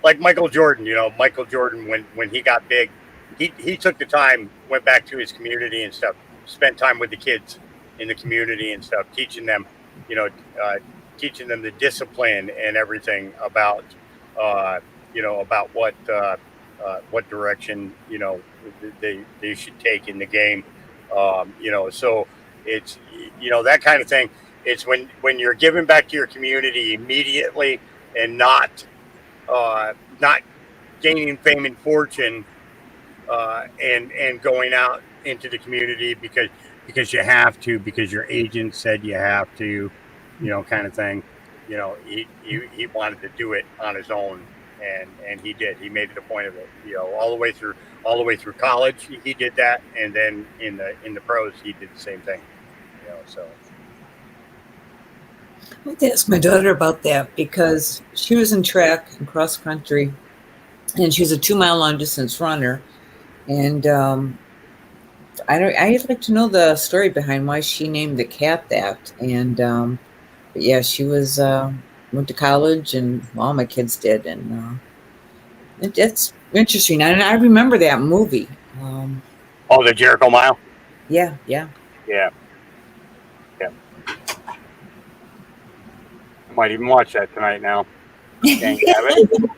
Like Michael Jordan. Michael Jordan when he got big, he took the time, went back to his community and stuff, spent time with the kids in the community and stuff, teaching them, teaching them the discipline and everything about, about what direction they should take in the game. So it's that kind of thing. It's when you're giving back to your community immediately and not gaining fame and fortune and going out into the community because you have to, because your agent said you have to, kind of thing. He wanted to do it on his own, and he did. He made it a point of it. All the way through college, he did that, and then in the pros, he did the same thing. So. I have to ask my daughter about that because she was in track and cross country, and she's a 2-mile long distance runner. And I'd like to know the story behind why she named the cat that. And but yeah, she was went to college, and all my kids did, and it's interesting. And I remember that movie. The Jericho Mile. Yeah. I might even watch that tonight now. Dang it.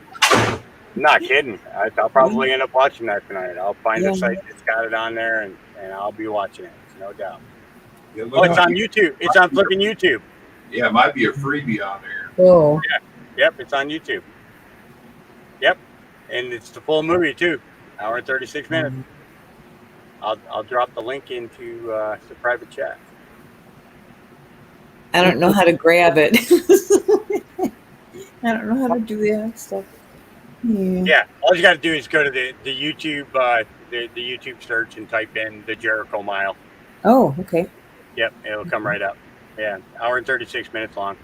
I'm not kidding. I'll probably end up watching that tonight. I'll find a site that's got it on there, and I'll be watching it, no doubt. It's on YouTube. It's on flipping YouTube. Yeah, it might be a freebie on there. Oh. Yeah. Yep, it's on YouTube. Yep, and it's the full movie too, hour and 36 minutes. I'll drop the link into the private chat. I don't know how to grab it. I don't know how to do that stuff. Yeah, all you got to do is go to the YouTube the YouTube search and type in the Jericho Mile. Oh, okay. Yep, it'll come right up. Yeah, hour and 36 minutes long.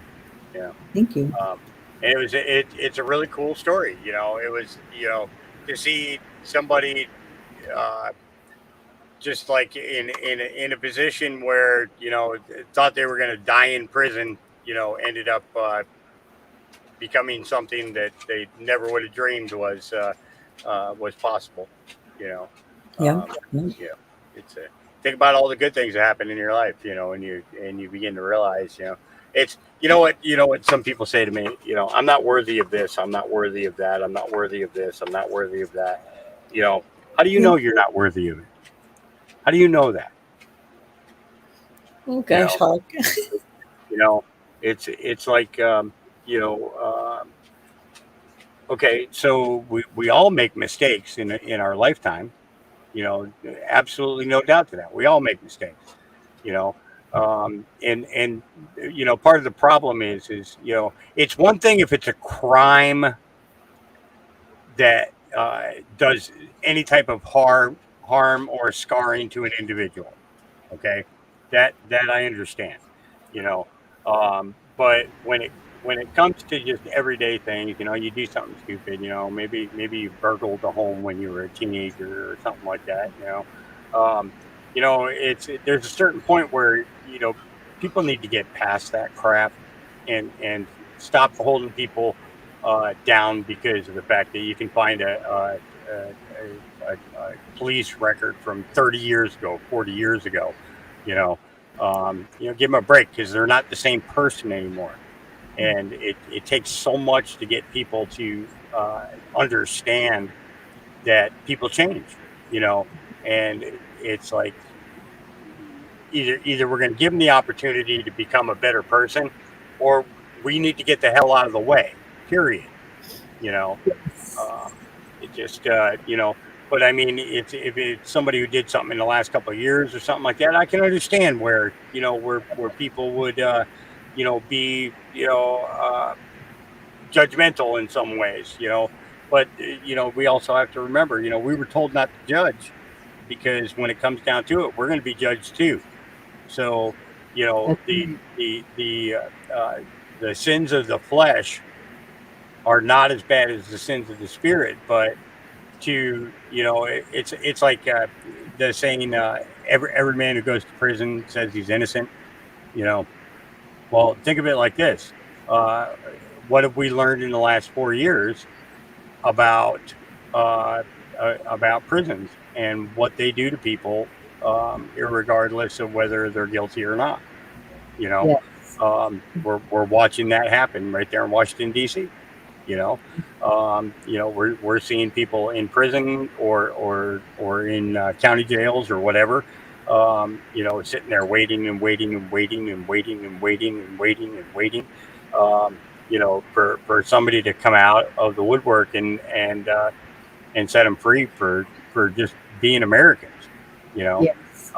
Yeah. Thank you. And it's a really cool story. It was to see somebody just like in a position where thought they were going to die in prison. Ended up becoming something that they never would have dreamed was possible. It's think about all the good things that happen in your life. And you begin to realize, it's what some people say to me. I'm not worthy of this. I'm not worthy of that. I'm not worthy of this. I'm not worthy of that. How do you know you're not worthy of it? How do you know that? Oh gosh, Hulk. It's like okay, so we all make mistakes in our lifetime, You know, absolutely no doubt to that. We all make mistakes. You know, and you know, part of the problem is you know, it's one thing if it's a crime that does any type of harm or scarring to an individual. Okay, that I understand. You know, but when it comes to just everyday things, you know, you do something stupid. You know, maybe you burgled a home when you were a teenager or something like that. Um, you know, there's a certain point where you know people need to get past that crap and stop holding people down because of the fact that you can find a police record from 30 years ago, 40 years ago. You know, you know, give them a break because they're not the same person anymore. And it takes so much to get people to understand that people change, you know, and it's like either we're going to give them the opportunity to become a better person, or we need to get the hell out of the way. Period. You know, it just you know. But I mean, if it's somebody who did something in the last couple of years or something like that, I can understand where you know where people would you know be you know judgmental in some ways, you know. But you know, we also have to remember, you know, we were told not to judge because when it comes down to it, we're going to be judged too. So, you know, the sins of the flesh are not as bad as the sins of the spirit, but to you know, it's like the saying, every man who goes to prison says he's innocent. You know, well, think of it like this: uh, what have we learned in the last 4 years about about prisons and what they do to people, regardless of whether they're guilty or not? You know, Yes. we're watching that happen right there in Washington D.C. You know, we're seeing people in prison or in county jails or whatever. You know, sitting there waiting and waiting and waiting and waiting and waiting and waiting and waiting. You know, for somebody to come out of the woodwork and set them free for just being Americans. You know, Yes.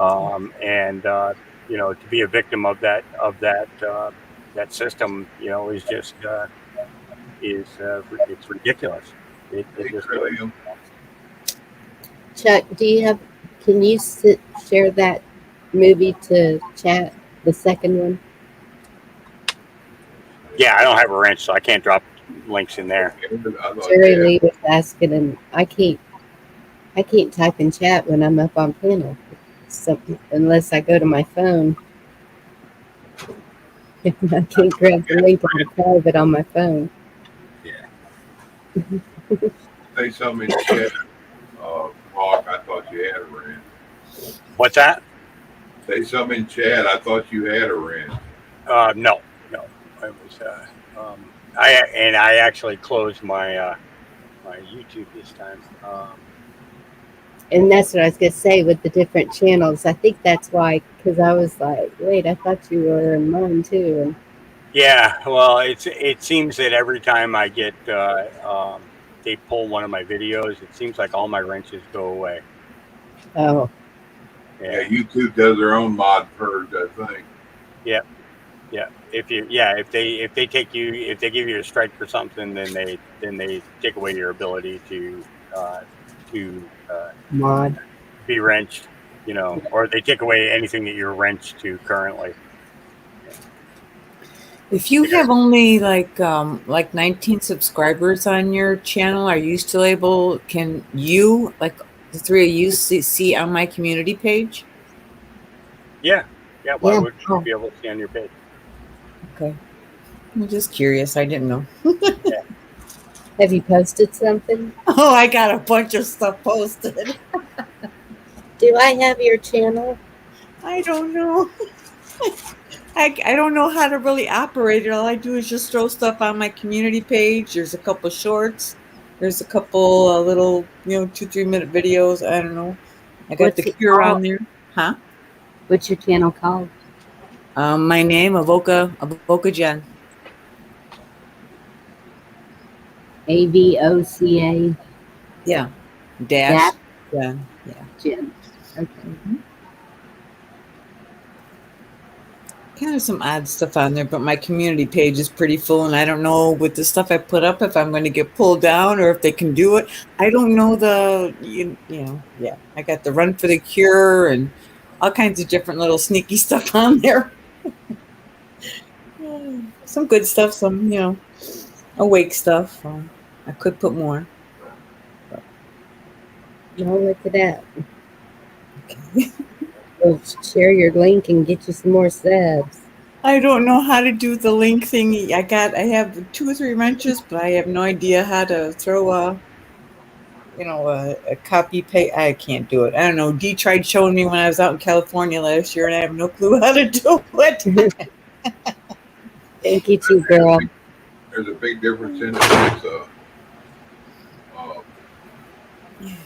and you know, to be a victim of that system, you know, is just it's ridiculous. It just is. Chuck, can you share that movie to chat, the second one? Yeah, I don't have a wrench, so I can't drop links in there. Jerry Lee was asking, and I can't type in chat when I'm up on panel, so, unless I go to my phone. I can't grab the link on the private on my phone. Yeah. Say something in chat, Hawk. I thought you had a wrench. What's that? Say something in chat. I thought you had a wrench. No. It was. I actually closed my my YouTube this time. And that's what I was going to say with the different channels. I think that's why, because I was like, wait, I thought you were in mine too. And Yeah, well, it seems that every time I get they pull one of my videos, it seems like all my wrenches go away. oh, Yeah, YouTube does their own mod purge, I think. Yeah. If they take you, if they give you a strike for something, then they take away your ability to mod. be wrenched, you know, or they take away anything that you're wrenched to currently. If you have only like 19 subscribers on your channel, are you still able? Can you, like the three of you, see on my community page? Yeah. Why Yeah. would you be able to see on your page? Okay. I'm just curious. I didn't know. Yeah. Have you posted something? Oh, I got a bunch of stuff posted. Do I have your channel? I don't know. I don't know how to really operate it. All I do is just throw stuff on my community page. There's a couple shorts. There's a couple little, 2-3 minute videos. I don't know. I got What's the it cure called? on there. Huh? What's your channel called? My name, Avoca Jen. AVOCA. Yeah. Dash. Yeah. Jen. Okay. Kind of some odd stuff on there, but my community page is pretty full, and I don't know with the stuff I put up if I'm going to get pulled down or if they can do it. I don't know yeah. I got the Run for the Cure and all kinds of different little sneaky stuff on there. Some good stuff, some awake stuff. I could put more. I'll look it up. Okay. We'll share your link and get you some more subs. I don't know how to do the link thingy. I have 2 or 3 wrenches, but I have no idea how to throw a copy paste. I can't do it. I don't know. Dee tried showing me when I was out in California last year, and I have no clue how to do it. Thank you too, girl. There's a big difference in it.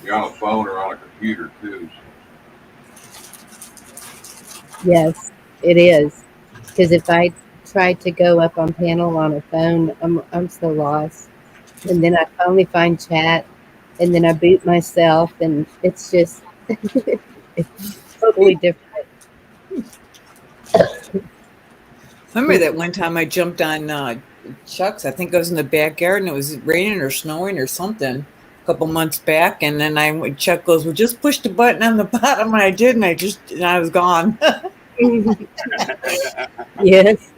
You're on a phone or on a computer too. Yes, it is. Because if I try to go up on panel on a phone, I'm so lost. And then I finally find chat, and then I boot myself, and it's just it's totally different. Remember that one time I jumped on Chuck's? I think I was in the backyard, and it was raining or snowing or something a couple months back. And then Chuck goes, "Well, just push the button on the bottom," and I did, and I was gone. Yes.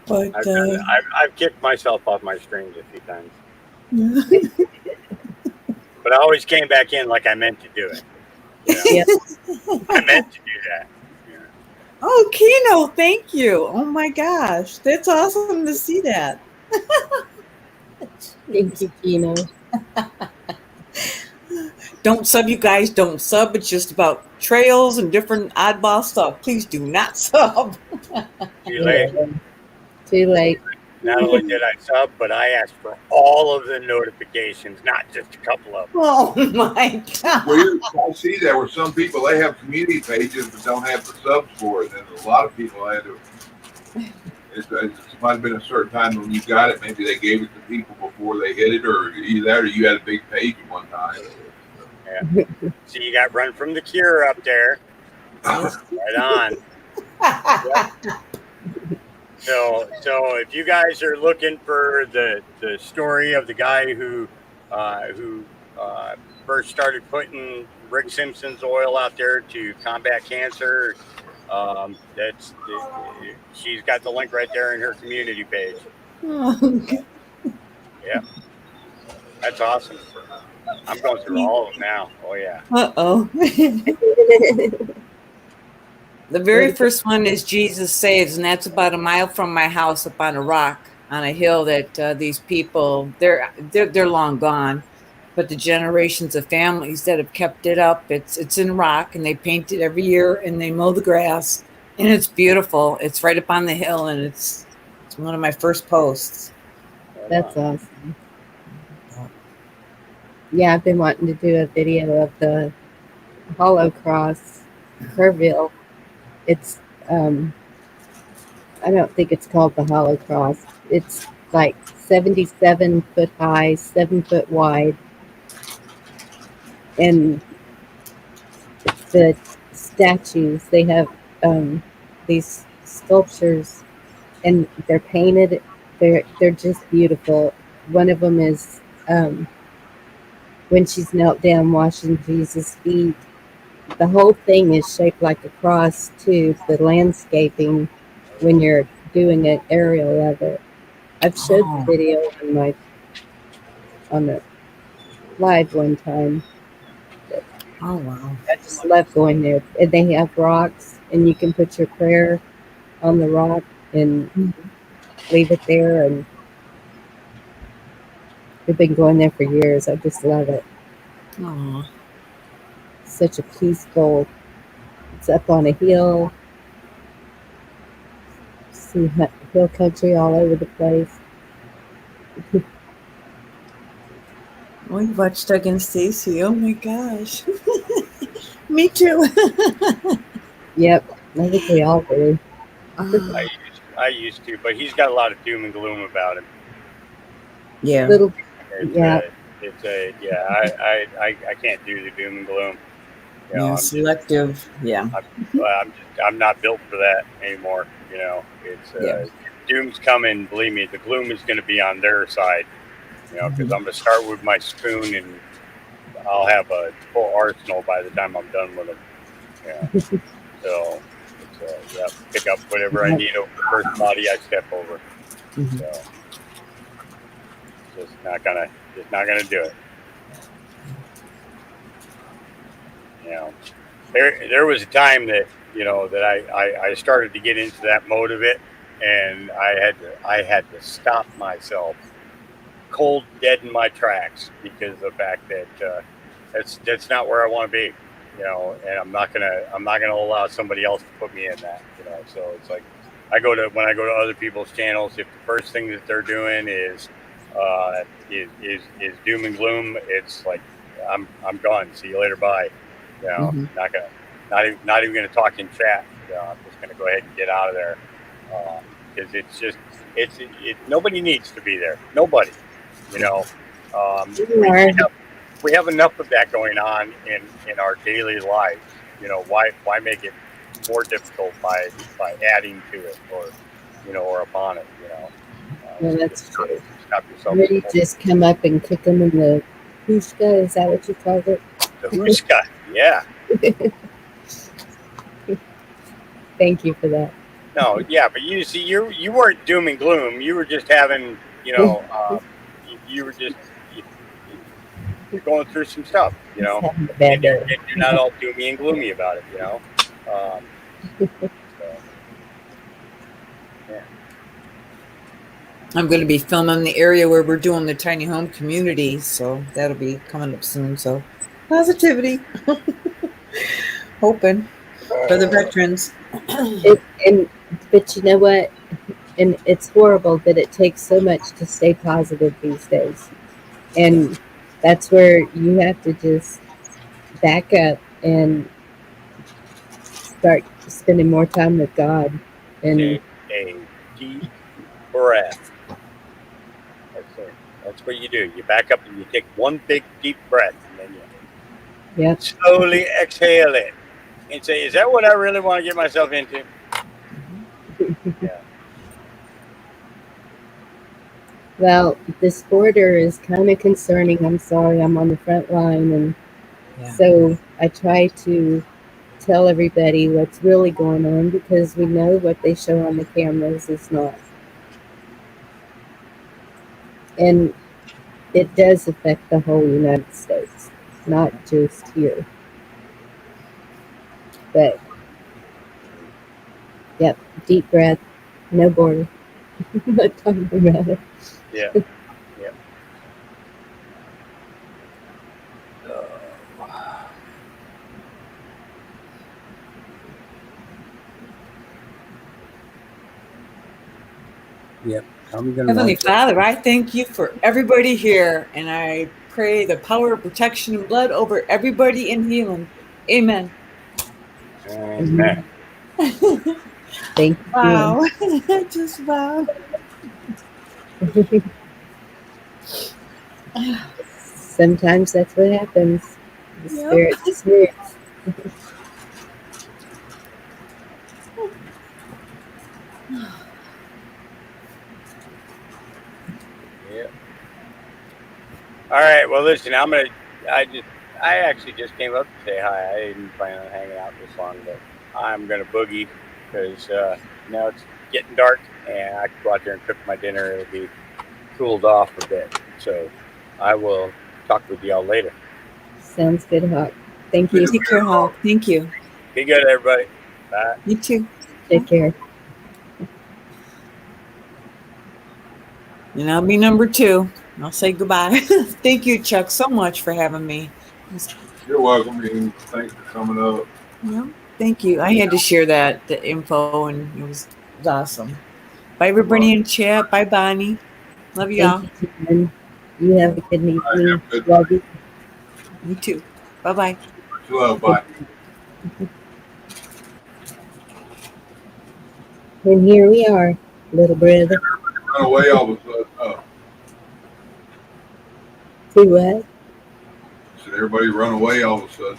But I've kicked myself off my strings a few times. But I always came back in like I meant to do it. I meant to do that. Oh, Keno, thank you. Oh my gosh, that's awesome to see that. Thank you, Keno. Don't sub, you guys. Don't sub. It's just about trails and different oddball stuff. Please do not sub. Too late. Too late. Not only did I sub, but I asked for all of the notifications, not just a couple of them. Oh my God. Well, I see that where some people, they have community pages but don't have the subs for it. And a lot of people had to. It might have been a certain time when you got it. Maybe they gave it to people before they hit it, or either that, or you had a big page at one time. Yeah. So you got Run from the Cure up there. Right on. Yep. So if you guys are looking for the story of the guy who first started putting Rick Simpson's oil out there to combat cancer, she's got the link right there in her community page. Yeah, that's awesome. I'm going through all of them now. Oh yeah. Uh-oh. The very first one is Jesus Saves, and that's about a mile from my house up on a rock on a hill that these people, they're long gone, but the generations of families that have kept it up, it's in rock, and they paint it every year, and they mow the grass, and it's beautiful. It's right up on the hill, and it's one of my first posts. That's awesome. Yeah, I've been wanting to do a video of the Hollow Cross, Kerrville. It's I don't think it's called the Hollow Cross. It's like 77 foot high, 7 foot wide, and the statues, they have these sculptures, and they're painted. They're just beautiful. One of them is when she's knelt down washing Jesus' feet. The whole thing is shaped like a cross too. The landscaping, when you're doing an aerial of it. I've showed the video on the live one time. Oh wow! I just love going there. And they have rocks, and you can put your prayer on the rock and leave it there. And we've been going there for years. I just love it. Aww. Such a peaceful. It's up on a hill. See hill country all over the place. Oh, you watched Doug and Stacy. Oh my gosh. Me too. Yep. I think we all do. I used to, but he's got a lot of doom and gloom about him. Yeah. Little, yeah. it's a I can't do the doom and gloom. You know, Yeah, I'm selective. Yeah. I'm not built for that anymore. You know, it's Yeah. doom's coming. Believe me, the gloom is going to be on their side. You know, because I'm going to start with my spoon, and I'll have a full arsenal by the time I'm done with them. Yeah. So it's pick up whatever I need over the first body I step over. So just not gonna do it. You know, there was a time that that I started to get into that mode of it, and I had to stop myself cold dead in my tracks because of the fact that that's not where I want to be. You know, and I'm not gonna allow somebody else to put me in that. You know, so it's like when I go to other people's channels, if the first thing that they're doing is doom and gloom, it's like I'm gone. See you later. Bye. You know, not even gonna talk in chat. You know, I'm just gonna go ahead and get out of there because it's just nobody needs to be there. Nobody. You know, we have enough of that going on in our daily lives. You know, why make it more difficult by adding to it or upon it? You know, Well, that's true. Stop yourself. Ready to just come up and kick them in the hushka? Is that what you called it? The hushka, yeah. Thank you for that. No, yeah, but you see, you weren't doom and gloom. You were just having, you were just you're going through some stuff, you know, and you're not all doomy and gloomy about it, you know. So, yeah. I'm going to be filming the area where we're doing the tiny home community, so that'll be coming up soon. So positivity, hoping for the veterans. But you know what? And it's horrible that it takes so much to stay positive these days. And that's where you have to just back up and start spending more time with God. And take a deep breath. That's what you do. You back up and you take one big deep breath, and then you slowly exhale it and say, "Is that what I really want to get myself into?" Yeah. Well, this border is kind of concerning. I'm sorry, I'm on the front line, and so I try to tell everybody what's really going on because we know what they show on the cameras is not. And it does affect the whole United States, not just here. But, yep, deep breath, no border. Not talking about it. Yeah. Yeah. Yep. Heavenly Father, I thank you for everybody here, and I pray the power of protection and blood over everybody in healing. Amen. Amen. Thank you. Wow. Just wow. Sometimes that's what happens. The spirit spirits. Yeah. All right. Well, listen, I actually just came up to say hi. I didn't plan on hanging out this long, but I'm gonna boogie because now it's getting dark, and I can go out there and cook my dinner. It'll be cooled off a bit. So I will talk with y'all later. Sounds good, Hawk. Thank you. Take care, Hawk. Thank you. Be good, everybody. Bye. You too. Take care. And I'll be number 2. I'll say goodbye. Thank you, Chuck, so much for having me. You're welcome, and thanks for coming up. Yeah, thank you. I had to share the info, and it was awesome. Bye, everybody in chat. Bye, Bonnie. Love y'all. Thank you, Jen. You have a good evening. Love you. You too. Bye-bye. Love, bye. And here we are, little brother. Run away all of a sudden. Oh. Do what? Should everybody run away all of a sudden?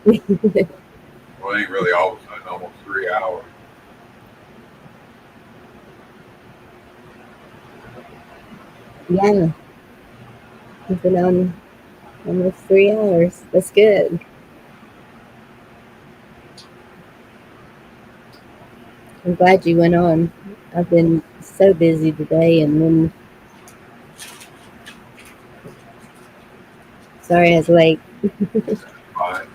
Well, it ain't really all of a sudden, almost 3 hours. Yeah. We've been on almost 3 hours. That's good. I'm glad you went on. I've been so busy today, and then sorry I was late. Fine.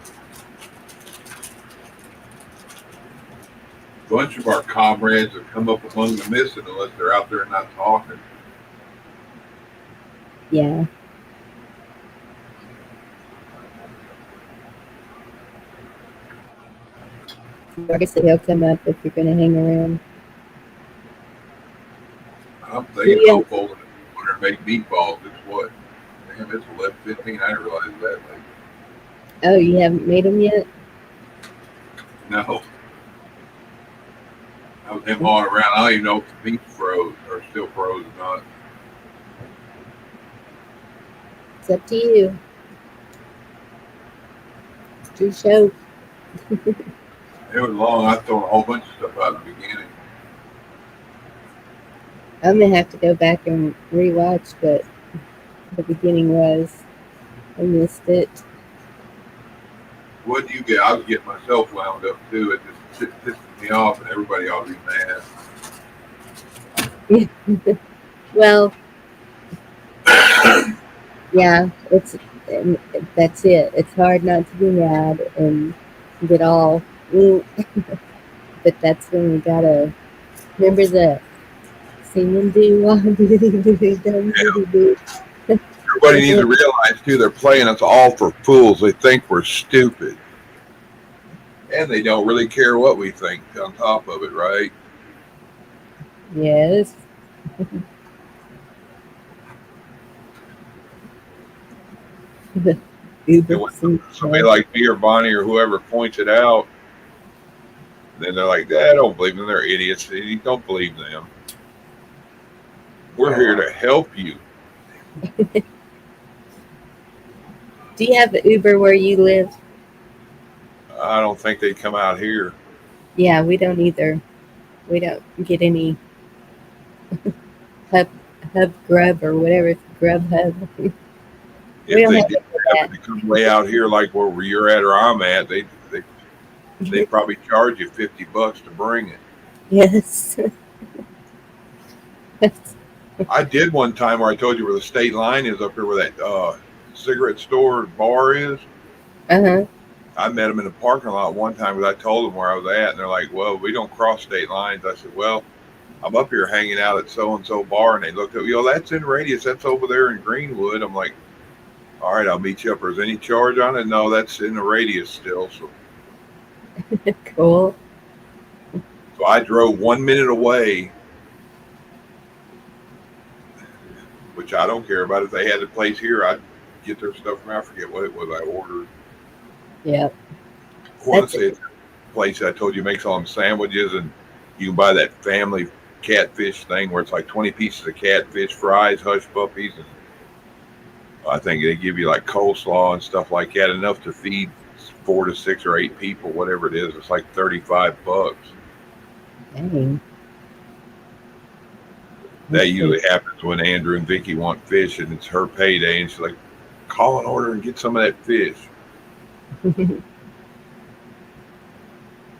A bunch of our comrades have come up among the missing unless they're out there not talking. Yeah. I guess he'll come up if you're going to hang around. I'm thinking Yeah. hopeful that we want to make meatballs. It's what? Damn, it's 11:15. I didn't realize that late. Oh, you haven't made them yet? No. I was him hauling around. I don't even know if the meat's froze or still froze or not. It's up to you. It's your show. It was long. I thrown a whole bunch of stuff out in the beginning. I'm going to have to go back and rewatch what the beginning was. I missed it. What do you get? I was getting myself wound up too. It just pissed me off, and everybody ought to be mad. Well, yeah, that's it. It's hard not to be mad and get all, but that's when we gotta remember the sing and do. Everybody needs to realize too, they're playing us all for fools. They think we're stupid, and they don't really care what we think. On top of it, right? Yes. Somebody like me or Bonnie or whoever points it out, then they're like, "I don't believe them. They're idiots. You don't believe them. We're here to help you." Do you have the Uber where you live? I don't think they'd come out here. Yeah, we don't either. We don't get any hub grub or whatever it's Grubhub. If they did happen to come way out here, like where you're at or I'm at, they probably charge you $50 to bring it. Yes. I did one time where I told you where the state line is up here, where that cigarette store bar is. Uh-huh. I met them in the parking lot one time because I told them where I was at, and they're like, "Well, we don't cross state lines." I said, "Well, I'm up here hanging out at so-and-so bar," and they looked at me, that's in Radius. That's over there in Greenwood. I'm like, "All right, I'll meet you up. Is any charge on it?" "No, that's in the Radius still." So cool. So I drove 1 minute away, which I don't care about. If they had a place here, I'd get their stuff from. I forget what it was I ordered. Yep. I want to say it's a place I told you makes all them sandwiches, and you can buy that family catfish thing where it's like 20 pieces of catfish, fries, hush puppies, and I think they give you like coleslaw and stuff like that, enough to feed 4 to 6 or 8 people, whatever it is. It's like $35. Dang. That usually happens when Andrew and Vicky want fish, and it's her payday, and she's like, "Call an order and get some of that fish."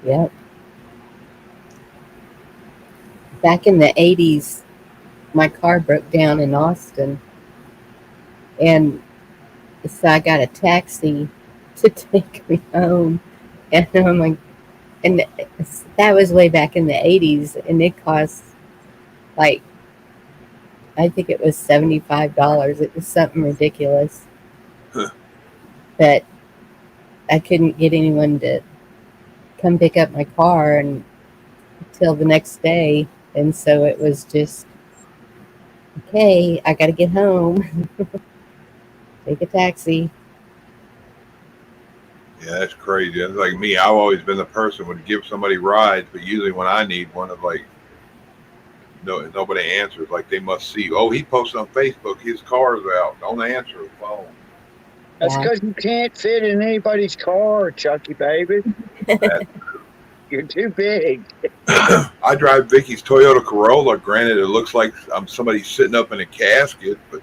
Yep. Back in the 80s, my car broke down in Austin, and so I got a taxi to take me home, and I'm like, and that was way back in the 80s, and it cost like, I think it was $75. It was something ridiculous. But I couldn't get anyone to come pick up my car until the next day, and so it was just, okay, I got to get home. Take a taxi. Yeah, that's crazy. That's like me. I've always been the person who would give somebody rides, but usually when I need one, of like, nobody answers. Like they must see. Oh, he posted on Facebook. His car's out. Don't answer the phone. That's because you can't fit in anybody's car, Chucky baby. You're too big. I drive Vicky's Toyota Corolla. Granted, it looks like I'm somebody sitting up in a casket, but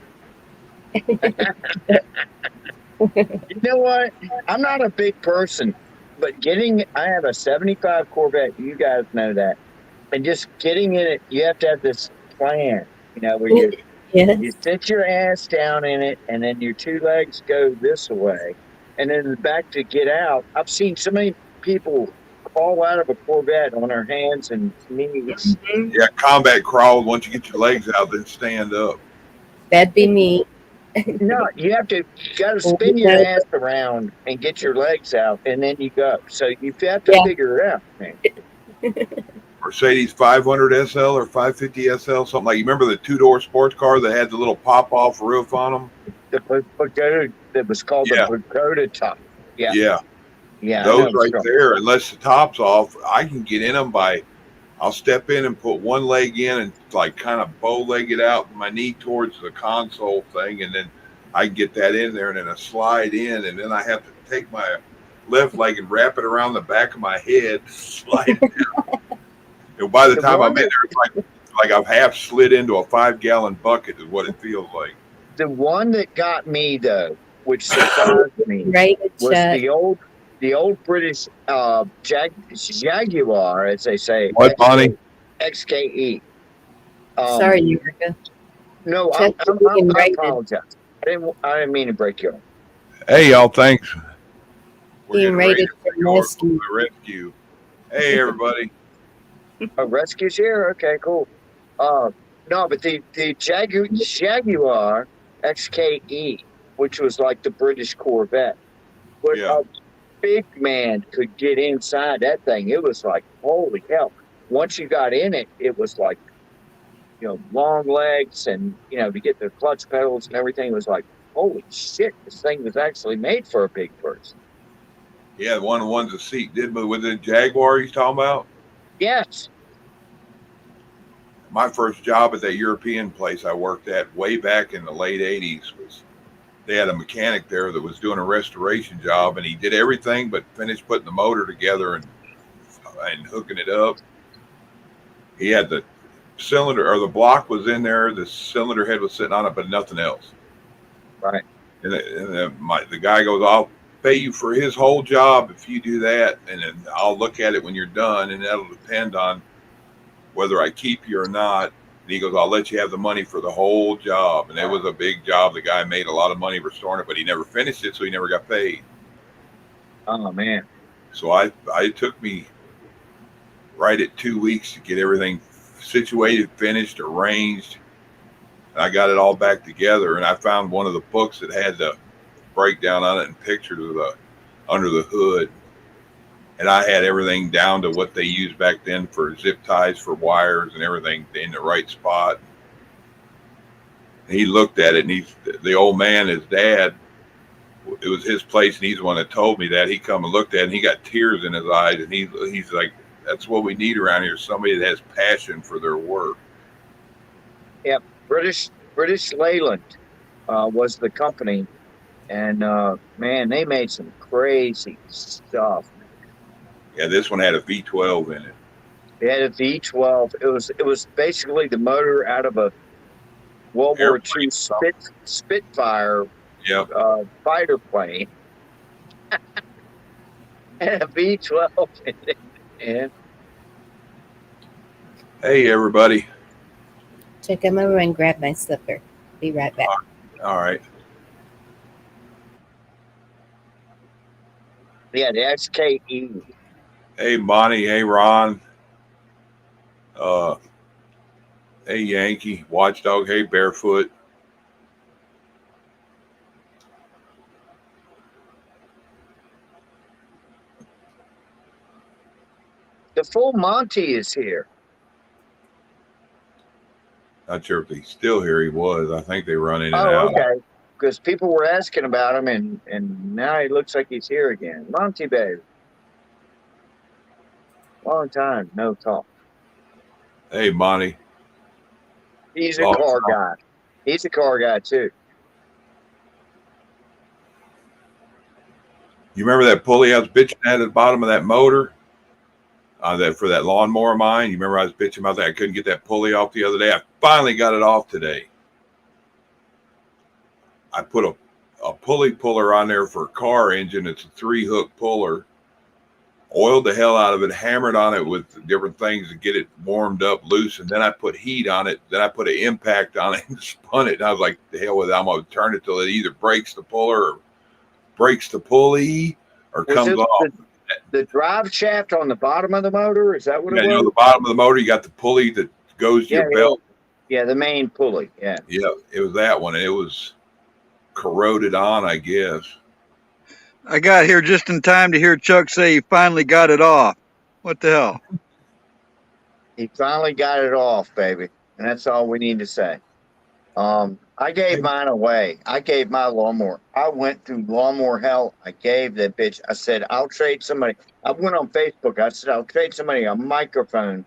You know what? I'm not a big person, but I have a 75 Corvette. You guys know that. And just getting in it, you have to have this plan, where you sit your ass down in it and then your two legs go this way. And then the back to get out. I've seen so many people crawl out of a Corvette on their hands and knees. yeah, combat crawl. Once you get your legs out, then stand up. That'd be me. No, you got to spin your ass around and get your legs out, and then you go. So you have to figure it out, man. Mercedes 500 SL or 550 SL, something like. You remember the two-door sports car that had the little pop-off roof on them? The Pagoda, that was called the Pagoda top. Yeah. Those right there. Unless the top's off, I can get in them by. I'll step in and put one leg in and like kind of bow leg it out, my knee towards the console thing, and then I get that in there, and then I slide in, and then I have to take my left leg and wrap it around the back of my head, slide it down. And by the time I'm in there, it's like I've half slid into a 5-gallon bucket is what it feels like. The one that got me though, which surprised me, was the old British Jaguar, as they say. What, Bonnie? XKE. Sorry, Eureka. No, I apologize. I didn't mean to break your arm. Hey, y'all, thanks. Being rated for rescue. Hey, everybody. Rescue's here? Okay, cool. No, but the Jaguar XKE, which was like the British Corvette, but a big man could get inside that thing. It was like, holy hell. Once you got in it, it was like, long legs and, to get the clutch pedals and everything. It was like, holy shit, this thing was actually made for a big person. Yeah, one of the ones the seat did move. Was it Jaguar he's talking about? Yes. My first job at that European place I worked at way back in the late 80s was they had a mechanic there that was doing a restoration job, and he did everything but finish putting the motor together and hooking it up. He had the cylinder, or the block was in there, the cylinder head was sitting on it, but nothing else. Right. And the guy goes, I'll pay you for his whole job if you do that, and then I'll look at it when you're done, and that'll depend on whether I keep you or not. And he goes, I'll let you have the money for the whole job. And it was a big job. The guy made a lot of money restoring it, but he never finished it, so he never got paid. Oh, man. So it took me right at 2 weeks to get everything situated, finished, arranged. And I got it all back together. And I found one of the books that had the breakdown on it and pictures of under the hood. And I had everything down to what they used back then for zip ties for wires and everything in the right spot. And he looked at it, and the old man, his dad, it was his place, and he's the one that told me that. He come and looked at it, and he got tears in his eyes, and he's like, that's what we need around here, somebody that has passion for their work. Yeah, British Leyland was the company, and man, they made some crazy stuff. Yeah, this one had a V12 in it. It had a V12. It was basically the motor out of a World War II Spitfire fighter plane. And a V12 in it. Yeah. Hey, everybody. Check him over and grab my slipper. Be right back. All right. Yeah, the XKE. Hey, Bonnie. Hey, Ron. Hey, Yankee. Watchdog. Hey, Barefoot. The full Monty is here. Not sure if he's still here. He was. I think they run in and out. Okay. Because people were asking about him, and now he looks like he's here again. Monty, baby. Long time, no talk. Hey, Monty. He's a car guy. He's a car guy too. You remember that pulley I was bitching at the bottom of that motor? That for that lawnmower of mine. You remember I was bitching about that? I couldn't get that pulley off the other day. I finally got it off today. I put a pulley puller on there for a car engine. It's a 3-hook puller. Oiled the hell out of it, hammered on it with different things to get it warmed up, loose, and then I put heat on it. Then I put an impact on it and spun it. And I was like, the hell with it. I'm going to turn it till it either breaks the puller or breaks the pulley or comes off. The drive shaft on the bottom of the motor? Is that what it was? You know, the bottom of the motor, you got the pulley that goes to your belt. Yeah, the main pulley. Yeah. Yeah, it was that one. It was corroded on, I guess. I got here just in time to hear Chuck say he finally got it off. What the hell? He finally got it off, baby. And that's all we need to say. I gave mine away. I gave my lawnmower. I went through lawnmower hell. I gave that bitch. I said, I'll trade somebody. I went on Facebook. I said, I'll trade somebody a microphone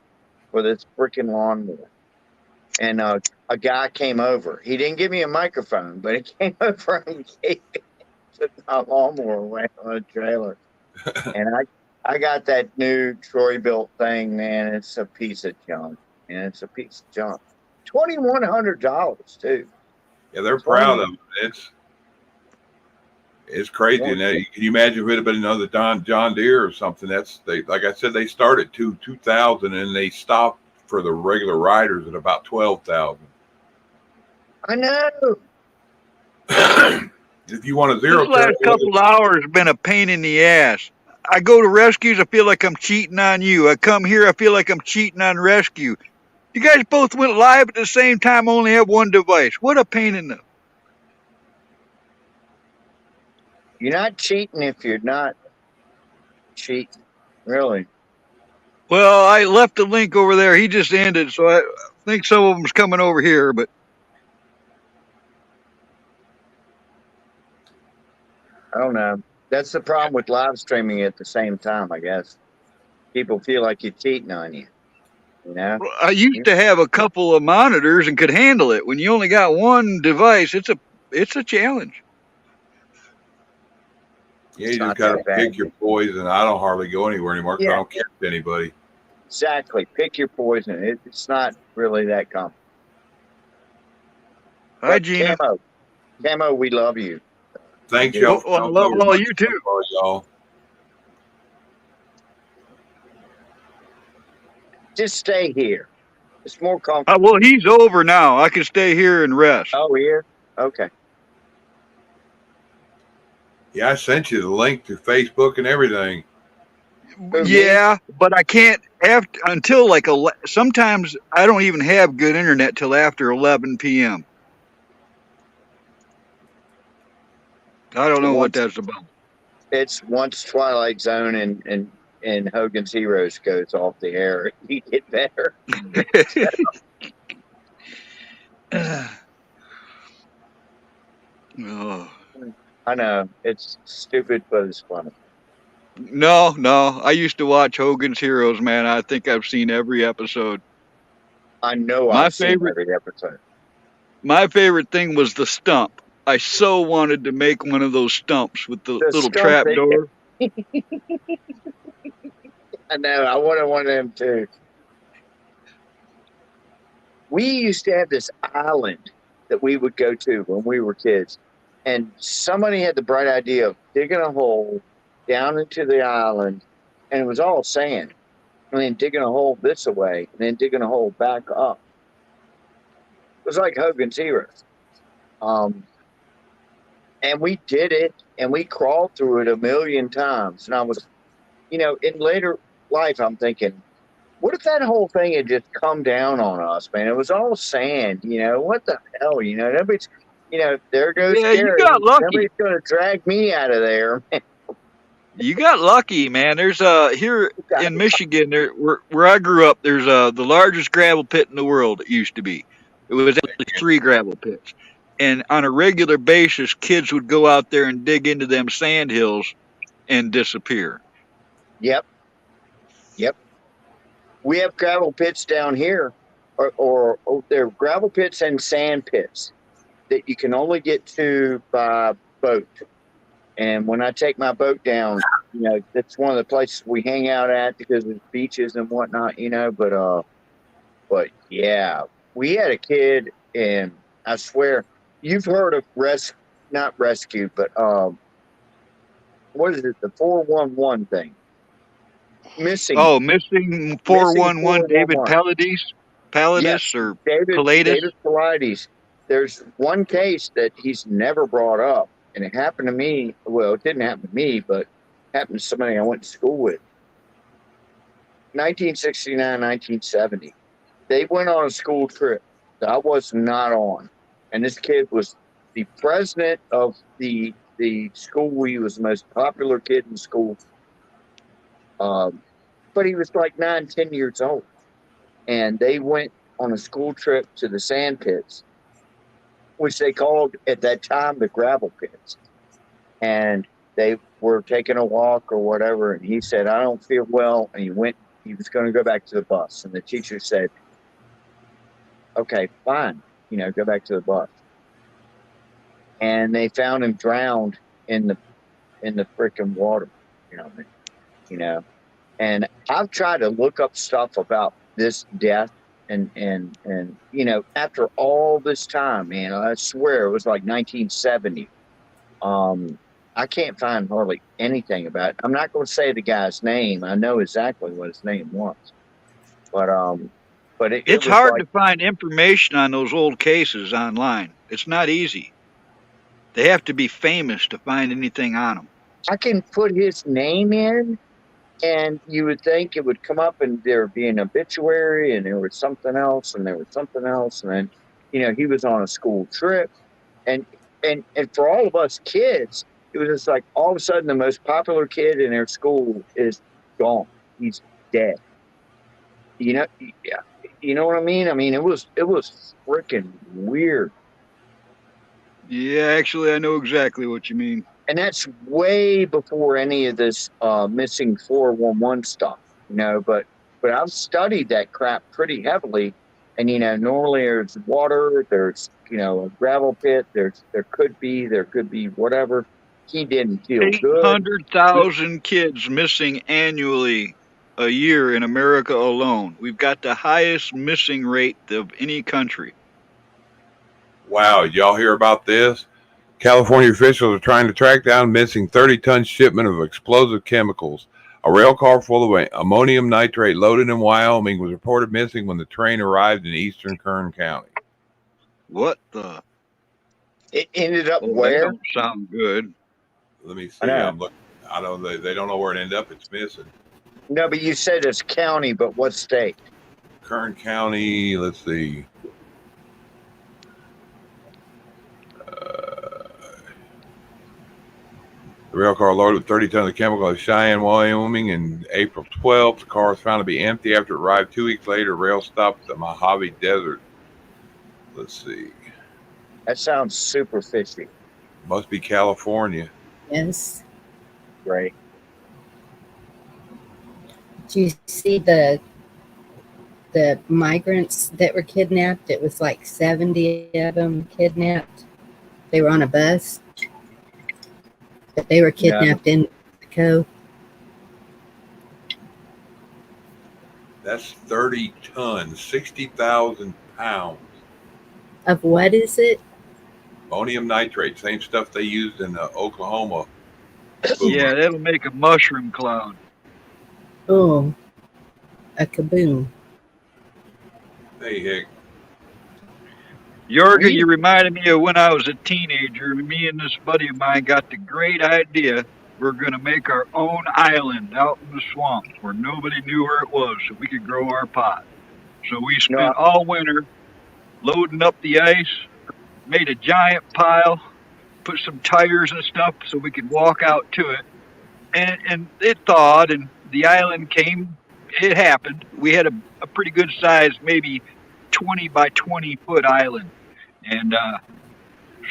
for this freaking lawnmower. And a guy came over. He didn't give me a microphone, but he came over and gave me my lawnmower away on a trailer. And I got that new Troy built thing, man. It's a piece of junk. And it's a piece of junk. $2,100 too. Yeah, they're proud of it. It's crazy. And can you imagine if it had been another John Deere or something? Like I said, they started 2,000 and they stopped for the regular riders at about 12,000. I know. If you want a zero, this last couple of hours has been a pain in the ass. I go to rescues, I feel like I'm cheating on you. I come here, I feel like I'm cheating on rescue. You guys both went live at the same time, only have one device. What a pain in the... You're not cheating if you're not cheating. Really. Well, I left the link over there. He just ended, so I think some of them's coming over here, but... I don't know. That's the problem with live streaming at the same time, I guess. People feel like you're cheating on you. You know? Well, I used to have a couple of monitors and could handle it. When you only got one device, it's a challenge. Yeah, you just gotta pick your poison. I don't hardly go anywhere anymore because I don't care to anybody. Exactly. Pick your poison. It's not really that complicated. Hi, Gina. Camo, we love you. Thanks, y'all. Well, I love all you too. Y'all. Just stay here. It's more comfortable. Well, he's over now. I can stay here and rest. Oh, here? Okay. Yeah, I sent you the link to Facebook and everything. Yeah, but I can't until like sometimes I don't even have good internet till after 11 p.m. I don't know what that's about. It's once Twilight Zone and Hogan's Heroes goes off the air, you get better. Oh. I know. It's stupid, but it's funny. No. I used to watch Hogan's Heroes, man. I think I've seen every episode. I know I've seen every episode. My favorite thing was the stump. I so wanted to make one of those stumps with the little trap door. I know. I wanted one of them too. We used to have this island that we would go to when we were kids. And somebody had the bright idea of digging a hole down into the island, and it was all sand. And then digging a hole this way, and then digging a hole back up. It was like Hogan's Heroes. And we did it, and we crawled through it 1,000,000 times. And I was, in later life, I'm thinking, what if that whole thing had just come down on us, man? It was all sand, what the hell, nobody's, there goes Gary. You got lucky. Nobody's going to drag me out of there. You got lucky, man. There's here in Michigan, where I grew up, there's the largest gravel pit in the world. It used to be. It was actually 3 gravel pits, and on a regular basis, kids would go out there and dig into them sand hills and disappear. Yep. We have gravel pits down here or they're gravel pits and sand pits that you can only get to by boat. And when I take my boat down, you know, that's one of the places we hang out at because there's beaches and whatnot, you know. But yeah, we had a kid, and I swear, you've heard of not rescue, but what is it? The 411 thing. Missing 411 David 411. Paladis Yes, or David Pilatus. Pilates. There's one case that he's never brought up, and it happened to me. Well, it didn't happen to me, but it happened to somebody I went to school with. 1969, 1970. They went on a school trip that I was not on, and this kid was the president of the school. He was the most popular kid in school, but he was like 9, 10 years old, and they went on a school trip to the sand pits, which they called at that time the gravel pits. And they were taking a walk or whatever, and he said, "I don't feel well," and he was going to go back to the bus, and the teacher said, "Okay, fine, you know, go back to the bus." And they found him drowned in the freaking water, you know. And I've tried to look up stuff about this death, and you know, after all this time, man, I swear it was like 1970. I can't find hardly anything about it. I'm not going to say the guy's name. I know exactly what his name was, but It's was hard like, to find information on those old cases online. It's not easy. They have to be famous to find anything on them. I can put his name in, and you would think it would come up, and there would be an obituary, and there was something else, and there was something else, and then, you know, he was on a school trip, and for all of us kids, it was just like all of a sudden the most popular kid in their school is gone. He's dead. You know, yeah, you know what I mean? I mean, it was freaking weird. Yeah, actually, I know exactly what you mean. And that's way before any of this missing 411 stuff, you know. But I've studied that crap pretty heavily, and you know, normally there's water, there's, you know, a gravel pit, there could be whatever. He didn't feel good. 800,000 kids missing annually a year in America alone. We've got the highest missing rate of any country. Wow, y'all hear about this? California officials are trying to track down missing 30-ton shipment of explosive chemicals. A rail car full of ammonium nitrate loaded in Wyoming was reported missing when the train arrived in eastern Kern County. What the? It ended up That where? don't sound good. Let me see. I know. I'm looking. I don't. They don't know where it ended up. It's missing. No, but you said it's county, but what state? Kern County. Let's see. The rail car loaded with 30 tons of chemical at Cheyenne, Wyoming, and April 12th. The car was found to be empty after it arrived 2 weeks later. Rail stopped at the Mojave Desert. Let's see. That sounds super fishy. Must be California. Yes. Right. Do you see the migrants that were kidnapped? It was like 70 of them kidnapped. They were on a bus, but they were kidnapped in Mexico. That's 30 tons, 60,000 pounds. Of what is it? Ammonium nitrate, same stuff they used in Oklahoma. Yeah, that'll make a mushroom cloud. Oh, a kaboom. Hey, Hick. Yorga, you reminded me of when I was a teenager. Me and this buddy of mine got the great idea. We're going to make our own island out in the swamp where nobody knew where it was so we could grow our pot. So we spent all winter loading up the ice, made a giant pile, put some tires and stuff so we could walk out to it. And it thawed and the island came. It happened. We had a pretty good size, maybe 20 by 20 foot island. And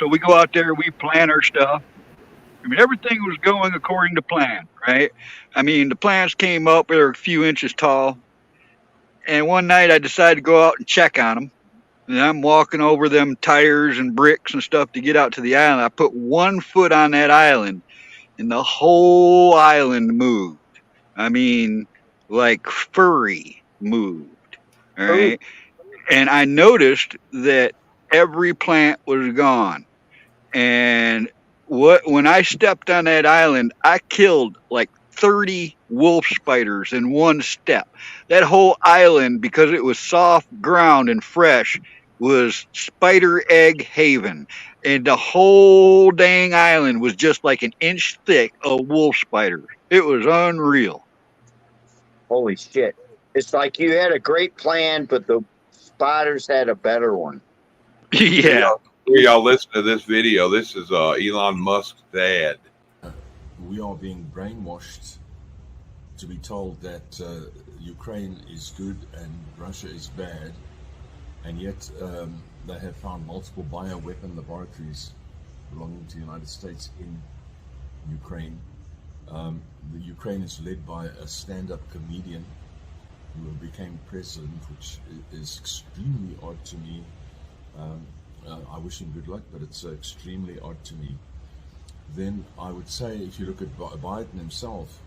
so we go out there, we plan our stuff. I mean, everything was going according to plan, right? I mean, the plants came up, they were a few inches tall. And one night I decided to go out and check on them. And I'm walking over them tires and bricks and stuff to get out to the island. I put 1 foot on that island, and the whole island moved. I mean, like furry moved. All right. And I noticed that every plant was gone. And when I stepped on that island, I killed like 30 wolf spiders in one step. That whole island, because it was soft ground and fresh, was spider egg haven. And the whole dang island was just like an inch thick of wolf spiders. It was unreal. Holy shit. It's like you had a great plan, but the spiders had a better one. Yeah. Y'all listen to this video. This is Elon Musk's dad. We are being brainwashed to be told that Ukraine is good and Russia is bad, and yet they have found multiple bioweapon laboratories belonging to the United States in Ukraine. The Ukraine is led by a stand-up comedian who became president, which is extremely odd to me. I wish him good luck, but it's extremely odd to me. Then I would say, if you look at Biden himself,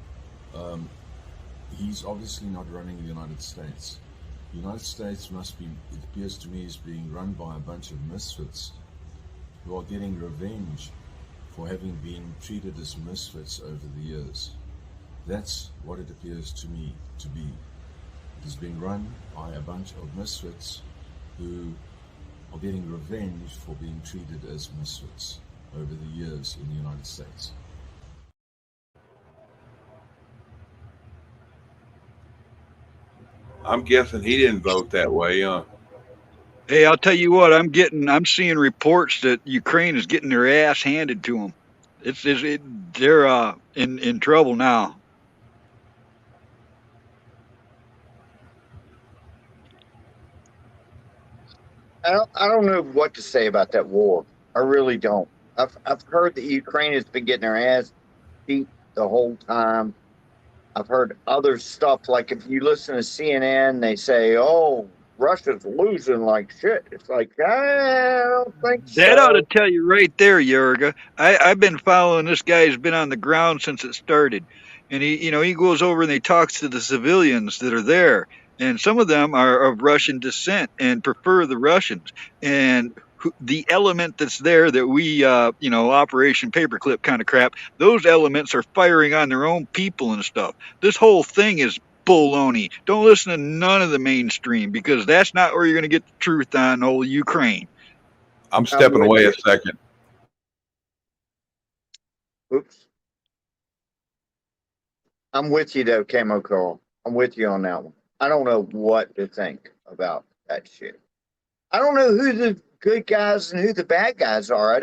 he's obviously not running the United States. The United States must be, it appears to me, is being run by a bunch of misfits who are getting revenge for having been treated as misfits over the years. That's what it appears to me to be. It is being run by a bunch of misfits who are getting revenge for being treated as misfits over the years in the United States. I'm guessing he didn't vote that way, huh? Hey, I'll tell you what, I'm seeing reports that Ukraine is getting their ass handed to them. They're in trouble now. I don't know what to say about that war. I really don't. I've heard that Ukraine has been getting their ass beat the whole time. I've heard other stuff, like if you listen to CNN, they say, "Oh, Russia's losing like shit." It's like, I don't think That ought to so. tell you right there, Yurga. I've been following this guy who's been on the ground since it started. And he goes over and he talks to the civilians that are there. And some of them are of Russian descent and prefer the Russians. And the element that's there that we, Operation Paperclip kind of crap, those elements are firing on their own people and stuff. This whole thing is baloney. Don't listen to none of the mainstream, because that's not where you're going to get the truth on old Ukraine. I'm stepping away a second. Oops. I'm with you though, Camo Call. I'm with you on that one. I don't know what to think about that shit. I don't know who the good guys and who the bad guys are.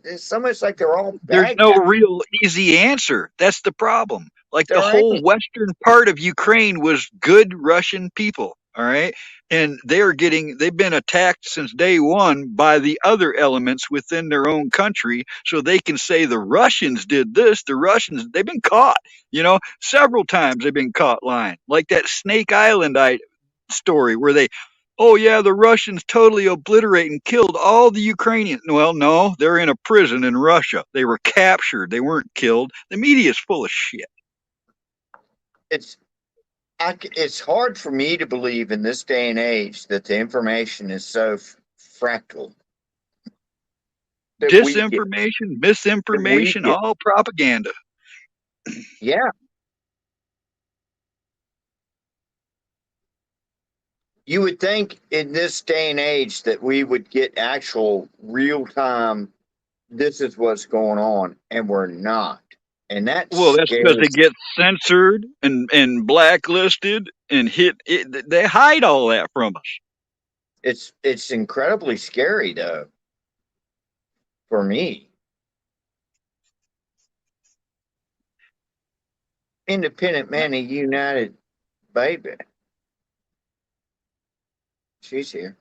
It's so much like they're all bad. There's no real easy answer. That's the problem. Like the whole western part of Ukraine was good Russian people. All right. And they've been attacked since day one by the other elements within their own country. So they can say the Russians did this. They've been caught, several times they've been caught lying. Like that Snake Island story where oh yeah, the Russians totally obliterate and killed all the Ukrainians. Well, no, they're in a prison in Russia. They were captured. They weren't killed. The media is full of shit. It's hard for me to believe in this day and age that the information is so fractal. Disinformation, misinformation, all propaganda. Yeah. You would think in this day and age that we would get actual real time, this is what's going on, and we're not. And that's because they get censored and blacklisted and they hide all that from us. It's incredibly scary though, for me. Independent Manny United, baby. She's here.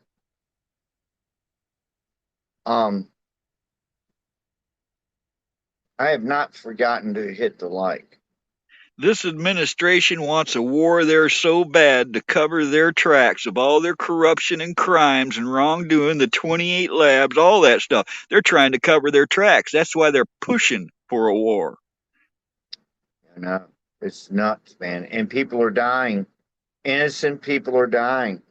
I have not forgotten to hit the like. This administration wants a war there so bad to cover their tracks of all their corruption and crimes and wrongdoing, the 28 labs, all that stuff. They're trying to cover their tracks. That's why they're pushing for a war. You know, it's nuts, man. And people are dying. Innocent people are dying.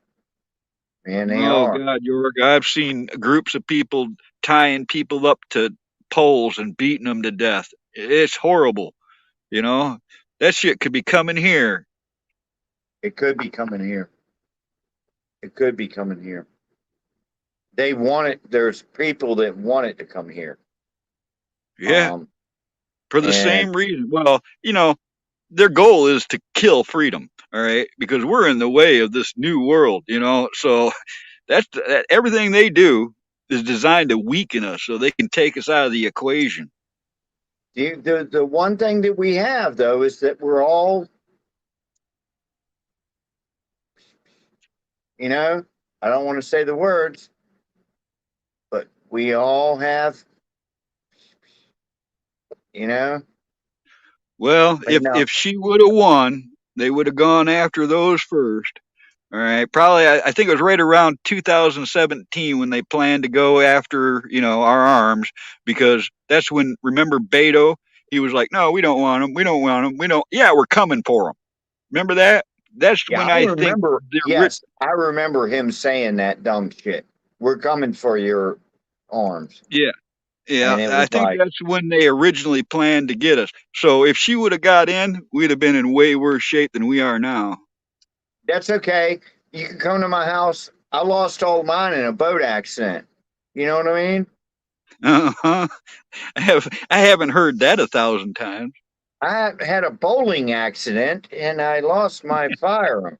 Man, they Oh, are. God, York, I've seen groups of people tying people up to poles and beating them to death. It's horrible. You know, that shit could be coming here. It could be coming here. It could be coming here. They want it. There's people that want it to come here. Yeah, for the And same reason. Well, you know, their goal is to kill freedom. All right, because we're in the way of this new world. You know, so everything they do is designed to weaken us so they can take us out of the equation. the one thing that we have though is that we're all, you know, I don't want to say the words, but we all have, you know. Well, You know, if she would have won, they would have gone after those first. All right, probably I think it was right around 2017 when they planned to go after our arms, because that's when, remember Beto, he was like, no, we don't want them, we don't want them, we don't. Yeah, we're coming for them. Remember that? That's yeah, when I I think remember. they're Yes, I remember him saying that dumb shit. We're coming for your arms, yeah. Yeah, and it I was think like, that's when they originally planned to get us. So if she would have got in, we'd have been in way worse shape than we are now. that's okay. You can come to my house. I lost all mine in a boat accident. You know what I mean? Uh-huh. I haven't heard that 1,000 times. I had a bowling accident and I lost my firearm.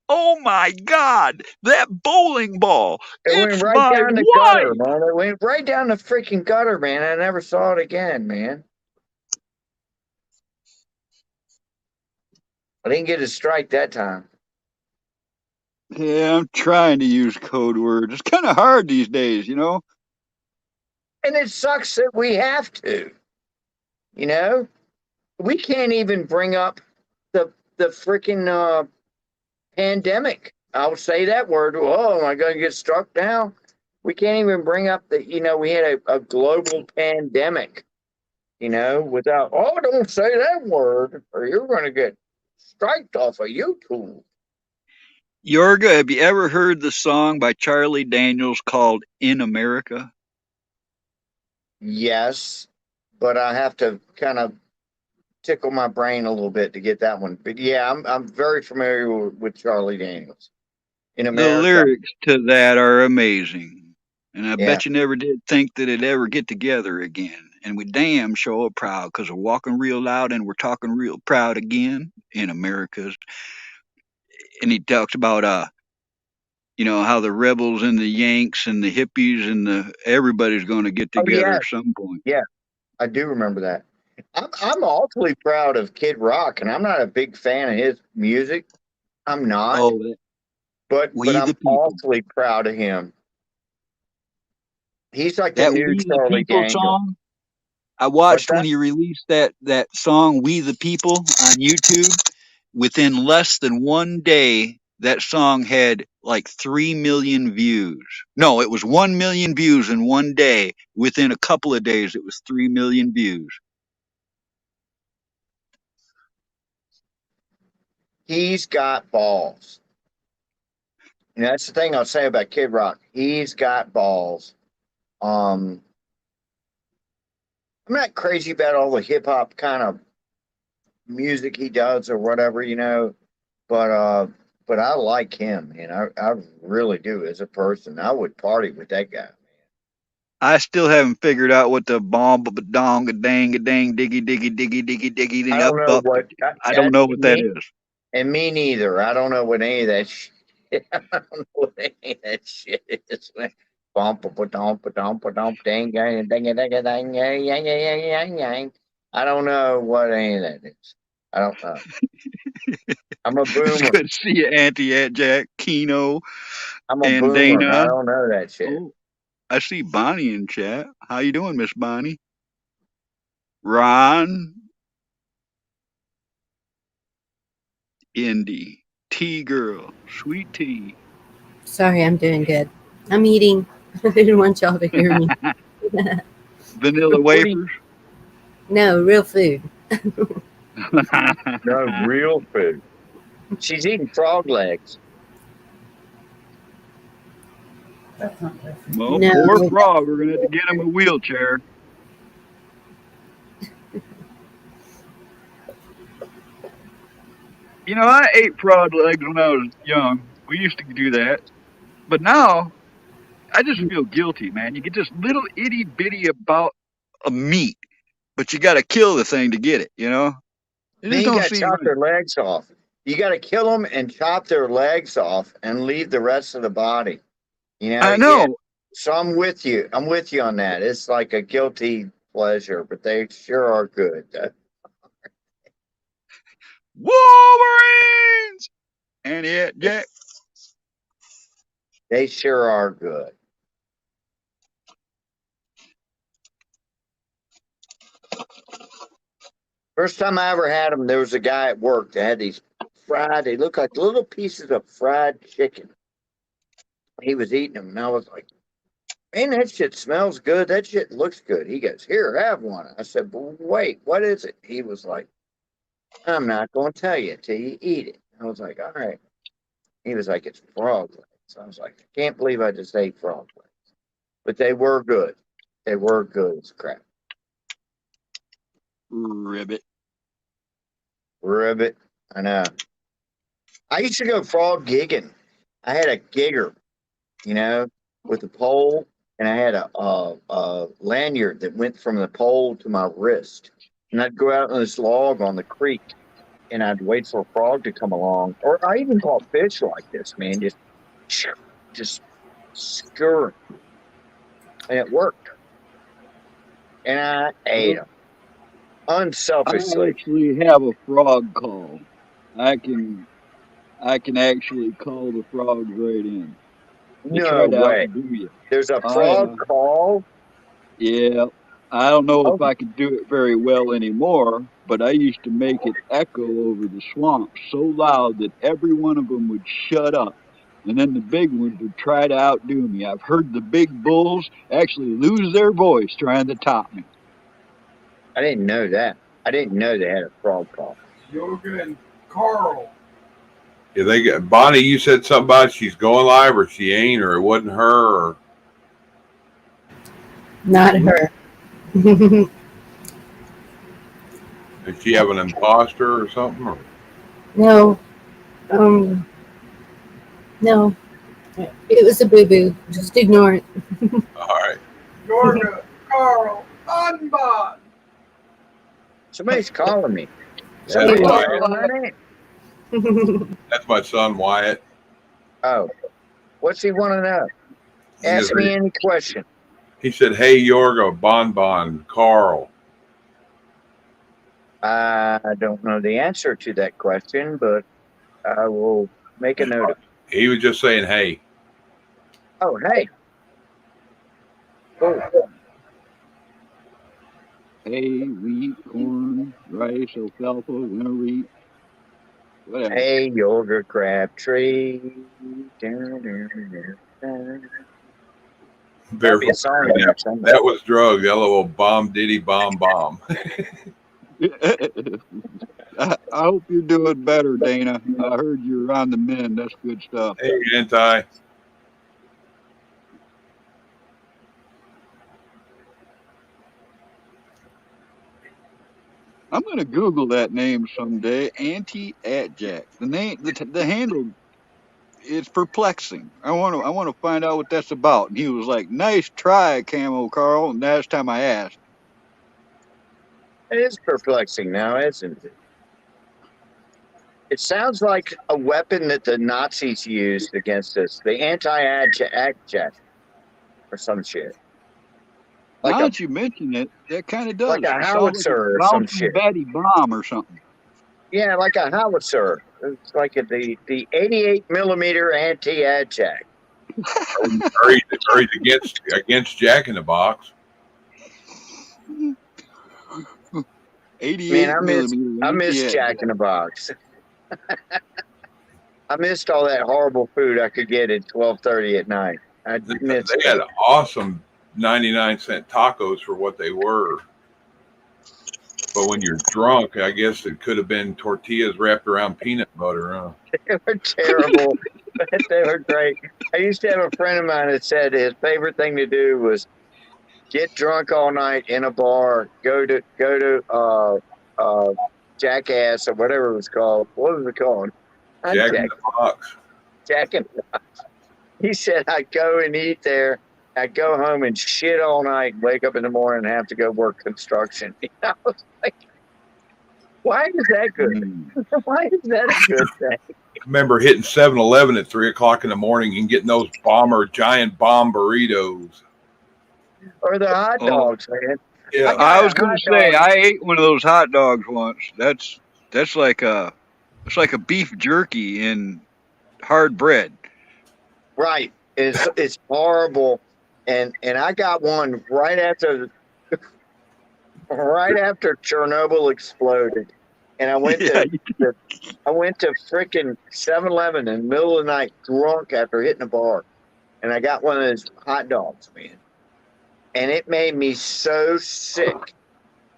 Oh my God, that bowling ball! It went It's right my down the wife. gutter, man. It went right down the freaking gutter, man. I never saw it again, man. I didn't get a strike that time. Yeah, I'm trying to use code words. It's kind of hard these days, you know. And it sucks that we have to. You know? We can't even bring up the freaking pandemic. I'll say that word. Oh, am I going to get struck now? We can't even bring up that, we had a global pandemic, without, oh, don't say that word or you're going to get striked off of YouTube. Yorga, have you ever heard the song by Charlie Daniels called In America? Yes, but I have to kind of tickle my brain a little bit to get that one. But yeah, I'm very familiar with Charlie Daniels. In The America. lyrics to that are amazing. And I Yeah. bet you never did think that it'd ever get together again. And we damn sure proud, because we're walking real loud and we're talking real proud again in America's. And he talks about how the rebels and the Yanks and the hippies and everybody's going to get Oh together yeah, at some point. yeah, I do remember that. I'm awfully proud of Kid Rock, and I'm not a big fan of his music. I'm not. Oh, but We I'm the People. awfully proud of him. He's like the That new We the Charlie People Daniels. song, I What's watched that? when he released that song We the People on YouTube. Within less than one day, that song had like 3 million views. No, it was 1 million views in one day. Within a couple of days, it was 3 million views. He's got balls. And that's the thing I'll say about Kid Rock. He's got balls. I'm not crazy about all the hip hop kind of music he does or whatever, but I like him, and I really do as a person. I would party with that guy. I still haven't figured out what the bomb dong dang dang diggy diggy diggy diggy diggy I and up don't know up. what I don't know what that is. And me neither. I don't know what any of that shit. I don't know what any of that shit is. Bump dump dump dang dang dang dang dang dang yang yang yang. I don't know what any of that is. I don't know. I'm a It's boomer. good to see you, Auntie Aunt Jack, Keno, I'm a and boomer. And I Dana. don't know that shit. Oh, I see Bonnie in chat. How you doing, Miss Bonnie? Ron. Indy. Tea girl. Sweet tea. Sorry, I'm doing good. I'm eating. I didn't want y'all to hear me. Vanilla wafers. No, real food. No real food. She's eating frog legs. Well, No. poor frog. We're gonna have to get him a wheelchair. You know, I ate frog legs when I was young. We used to do that, but now I just feel guilty, man. You get this little itty bitty about a meat, but you got to kill the thing to get it. You know, it Then just you don't got to seem chop right. their legs off. You got to kill them and chop their legs off and leave the rest of the body. You know, I yeah. know. So I'm with you. I'm with you on that. It's like a guilty pleasure, but they sure are good. Wolverines and it, Jack. They sure are good. First time I ever had them, there was a guy at work that had these fried. They looked like little pieces of fried chicken. He was eating them, and I was like, "Man, that shit smells good. That shit looks good." He goes, "Here, have one." I said, "But wait, what is it?" He was like, "I'm not going to tell you till you eat it." I was like, "All right." He was like, "It's frog legs." I was like, "I can't believe I just ate frog legs," but they were good. They were good as crap. Ribbit. Ribbit. I know. I used to go frog gigging. I had a gigger, you know, with a pole, and I had a lanyard that went from the pole to my wrist. And I'd go out on this log on the creek, and I'd wait for a frog to come along. Or I even caught fish like this, man, just scurrying. And it worked. And I ate them I unselfishly. actually have a frog call. I can actually call the frogs right in. They No try to way. outdo you. There's a Oh frog yeah. call. Yeah. I don't know Oh, if I could do it very well anymore, but I used to make it echo over the swamp so loud that every one of them would shut up. And then the big ones would try to outdo me. I've heard the big bulls actually lose their voice trying to top me. I didn't know that. I didn't know they had a frog call. Yoga and Carl. Yeah, they got Bonnie. You said something about she's going live, or she ain't, or it wasn't her, or Not her. did she have an imposter or something? Or? No. No. It was a boo boo. Just ignore it. All right. Yoga, Carl, Unbon. Somebody's calling me. That's Somebody's Wyatt. calling my name. That's my son Wyatt. Oh, what's he want to know? Ask me any question. He said, "Hey, Yorga, Bon, Carl." I don't know the answer to that question, but I will make a note of it. He was just saying, "Hey." Oh, hey. Cool. Hay, wheat, corn, rice, alfalfa, winter wheat, whatever. Hey, yogurt crab tree. Very Be a song in there somewhere. that was drugs. LOL. Bomb diddy bomb. I hope you're doing better, Dana. I heard you're on the mend. That's good stuff. Hey, anti. I'm gonna Google that name someday. Anti-Atjack. The name, the handle is perplexing. I want to find out what that's about. And he was like, "Nice try, Camo Carl." And last time I asked, It is perplexing now, isn't it? It sounds like a weapon that the Nazis used against us. The anti-adjack or some shit. now that you mention it, that kind of does. Like a It sounds like howitzer a or some bouncing shit. Betty bomb or something. Yeah, like a howitzer. It's like the 88 millimeter anti-adjack. Or he's against Jack in the Box. 88 millimeter. I miss anti-Atjack. Jack in the Box. I missed all that horrible food I could get at 12:30 at night. I missed They had awesome 99-cent tacos for what they were. But when you're drunk, I guess it could have been tortillas wrapped around peanut butter, huh? They were terrible, but they were great. I used to have a friend of mine that said his favorite thing to do was get drunk all night in a bar, go to Jackass or whatever it was called. What was it called? Not Jack in the Box. Jack in the Box. He said I'd go and eat there. I'd go home and shit all night and wake up in the morning and have to go work construction. I was like, why is that good? Why is that a good thing? I remember hitting 7-Eleven at 3 o'clock in the morning and getting those giant bomb burritos. Or the hot dogs, man. Yeah. I was going to say I ate one of those hot dogs once. That's like a beef jerky in hard bread. Right. It's horrible. And I got one right after Chernobyl exploded. And I went to frickin' 7-Eleven in the middle of the night drunk after hitting a bar. And I got one of those hot dogs, man. And it made me so sick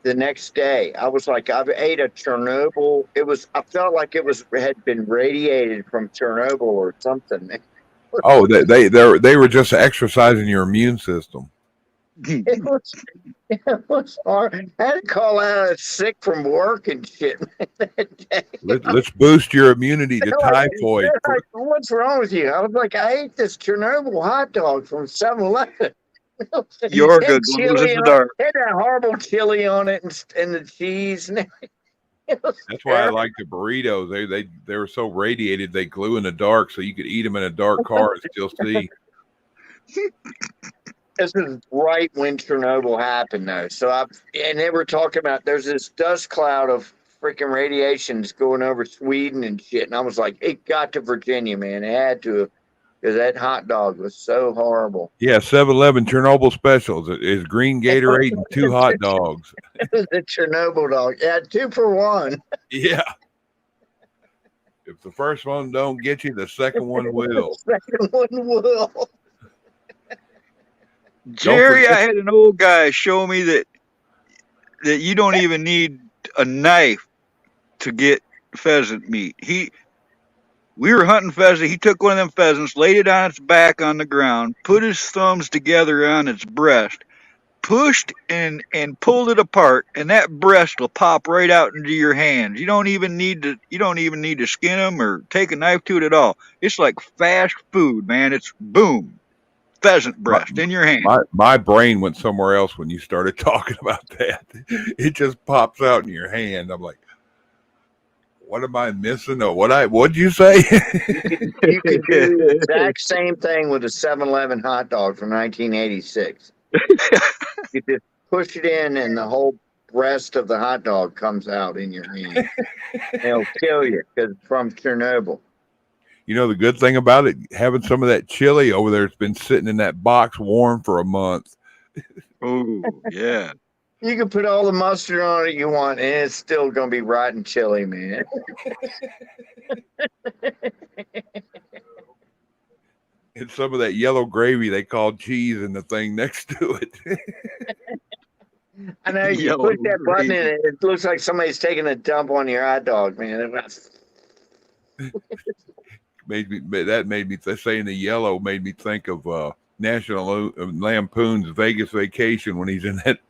the next day. I was like, I've ate a Chernobyl. I felt like had been radiated from Chernobyl or something. Oh, they were just exercising your immune system. It was hard. I had to call out sick from work and shit that day. Let's boost your immunity to typhoid. They're like, what's wrong with you? I was like, I ate this Chernobyl hot dog from 7-Eleven. You're good. Glows in the dark. Had that horrible chili on it and the cheese. And That's why I like the burritos. They were so radiated they glue in the dark, so you could eat them in a dark car and still see. This is right when Chernobyl happened, though. And they were talking about there's this dust cloud of freaking radiations going over Sweden and shit. And I was like, it got to Virginia, man. It had to, because that hot dog was so horrible. Yeah, 7-Eleven Chernobyl specials. It's green Gatorade and 2 hot dogs. It was the Chernobyl dog. Yeah, 2 for 1. Yeah. If the first one don't get you, the second one will. The second one will. Jerry, I had an old guy show me that you don't even need a knife to get pheasant meat. We were hunting pheasant. He took one of them pheasants, laid it on its back on the ground, put his thumbs together on its breast, pushed and pulled it apart, and that breast will pop right out into your hands. You don't even need to skin them or take a knife to it at all. It's like fast food, man. It's boom. Pheasant breast in your hand. My brain went somewhere else when you started talking about that. It just pops out in your hand. I'm like, what am I missing? Or what'd you say? You could do the exact same thing with a 7-Eleven hot dog from 1986. You just push it in and the whole breast of the hot dog comes out in your hand. It'll kill you because it's from Chernobyl. You know, the good thing about it, having some of that chili over there, it's been sitting in that box warm for a month. Oh, yeah. You can put all the mustard on it you want, and it's still going to be rotten chili, man. And some of that yellow gravy they call cheese in the thing next to it. I know, you put that button in it, it looks like somebody's taking a dump on your hot dog, man. Saying the yellow made me think of National Lampoon's Vegas Vacation when he's in that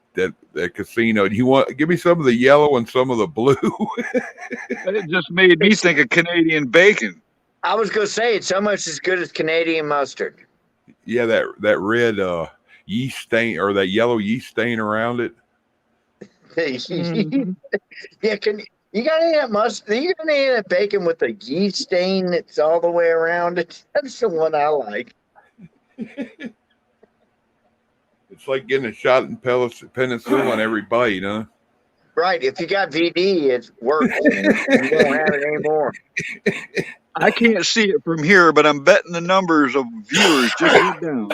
casino. Give me some of the yellow and some of the blue. It just made me think of Canadian bacon. I was going to say it's almost as good as Canadian mustard. Yeah, that red yeast stain or that yellow yeast stain around it. Mm-hmm. Yeah, you got any of that mustard? You got any of that bacon with the yeast stain that's all the way around it? That's the one I like. It's like getting a shot in penicillin on every bite, huh? Right. If you got VD, it works. You don't have it anymore. I can't see it from here, but I'm betting the numbers of viewers just went down.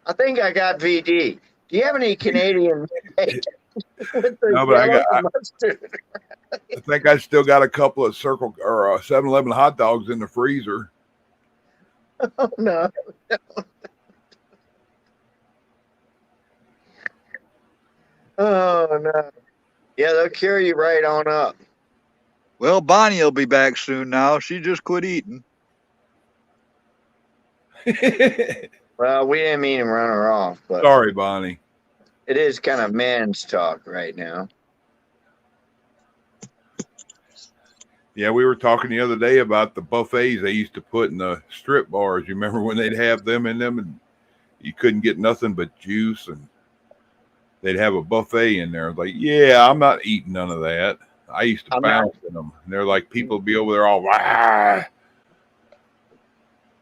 I think I got VD. Do you have any Canadian bacon? With the No, but I yellow got. mustard. I think I still got a couple of Circle or 7-Eleven hot dogs in the freezer. Oh no. Oh no. Yeah, they'll carry you right on up. Well, Bonnie will be back soon now. She just quit eating. Well, we didn't mean to run her off, but Sorry, Bonnie. it is kind of men's talk right now. Yeah, we were talking the other day about the buffets they used to put in the strip bars. You remember when they'd have them in them and you couldn't get nothing but juice, and they'd have a buffet in there. I was like, yeah, I'm not eating none of that. I used to bounce in them. And they're like, people would be over there all, "Wah."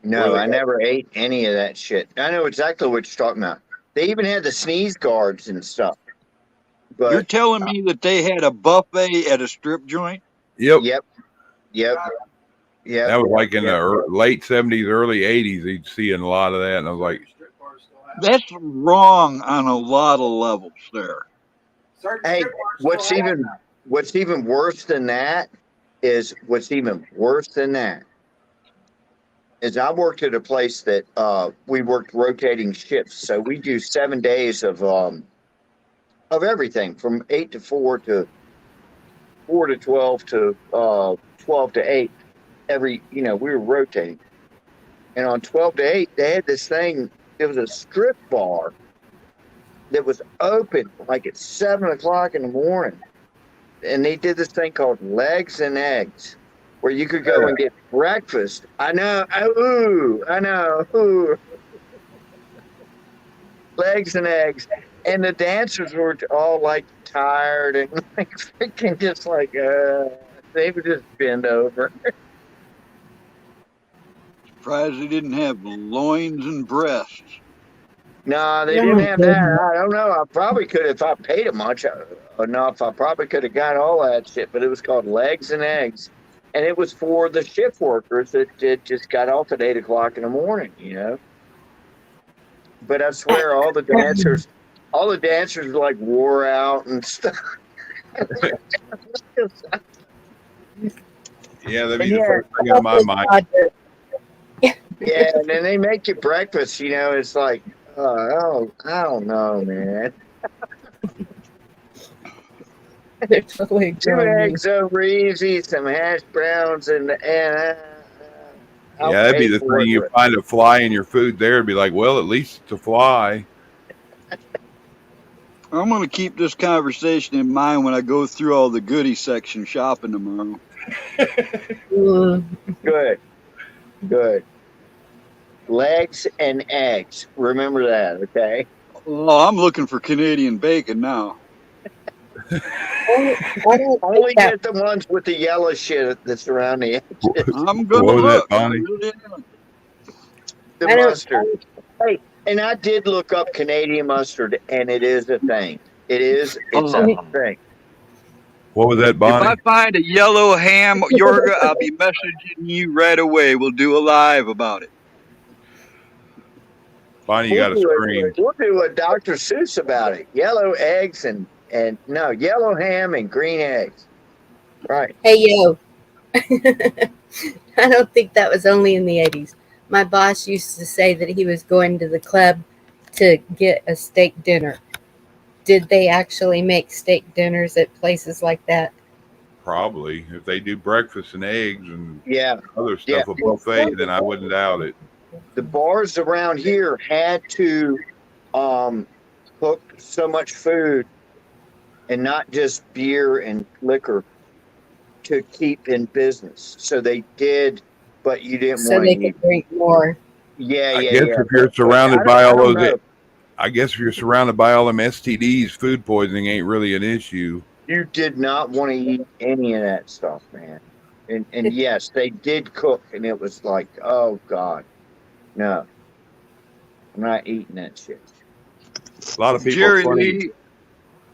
No, I never ate any of that shit. I know exactly what you're talking about. They even had the sneeze guards and stuff. But You're telling me that they had a buffet at a strip joint? Yep. Yep. That was like in the late 70s, early 80s. You'd see a lot of that. And I was like, That's wrong on a lot of levels there. hey, what's even worse than that is I worked at a place that we worked rotating shifts. So we do 7 days of everything from 8 to 4 to 4 to 12 to 12 to 8. We were rotating. And on 12 to 8, they had this thing. It was a strip bar that was open like at 7 o'clock in the morning. And they did this thing called Legs and Eggs, where you could go and get breakfast. I know. Ooh. Legs and Eggs. And the dancers were all like tired and like freaking just like, they would just bend over. Surprised they didn't have loins and breasts. No, they didn't have that. I don't know. I probably could if I paid it much enough. I probably could have got all that shit. But it was called Legs and Eggs, and it was for the shift workers that just got off at 8 o'clock in the morning. But I swear, all the dancers like wore out and stuff. yeah, that'd be the first thing on my mind. Yeah, and then they make you breakfast. It's like, I don't know, man. They're totally 2 eggs over easy, some hash browns, and that'd be the thing. You find a fly in your food there, it'd be like, well, at least it's a fly. I'm going to keep this conversation in mind when I go through all the goodie section shopping tomorrow. Good. Legs and Eggs. Remember that, okay? Oh, I'm looking for Canadian bacon now. Only get the ones with the yellow shit that's around the edges. I'm going to look. The mustard. Hey, and I did look up Canadian mustard, and it is a thing. It's a thing. What was that, Bonnie? If I find a yellow ham, Yorga, I'll be messaging you right away. We'll do a live about it. Bonnie, you got to scream. We'll do a Dr. Seuss about it. Yellow eggs yellow ham and green eggs. Right. Hey, yo. I don't think that was only in the 80s. My boss used to say that he was going to the club to get a steak dinner. Did they actually make steak dinners at places like that? Probably. If they do breakfast and eggs and other stuff, Yeah. a buffet, then I wouldn't doubt it. The bars around here had to cook so much food and not just beer and liquor to keep in business. So they did, but you didn't So want they to could drink more. I guess if you're surrounded by all those, I guess if you're surrounded by all them STDs, food poisoning ain't really an issue. You did not want to eat any of that stuff, man. And yes, they did cook, and it was like, oh God, no, I'm not eating that shit. A lot of people. Jerry Lee,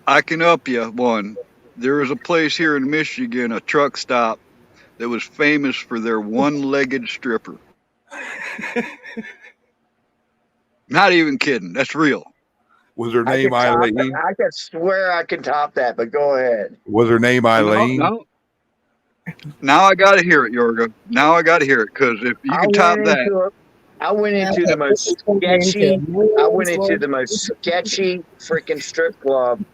I can up you one. There was a place here in Michigan, a truck stop, that was famous for their one-legged stripper. Not even kidding. That's real. Was her I name could top that. Eileen? I could swear I can top that, but go ahead. Was her name Eileen? No. Now I got to hear it, Yorga. Now I got to hear it because if you can top that, I went into the most sketchy. I went into the most sketchy freaking strip club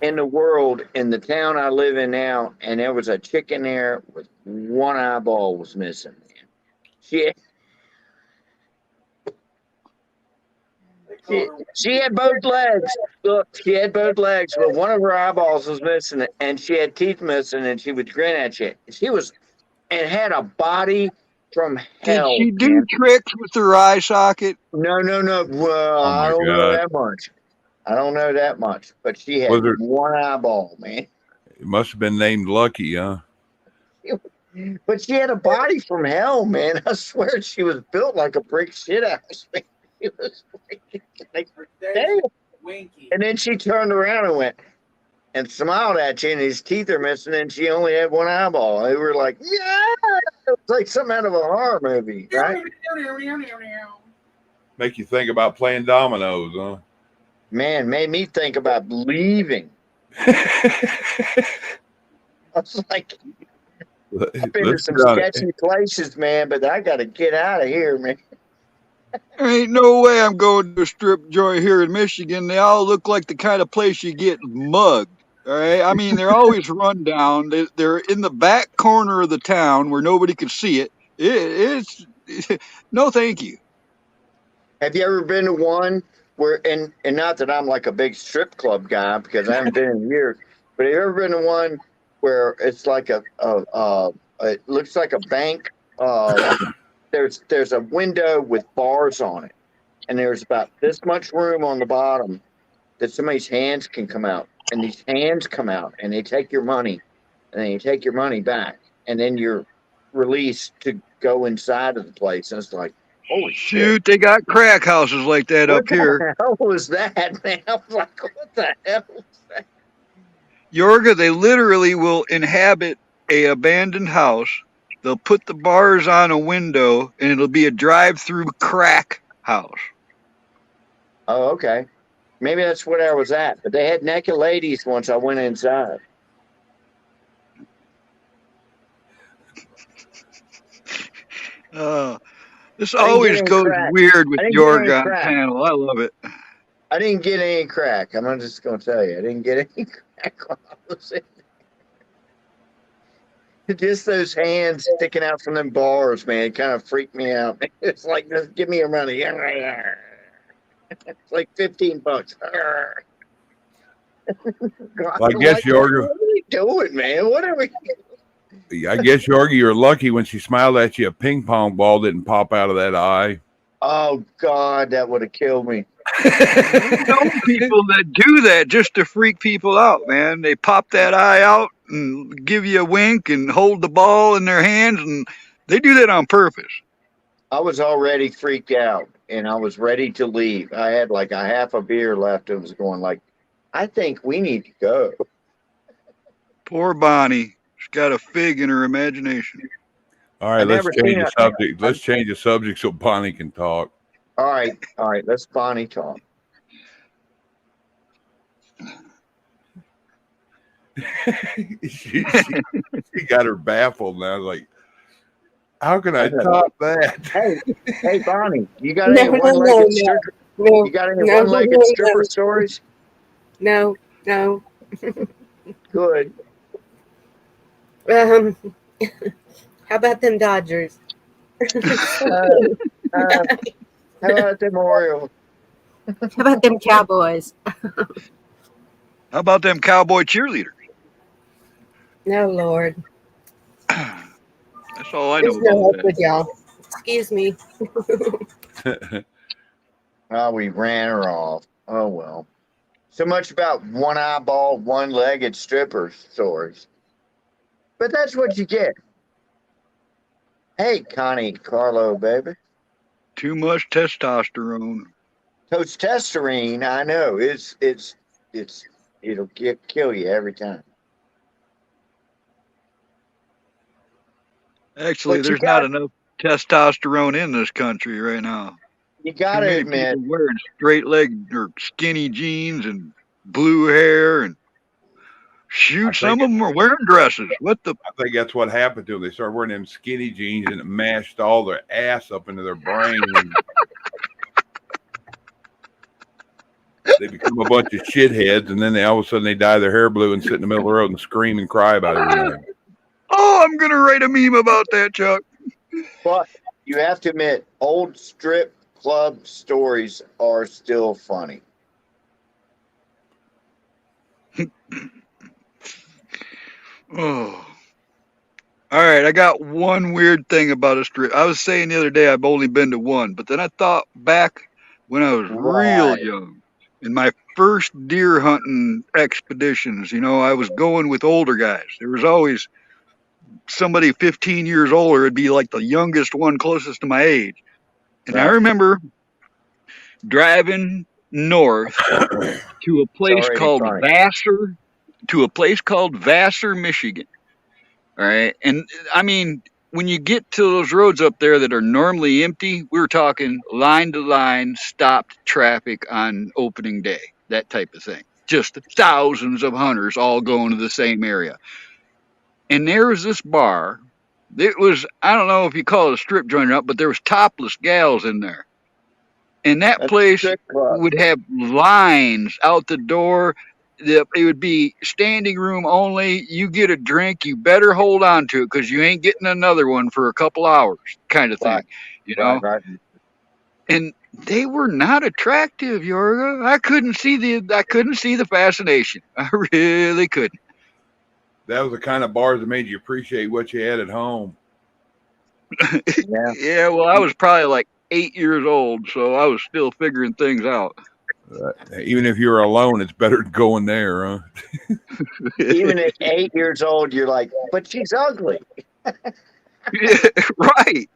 in the world in the town I live in now, and there was a chick in there with one eyeball was missing. She had both legs. Look, she had both legs, but one of her eyeballs was missing, and she had teeth missing, and she would grin at you. She was and had a body from did hell. she do Man. tricks with her eye socket? No. Well, Oh my I don't know God. that much. I don't know that much, but she had Was her? one eyeball, man. It must have been named Lucky, huh? But she had a body from hell, man. I swear she was built like a brick shit house. Man. She was like, damn. Winky. And then she turned around and went and smiled at you, and his teeth are missing, and she only had one eyeball. They were like, yeah, it was like some out of a horror movie, right? Make you think about playing dominoes, huh? Man, made me think about leaving. I was like, I've been to some sketchy places, man, but I got to get out of here, man. There ain't no way I'm going to a strip joint here in Michigan. They all look like the kind of place you get mugged. All right. I mean, they're always run down. They're in the back corner of the town where nobody can see it. It's no, thank you. Have you ever been to one where, and not that I'm like a big strip club guy because I haven't been in years, but have you ever been to one where it's like it looks like a bank? There's a window with bars on it, and there's about this much room on the bottom that somebody's hands can come out, and these hands come out, and they take your money, and then you take your money back, and then you're released to go inside of the place, and it's like, holy shit. Shoot, they got crack houses like that up here. What the hell was that, man? I was like, what the hell was that? Yorga, they literally will inhabit a abandoned house. They'll put the bars on a window, and it'll be a drive-through crack house. Oh, okay. Maybe that's what I was at. But they had naked ladies once I went inside. This always goes weird with Yorga on panel. I love it. I didn't get any crack. I'm just going to tell you. I didn't get any crack while I was in there. Just those hands sticking out from them bars, man, kind of freaked me out. It's like, just give me your money. It's like $15. Well, I guess Yorga. What are we doing, man? What are we? I guess Yorga, you're lucky when she smiled at you. A ping pong ball didn't pop out of that eye. Oh God, that would have killed me. I know people that do that just to freak people out, man. They pop that eye out and give you a wink and hold the ball in their hands, and they do that on purpose. I was already freaked out, and I was ready to leave. I had like a half a beer left and was going like, I think we need to go. Poor Bonnie. She's got a fig in her imagination. All right, let's change the subject. Let's change the subject so Bonnie can talk. All right. Let's Bonnie talk. she got her baffled now. Like, how can I top that? Hey, Bonnie, you got any one-legged stripper? You got any one-legged stripper stories? No. Good. How about them Dodgers? How about them Orioles? How about them Cowboys? How about them cowboy cheerleaders? No, Lord. That's all I know There's no about hope that. with y'all. Excuse me. Oh, we ran her off. Oh, well. So much about one eyeball, one-legged stripper stories. But that's what you get. Hey, Connie Carlo, baby. Too much testosterone. Testosterone, I know. It'll kill you every time. Actually, But you there's not enough testosterone in this country right now. You Too gotta many admit, people wearing straight leg or skinny jeans and blue hair, and shoot, some of them are wearing dresses. What the? I think that's what happened to them. They started wearing them skinny jeans and it mashed all their ass up into their brain. They become a bunch of shitheads, and then all of a sudden they dye their hair blue and sit in the middle of the road and scream and cry about everything. Oh, I'm gonna write a meme about that, Chuck. but you have to admit, old strip club stories are still funny. Oh. All right, I got one weird thing about a strip. I was saying the other day I've only been to one, but then I thought back when I was real Right. young, in my first deer hunting expeditions. I was going with older guys. There was always somebody 15 years older. It'd be like the youngest one closest to my age. And I Right. remember driving north to a place already called funny. Vassar, Michigan. All right. And I mean, when you get to those roads up there that are normally empty, we're talking line to line, stopped traffic on opening day, that type of thing. Just thousands of hunters all going to the same area. And there was this bar. It was, I don't know if you call it a strip joint or not, but there was topless gals in there. And that That's place strip club. would have lines out the door. It would be standing room only. You get a drink, you better hold on to it because you ain't getting another one for a couple hours, kind of thing. Right. Right. And they were not attractive, Yorga. I couldn't see the fascination. I really couldn't. That was the kind of bars that made you appreciate what you had at home. Yeah. Yeah, well, I was probably like 8 years old, so I was still figuring things out. Even if you're alone, it's better than going there, huh? Even at 8 years old, you're like, but she's ugly. Yeah, right.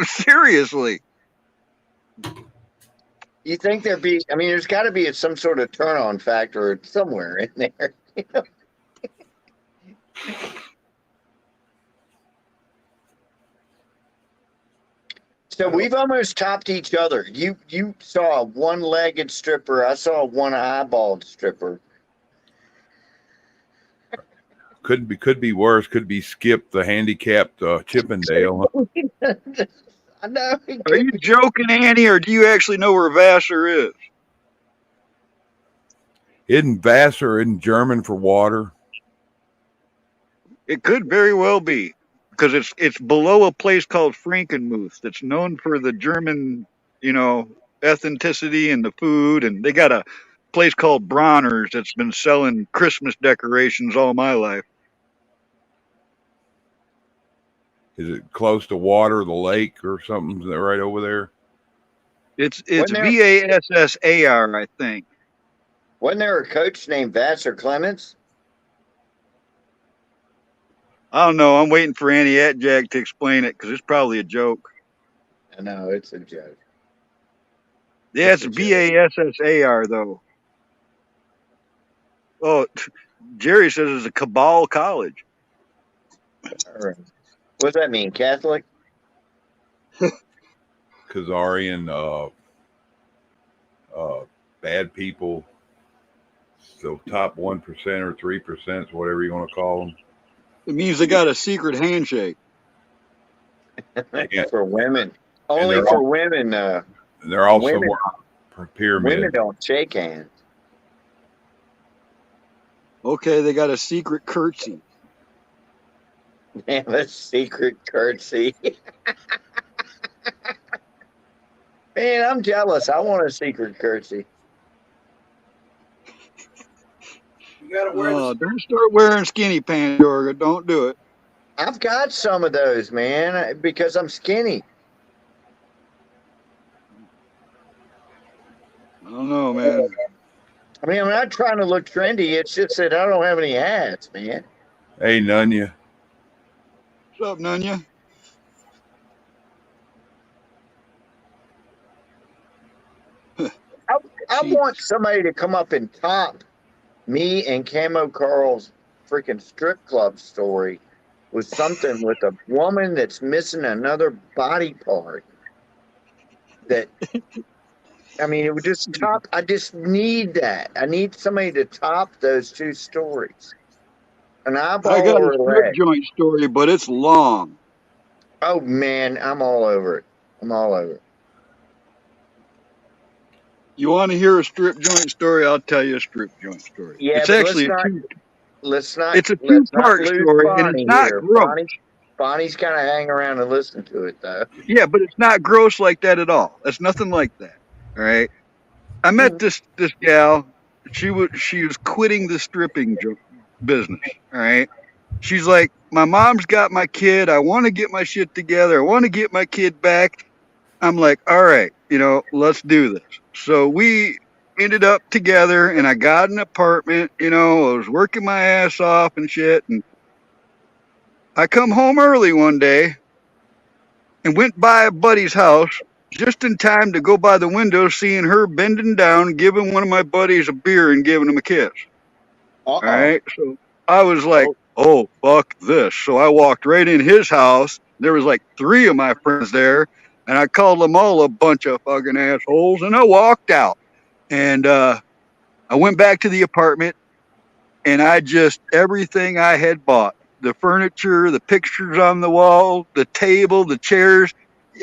Seriously. You think there's got to be some sort of turn on factor somewhere in there. So we've almost topped each other. You saw a one-legged stripper. I saw a one-eyeballed stripper. Could be worse. Could be Skip, the handicapped Chippendale. I know. Are you joking, Annie, or do you actually know where Vassar is? Isn't Vassar in German for water? It could very well be, because it's below a place called Frankenmuth that's known for the German, ethnicity and the food, and they got a place called Bronner's that's been selling Christmas decorations all my life. Is it close to water, the lake, or something? Is that right over there? It's Vassar, I think. Wasn't there a coach named Vassar Clements? I don't know. I'm waiting for Annie Atjag to explain it because it's probably a joke. I know it's a joke. Yeah, it's Vassar though. Oh, Jerry says it's a Cabal college. All right. What does that mean? Catholic? Khazarian, bad people. So top 1% or 3%, whatever you want to call them. It means they got a secret handshake. For women. Only for women. They're also women, pyramid. Women don't shake hands. Okay, they got a secret curtsy. Man, a secret curtsy. Man, I'm jealous. I want a secret curtsy. You gotta wear don't start wearing skinny pants, Yorga. Don't do it. I've got some of those, man, because I'm skinny. I don't know, man. I mean, I'm not trying to look trendy. It's just that I don't have any hats, man. Hey, Nunya. What's up, Nunya? I want somebody to come up and top me and Camo Carl's freaking strip club story with something with a woman that's missing another body part. That I mean, it would just top. I just need that. I need somebody to top those two stories. An I eyeball got a or a strip leg. joint story, but it's long. Oh man, I'm all over it. I'm all over it. You want to hear a strip joint story? I'll tell you a strip joint story. Yeah, It's but actually a two. let's It's a not two-part lose story, and it's Bonnie not here. gross. Bonnie's kind of hang around and listen to it though. Yeah, but it's not gross like that at all. It's nothing like that. All right. I met this gal. She was quitting the stripping business. All right. She's like, my mom's got my kid. I want to get my shit together. I want to get my kid back. I'm like, all right, let's do this. So we ended up together, and I got an apartment. I was working my ass off and shit. And I come home early one day and went by a buddy's house just in time to go by the window, seeing her bending down, giving one of my buddies a beer and giving him a kiss. All right. So I was like, oh, fuck this. So I walked right in his house. There was like 3 of my friends there, and I called them all a bunch of fucking assholes, and I walked out. And I went back to the apartment, and everything I had bought, the furniture, the pictures on the wall, the table, the chairs,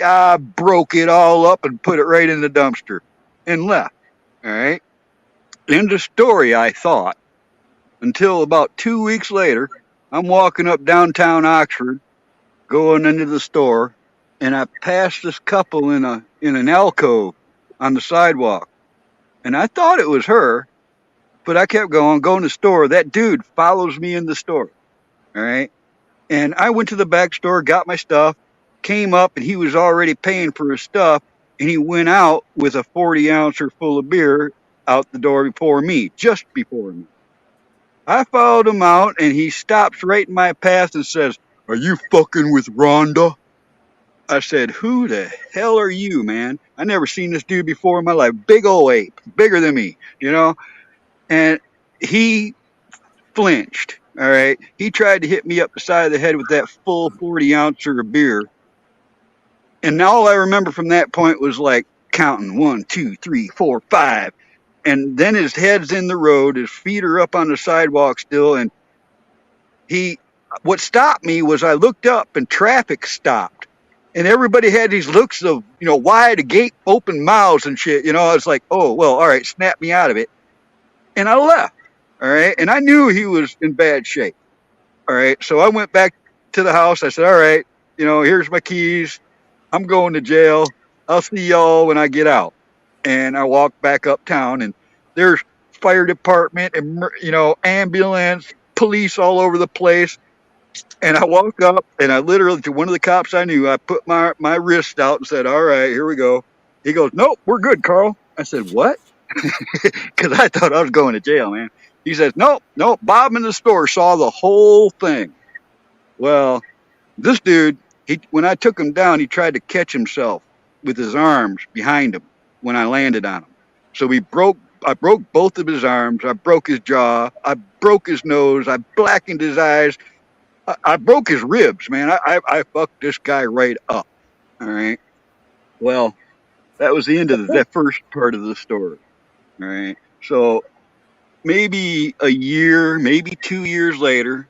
I broke it all up and put it right in the dumpster and left. All right. End of story, I thought, until about 2 weeks later, I'm walking up downtown Oxford, going into the store, and I passed this couple in an alcove on the sidewalk. And I thought it was her, but I kept going to the store. That dude follows me in the store. All right. And I went to the back store, got my stuff, came up, and he was already paying for his stuff. And he went out with a 40-ouncer full of beer out the door just before me. I followed him out, and he stops right in my path and says, "Are you fucking with Rhonda?" I said, "Who the hell are you, man? I never seen this dude before in my life. Big old ape, bigger than me, And he flinched. All right. He tried to hit me up the side of the head with that full 40-ouncer of beer. And all I remember from that point was like counting 1, 2, 3, 4, 5. And then his head's in the road. His feet are up on the sidewalk still. And what stopped me was I looked up and traffic stopped. And everybody had these looks of, wide agape, open mouths and shit. I was like, oh, well, all right, snap me out of it. And I left. All right. And I knew he was in bad shape. All right. So I went back to the house. I said, all right, here's my keys. I'm going to jail. I'll see y'all when I get out. And I walked back uptown, and there's fire department and, ambulance, police all over the place. And I walk up, and I literally, to one of the cops I knew, I put my wrist out and said, all right, here we go. He goes, nope, we're good, Carl. I said, what? Because I thought I was going to jail, man. He says, nope. Bob in the store saw the whole thing. Well, this dude, when I took him down, he tried to catch himself with his arms behind him when I landed on him. So I broke both of his arms. I broke his jaw. I broke his nose. I blackened his eyes. I broke his ribs, man. I fucked this guy right up. All right. Well, that was the end of that first part of the story. All right. So maybe a year, maybe 2 years later,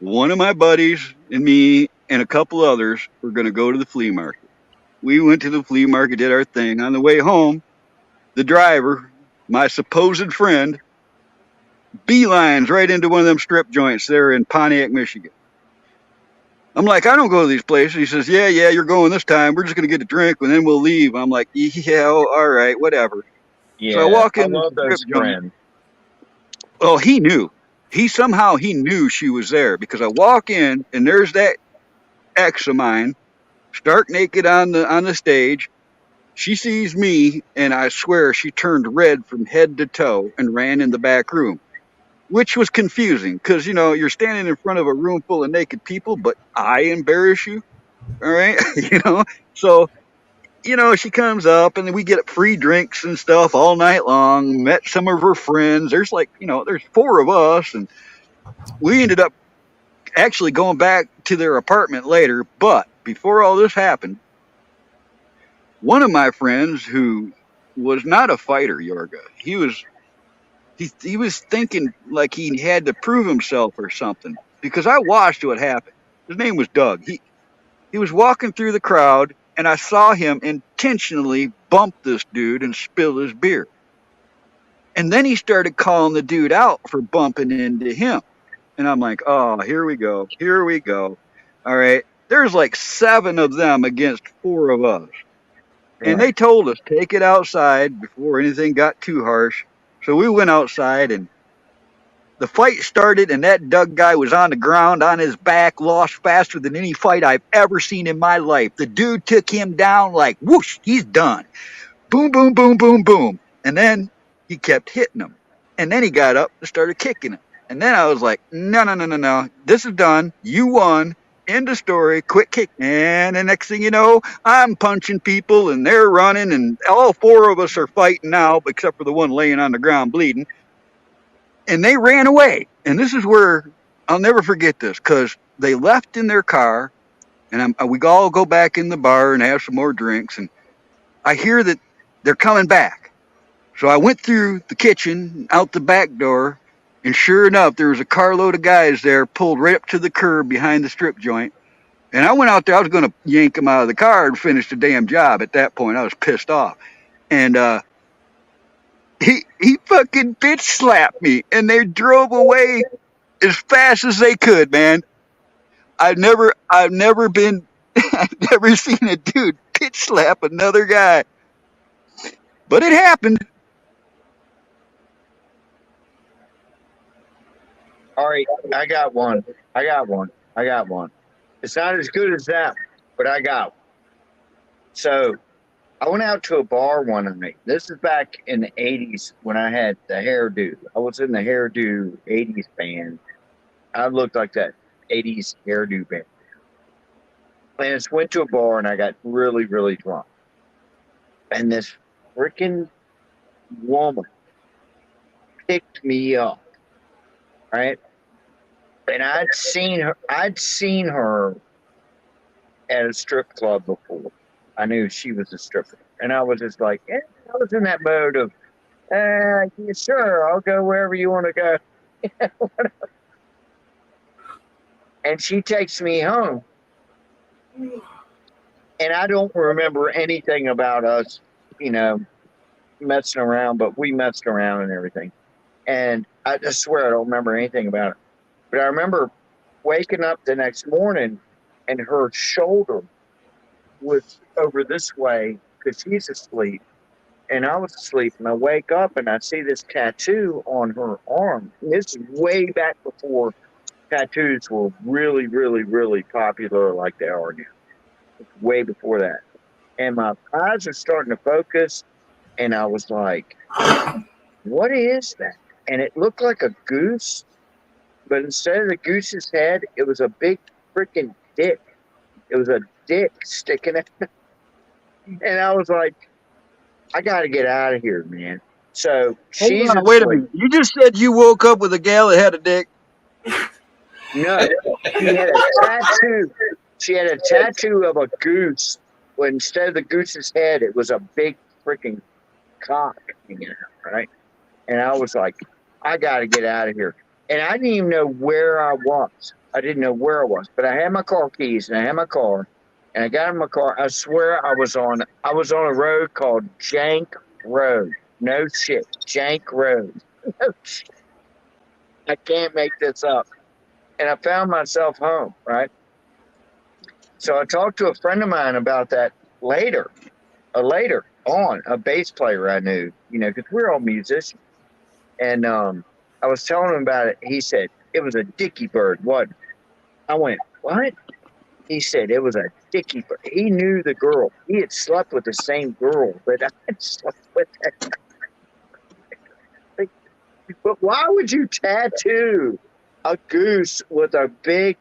one of my buddies and me and a couple others were going to go to the flea market. We went to the flea market, did our thing. On the way home, the driver, my supposed friend, beelines right into one of them strip joints there in Pontiac, Michigan. I'm like, I don't go to these places. He says, yeah, you're going this time. We're just going to get a drink and then we'll leave. I'm like, yeah, all right, whatever. Yeah, so I walk in. I love those friends. Well, he knew. He knew she was there, because I walk in and there's that ex of mine, stark naked on the stage. She sees me, and I swear she turned red from head to toe and ran in the back room, which was confusing because, you're standing in front of a room full of naked people, but I embarrass you. All right. So, she comes up and we get free drinks and stuff all night long, met some of her friends. There's there's 4 of us, and we ended up actually going back to their apartment later. But before all this happened, one of my friends, who was not a fighter, Yorga. He was thinking like he had to prove himself or something. Because I watched what happened. His name was Doug. He was walking through the crowd, and I saw him intentionally bump this dude and spill his beer. And then he started calling the dude out for bumping into him. And I'm like, oh, here we go. Here we go. All right. There's like 7 of them against 4 of us. And they told us, take it outside before anything got too harsh. So we went outside and the fight started, and that Doug guy was on the ground on his back, lost faster than any fight I've ever seen in my life. The dude took him down like, whoosh, he's done. Boom, boom, boom, boom, boom. And then he kept hitting him. And then he got up and started kicking him. And then I was like, no, no, no, no, no. This is done. You won. End of story. Quick kick. And the next thing you know, I'm punching people, and they're running, and all 4 of us are fighting now, except for the one laying on the ground bleeding. And they ran away. And this is where I'll never forget this, because they left in their car, and we all go back in the bar and have some more drinks. And I hear that they're coming back. So I went through the kitchen, out the back door, and sure enough, there was a carload of guys there pulled right up to the curb behind the strip joint. And I went out there. I was going to yank them out of the car and finish the damn job. At that point, I was pissed off. And he fucking bitch slapped me, and they drove away as fast as they could, man. I've never been, I've never seen a dude bitch slap another guy. But it happened. All right, I got one. It's not as good as that, but I got one. So I went out to a bar one night. This is back in the 80s when I had the hairdo. I was in the hairdo 80s band. I looked like that 80s hairdo band. And I just went to a bar and I got really, really drunk. And this freaking woman picked me up. Right? And I'd seen her at a strip club before. I knew she was a stripper. And I was just like, I was in that mode of, yeah, sure, I'll go wherever you want to go. And she takes me home. And I don't remember anything about us, messing around, but we messed around and everything. And I just swear I don't remember anything about it. But I remember waking up the next morning and her shoulder was over this way because she's asleep. And I was asleep. And I wake up and I see this tattoo on her arm. And this is way back before tattoos were really, really, really popular like they are now. Way before that. And my eyes are starting to focus. And I was like, what is that? And it looked like a goose, but instead of the goose's head, it was a big freaking dick. It was a dick sticking out. And I was like, I got to get out of here, man. So she's Hold on, wait a minute. You just said you woke up with a gal that had a dick. No, she had a tattoo. She had a tattoo of a goose, but instead of the goose's head, it was a big freaking cock hanging out, right? And I was like, I got to get out of here. And I didn't even know where I was. I didn't know where I was, but I had my car keys and I had my car, and I got in my car. I swear I was on a road called Jank Road. No shit, Jank Road. I can't make this up. And I found myself home, right? So I talked to a friend of mine about that later on, a bass player I knew, because we're all musicians. And I was telling him about it. He said, it was a dicky bird. What? I went, what? He said, it was a dicky bird. He knew the girl. He had slept with the same girl that I had slept with. But why would you tattoo a goose with a big,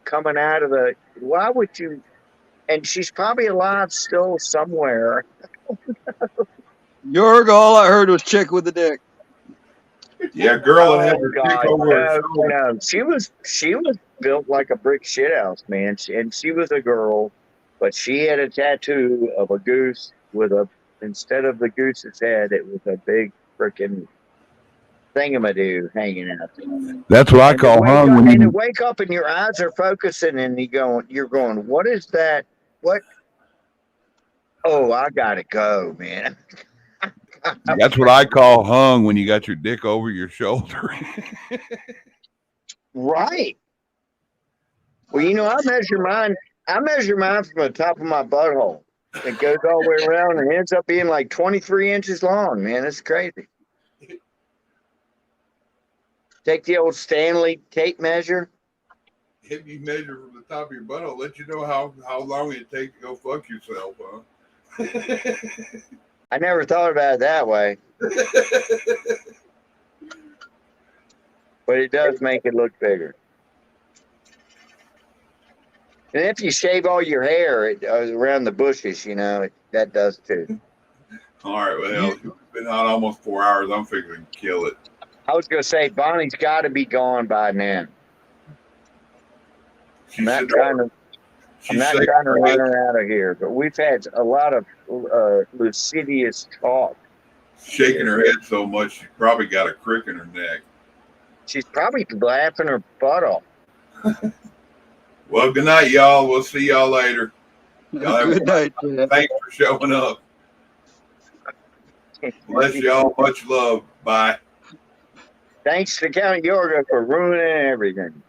coming out of the, why would you? And she's probably alive still somewhere. Yorg, all I heard was chick with a dick. Yeah, girl that had her dick over her shoulder. No, she was built like a brick shithouse, man. And she was a girl, but she had a tattoo of a goose with a instead of the goose's head, it was a big freaking thingamadoo hanging out there. That's what I And call hung when to you. wake up and your eyes are focusing and you're going, what is that? What? Oh, I gotta go, man. That's what I call hung when you got your dick over your shoulder. Right. Well, I measure mine. I measure mine from the top of my butthole. It goes all the way around and ends up being like 23 inches long, man. It's crazy. Take the old Stanley tape measure. If you measure from the top of your butt, I'll let you know how long it takes to go fuck yourself, huh? I never thought about it that way. But it does make it look bigger. And if you shave all your hair around the bushes, that does too. All right, well, it's been on almost 4 hours. I'm figuring to kill it. I was going to say, Bonnie's got to be gone by now. I'm not trying to run her out of here, but we've had a lot of lascivious talk. Shaking her head so much, she probably got a crick in her neck. She's probably laughing her butt off. Well, good night, y'all. We'll see y'all later. Y'all Good night, Jeff. Thanks for showing up. Bless y'all. Much love. Bye. Thanks to County Yorga for ruining everything.